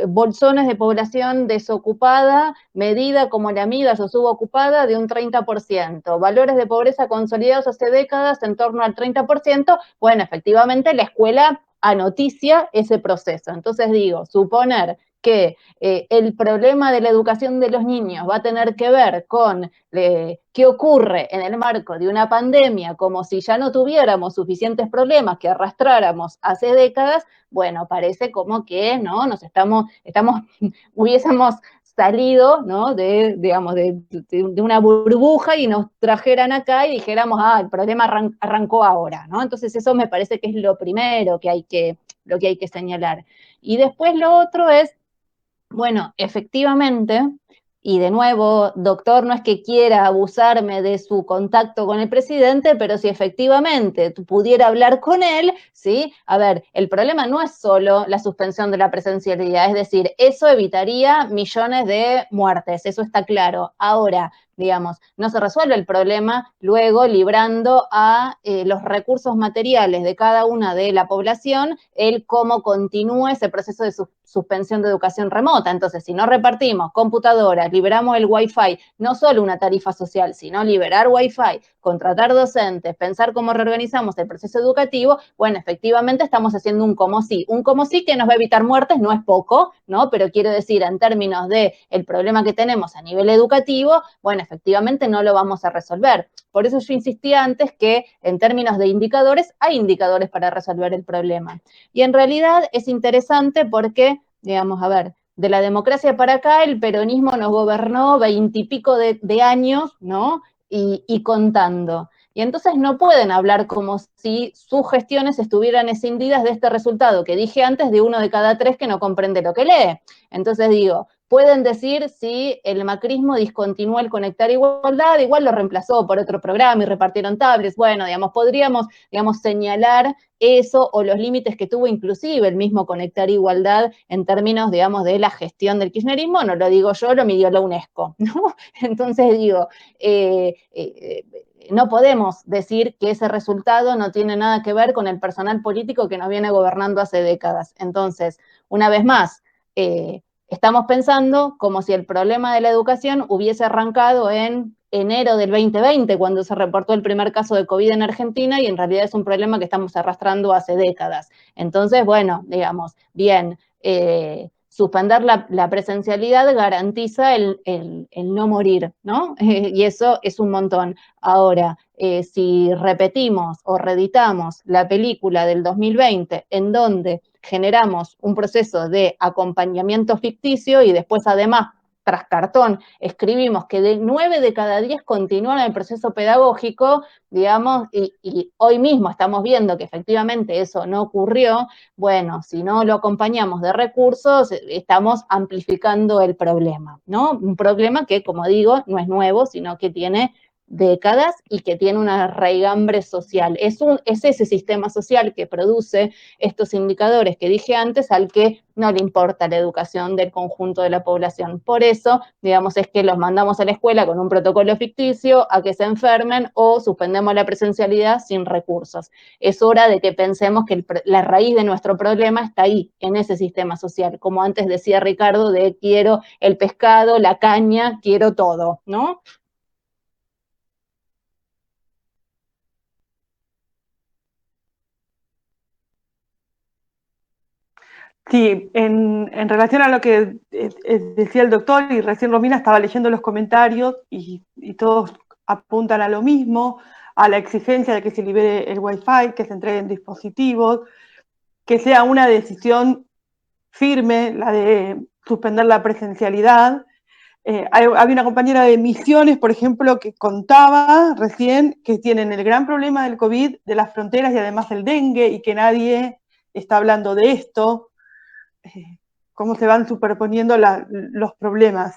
bolsones de población desocupada, medida como la MIDAS o subocupada de un 30%, valores de pobreza consolidados hace décadas en torno al 30%, bueno, efectivamente la escuela anoticia ese proceso. Entonces digo, suponer que el problema de la educación de los niños va a tener que ver con qué ocurre en el marco de una pandemia, como si ya no tuviéramos suficientes problemas que arrastráramos hace décadas, bueno, parece como que no hubiésemos salido, ¿no? Digamos, de una burbuja y nos trajeran acá y dijéramos, el problema arrancó ahora, ¿no? Entonces eso me parece que es lo primero que hay que señalar. Y después lo otro es, bueno, efectivamente, y de nuevo, doctor, no es que quiera abusarme de su contacto con el presidente, pero si efectivamente pudiera hablar con él, ¿sí? A ver, el problema no es solo la suspensión de la presencialidad, es decir, eso evitaría millones de muertes, eso está claro. Ahora, digamos, no se resuelve el problema luego librando a los recursos materiales de cada una de la población el cómo continúe ese proceso de suspensión de educación remota. Entonces, si no repartimos computadoras, liberamos el Wi-Fi, no solo una tarifa social, sino liberar Wi-Fi, contratar docentes, pensar cómo reorganizamos el proceso educativo, bueno, efectivamente estamos haciendo un como sí que nos va a evitar muertes, no es poco, ¿no? Pero quiero decir, en términos de el problema que tenemos a nivel educativo, bueno, efectivamente no lo vamos a resolver. Por eso yo insistía antes que en términos de indicadores, hay indicadores para resolver el problema. Y en realidad es interesante porque, digamos, a ver, de la democracia para acá el peronismo nos gobernó 20 y pico de años, ¿no? Y contando. Y entonces no pueden hablar como si sus gestiones estuvieran escindidas de este resultado que dije antes de 1 de cada 3 que no comprende lo que lee. Entonces digo, pueden decir si el macrismo discontinuó el Conectar Igualdad, igual lo reemplazó por otro programa y repartieron tablets. Bueno, digamos, podríamos, digamos, señalar eso o los límites que tuvo inclusive el mismo Conectar Igualdad en términos, digamos, de la gestión del kirchnerismo, no lo digo yo, lo midió la UNESCO, ¿no? Entonces digo, no podemos decir que ese resultado no tiene nada que ver con el personal político que nos viene gobernando hace décadas. Entonces, una vez más, estamos pensando como si el problema de la educación hubiese arrancado en enero del 2020, cuando se reportó el primer caso de COVID en Argentina, y en realidad es un problema que estamos arrastrando hace décadas. Entonces, bueno, digamos, bien, suspender la presencialidad garantiza el no morir, ¿no? Y eso es un montón. Ahora, si repetimos o reeditamos la película del 2020 en donde generamos un proceso de acompañamiento ficticio y después además tras cartón escribimos que 9 de cada 10 continúan el proceso pedagógico, digamos, y hoy mismo estamos viendo que efectivamente eso no ocurrió, bueno, si no lo acompañamos de recursos, estamos amplificando el problema, ¿no? Un problema que, como digo, no es nuevo, sino que tiene décadas y que tiene una raigambre social. Es ese sistema social que produce estos indicadores que dije antes al que no le importa la educación del conjunto de la población. Por eso, digamos, es que los mandamos a la escuela con un protocolo ficticio a que se enfermen o suspendemos la presencialidad sin recursos. Es hora de que pensemos que la raíz de nuestro problema está ahí, en ese sistema social. Como antes decía Ricardo, de quiero el pescado, la caña, quiero todo, ¿no? Sí, en relación a lo que decía el doctor, y recién Romina estaba leyendo los comentarios y todos apuntan a lo mismo, a la exigencia de que se libere el Wi-Fi, que se entreguen dispositivos, que sea una decisión firme la de suspender la presencialidad. Había una compañera de Misiones, por ejemplo, que contaba recién que tienen el gran problema del COVID, de las fronteras y además el dengue, y que nadie está hablando de esto. Cómo se van superponiendo los problemas.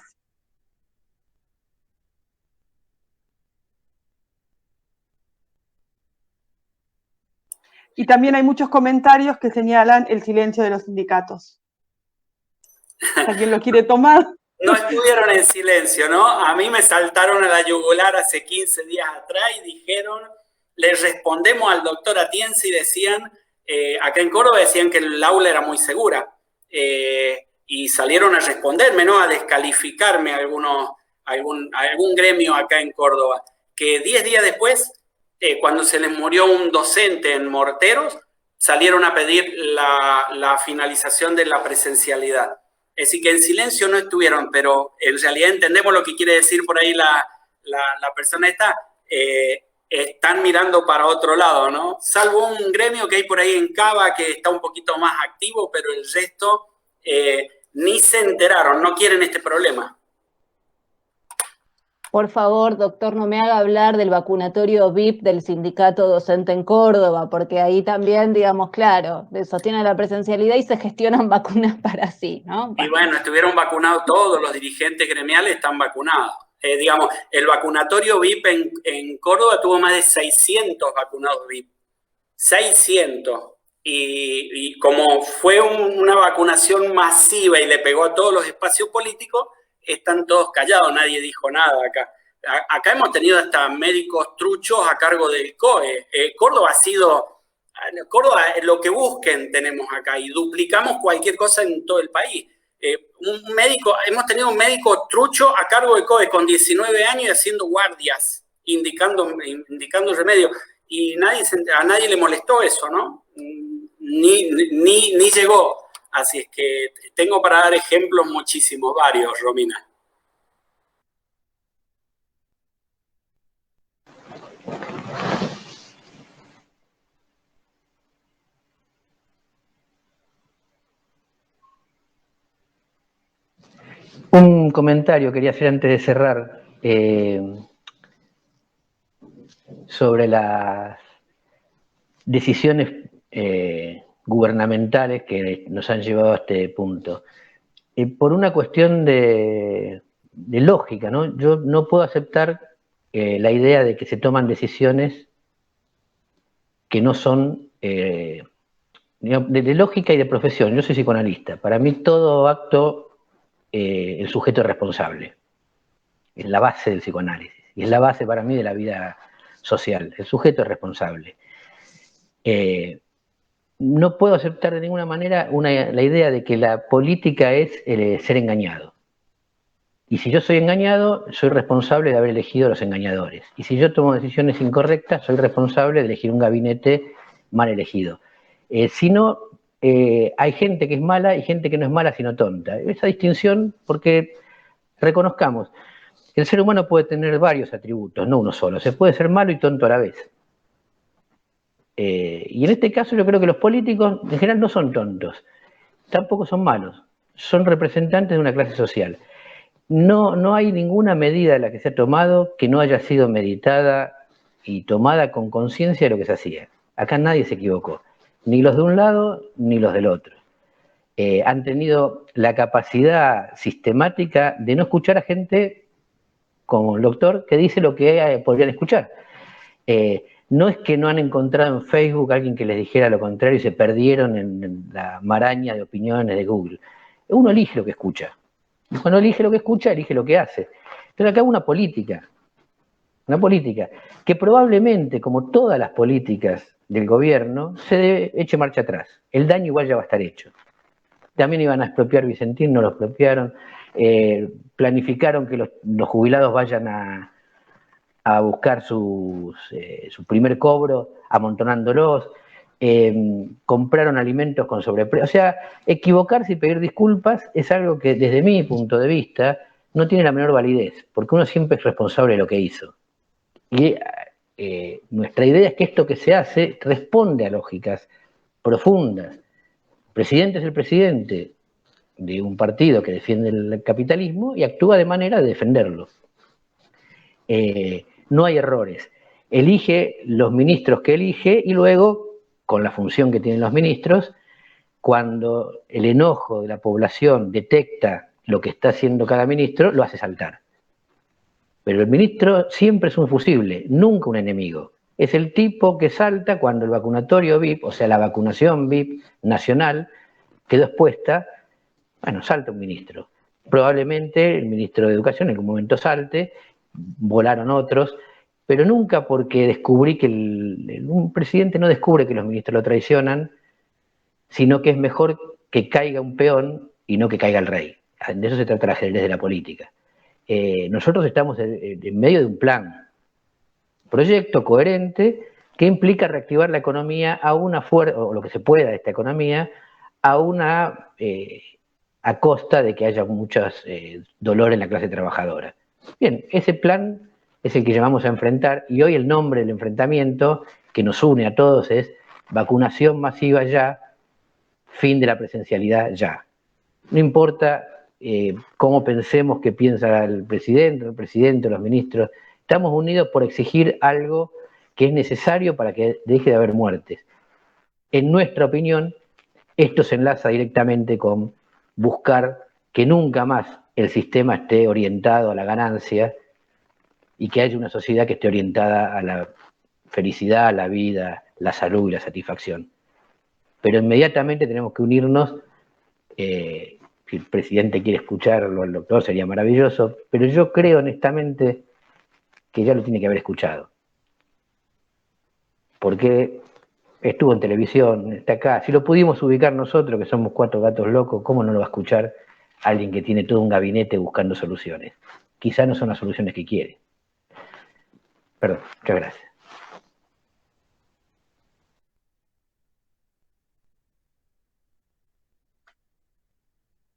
Y también hay muchos comentarios que señalan el silencio de los sindicatos. ¿Alguien lo quiere tomar? No estuvieron en silencio, ¿no? A mí me saltaron a la yugular hace 15 días atrás y dijeron, le respondemos al doctor Atienza y decían, acá en Córdoba decían que el aula era muy segura. Y salieron a responderme, ¿no? A descalificarme algún gremio acá en Córdoba. Que 10 días después, cuando se les murió un docente en Morteros, salieron a pedir la finalización de la presencialidad. Es decir, que en silencio no estuvieron, pero en realidad entendemos lo que quiere decir por ahí la persona esta. Están mirando para otro lado, ¿no? Salvo un gremio que hay por ahí en Cava que está un poquito más activo, pero el resto ni se enteraron, no quieren este problema. Por favor, doctor, no me haga hablar del vacunatorio VIP del sindicato docente en Córdoba, porque ahí también, digamos, claro, sostienen la presencialidad y se gestionan vacunas para sí, ¿no? Y bueno, estuvieron vacunados todos, los dirigentes gremiales están vacunados. Digamos, el vacunatorio VIP en Córdoba tuvo más de 600 vacunados VIP. 600. Y como fue una vacunación masiva y le pegó a todos los espacios políticos, están todos callados, nadie dijo nada acá. Acá hemos tenido hasta médicos truchos a cargo del COE. Córdoba ha sido, Córdoba lo que busquen tenemos acá y duplicamos cualquier cosa en todo el país. Hemos tenido un médico trucho a cargo del COE con 19 años y haciendo guardias, indicando remedio. Y a nadie le molestó eso, ¿no? Ni llegó. Así es que tengo para dar ejemplos muchísimos, varios, Romina. Un comentario quería hacer antes de cerrar sobre las decisiones gubernamentales que nos han llevado a este punto. Por una cuestión de lógica, ¿no? Yo no puedo aceptar la idea de que se toman decisiones que no son de lógica y de profesión. Yo soy psicoanalista. Para mí todo acto, el sujeto es responsable. Es la base del psicoanálisis. Y es la base para mí de la vida social. El sujeto es responsable. No puedo aceptar de ninguna manera la idea de que la política es ser engañado. Y si yo soy engañado, soy responsable de haber elegido a los engañadores. Y si yo tomo decisiones incorrectas, soy responsable de elegir un gabinete mal elegido. Si no, hay gente que es mala y gente que no es mala sino tonta. Esa distinción, porque reconozcamos, el ser humano puede tener varios atributos, no uno solo. Se puede ser malo y tonto a la vez. Y en este caso yo creo que los políticos en general no son tontos, tampoco son malos, son representantes de una clase social. No hay ninguna medida de la que se ha tomado que no haya sido meditada y tomada con conciencia de lo que se hacía. Acá nadie se equivocó, ni los de un lado ni los del otro. Han tenido la capacidad sistemática de no escuchar a gente como el doctor que dice lo que podrían escuchar. No es que no han encontrado en Facebook a alguien que les dijera lo contrario y se perdieron en la maraña de opiniones de Google. Uno elige lo que escucha. Y cuando elige lo que escucha, elige lo que hace. Pero acá hay una política que probablemente, como todas las políticas del gobierno, se eche marcha atrás. El daño igual ya va a estar hecho. También iban a expropiar Vicentín, no lo expropiaron. Planificaron que los jubilados vayan a buscar su primer cobro, amontonándolos. Compraron alimentos con sobreprecio. O sea, equivocarse y pedir disculpas es algo que desde mi punto de vista no tiene la menor validez, porque uno siempre es responsable de lo que hizo. Y nuestra idea es que esto que se hace responde a lógicas profundas. El presidente es el presidente de un partido que defiende el capitalismo y actúa de manera de defenderlo. No hay errores. Elige los ministros que elige y luego, con la función que tienen los ministros, cuando el enojo de la población detecta lo que está haciendo cada ministro, lo hace saltar. Pero el ministro siempre es un fusible, nunca un enemigo. Es el tipo que salta cuando el vacunatorio VIP, o sea, la vacunación VIP nacional, quedó expuesta, bueno, salta un ministro. Probablemente el ministro de Educación en algún momento salte, volaron otros, pero nunca porque descubrí que un presidente no descubre que los ministros lo traicionan, sino que es mejor que caiga un peón y no que caiga el rey. De eso se trata el ajedrez de la política. Nosotros estamos en medio de un proyecto coherente que implica reactivar la economía o lo que se pueda de esta economía, a costa de que haya muchos dolor en la clase trabajadora. Bien, ese plan es el que llamamos a enfrentar, y hoy el nombre del enfrentamiento que nos une a todos es vacunación masiva ya, fin de la presencialidad ya. No importa cómo pensemos que piensa el presidente, los ministros, estamos unidos por exigir algo que es necesario para que deje de haber muertes. En nuestra opinión, esto se enlaza directamente con buscar que nunca más el sistema esté orientado a la ganancia y que haya una sociedad que esté orientada a la felicidad, la vida, la salud y la satisfacción. Pero inmediatamente tenemos que unirnos. Si el presidente quiere escucharlo al doctor sería maravilloso, pero yo creo honestamente que ya lo tiene que haber escuchado. Porque estuvo en televisión, está acá. Si lo pudimos ubicar nosotros, que somos 4 gatos locos, ¿cómo no lo va a escuchar alguien que tiene todo un gabinete buscando soluciones? Quizá no son las soluciones que quiere. Perdón, muchas gracias.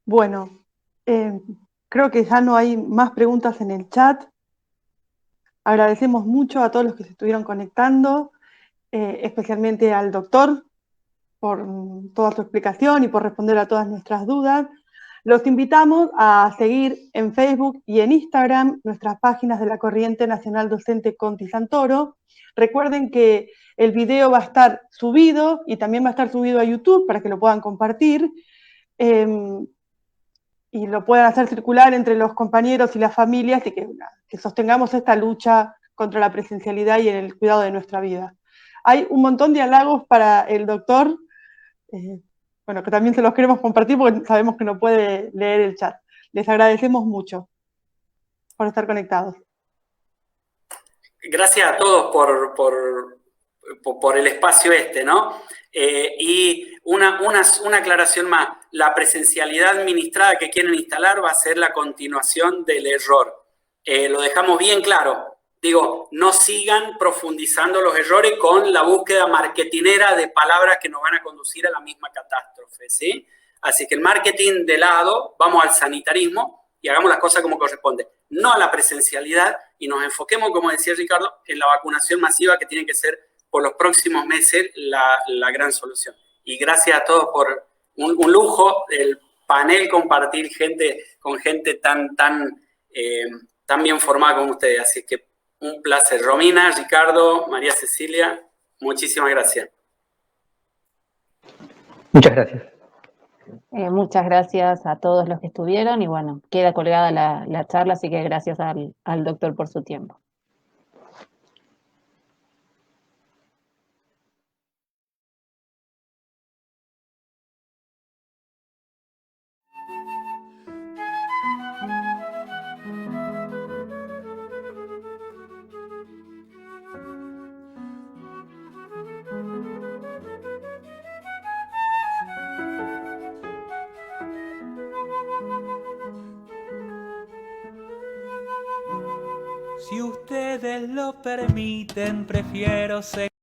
Bueno, creo que ya no hay más preguntas en el chat. Agradecemos mucho a todos los que se estuvieron conectando, especialmente al doctor por toda su explicación y por responder a todas nuestras dudas. Los invitamos a seguir en Facebook y en Instagram nuestras páginas de la Corriente Nacional Docente Conti Santoro. Recuerden que el video va a estar subido y también va a estar subido a YouTube para que lo puedan compartir y lo puedan hacer circular entre los compañeros y las familias y que sostengamos esta lucha contra la presencialidad y en el cuidado de nuestra vida. Hay un montón de halagos para el doctor, bueno, que también se los queremos compartir porque sabemos que no puede leer el chat. Les agradecemos mucho por estar conectados. Gracias a todos por el espacio ¿no? Y una aclaración más. La presencialidad administrada que quieren instalar va a ser la continuación del error. Lo dejamos bien claro. digo, no sigan profundizando los errores con la búsqueda marketinera de palabras que nos van a conducir a la misma catástrofe, ¿sí? Así que el marketing de lado, vamos al sanitarismo y hagamos las cosas como corresponde. No a la presencialidad y nos enfoquemos, como decía Ricardo, en la vacunación masiva que tiene que ser por los próximos meses la gran solución. Y gracias a todos por un lujo, el panel, compartir con gente tan bien formada como ustedes. Así que un placer. Romina, Ricardo, María Cecilia, muchísimas gracias. Muchas gracias. Muchas gracias a todos los que estuvieron y bueno, queda colgada la charla, así que gracias al doctor por su tiempo. Si ustedes lo permiten, prefiero seguir.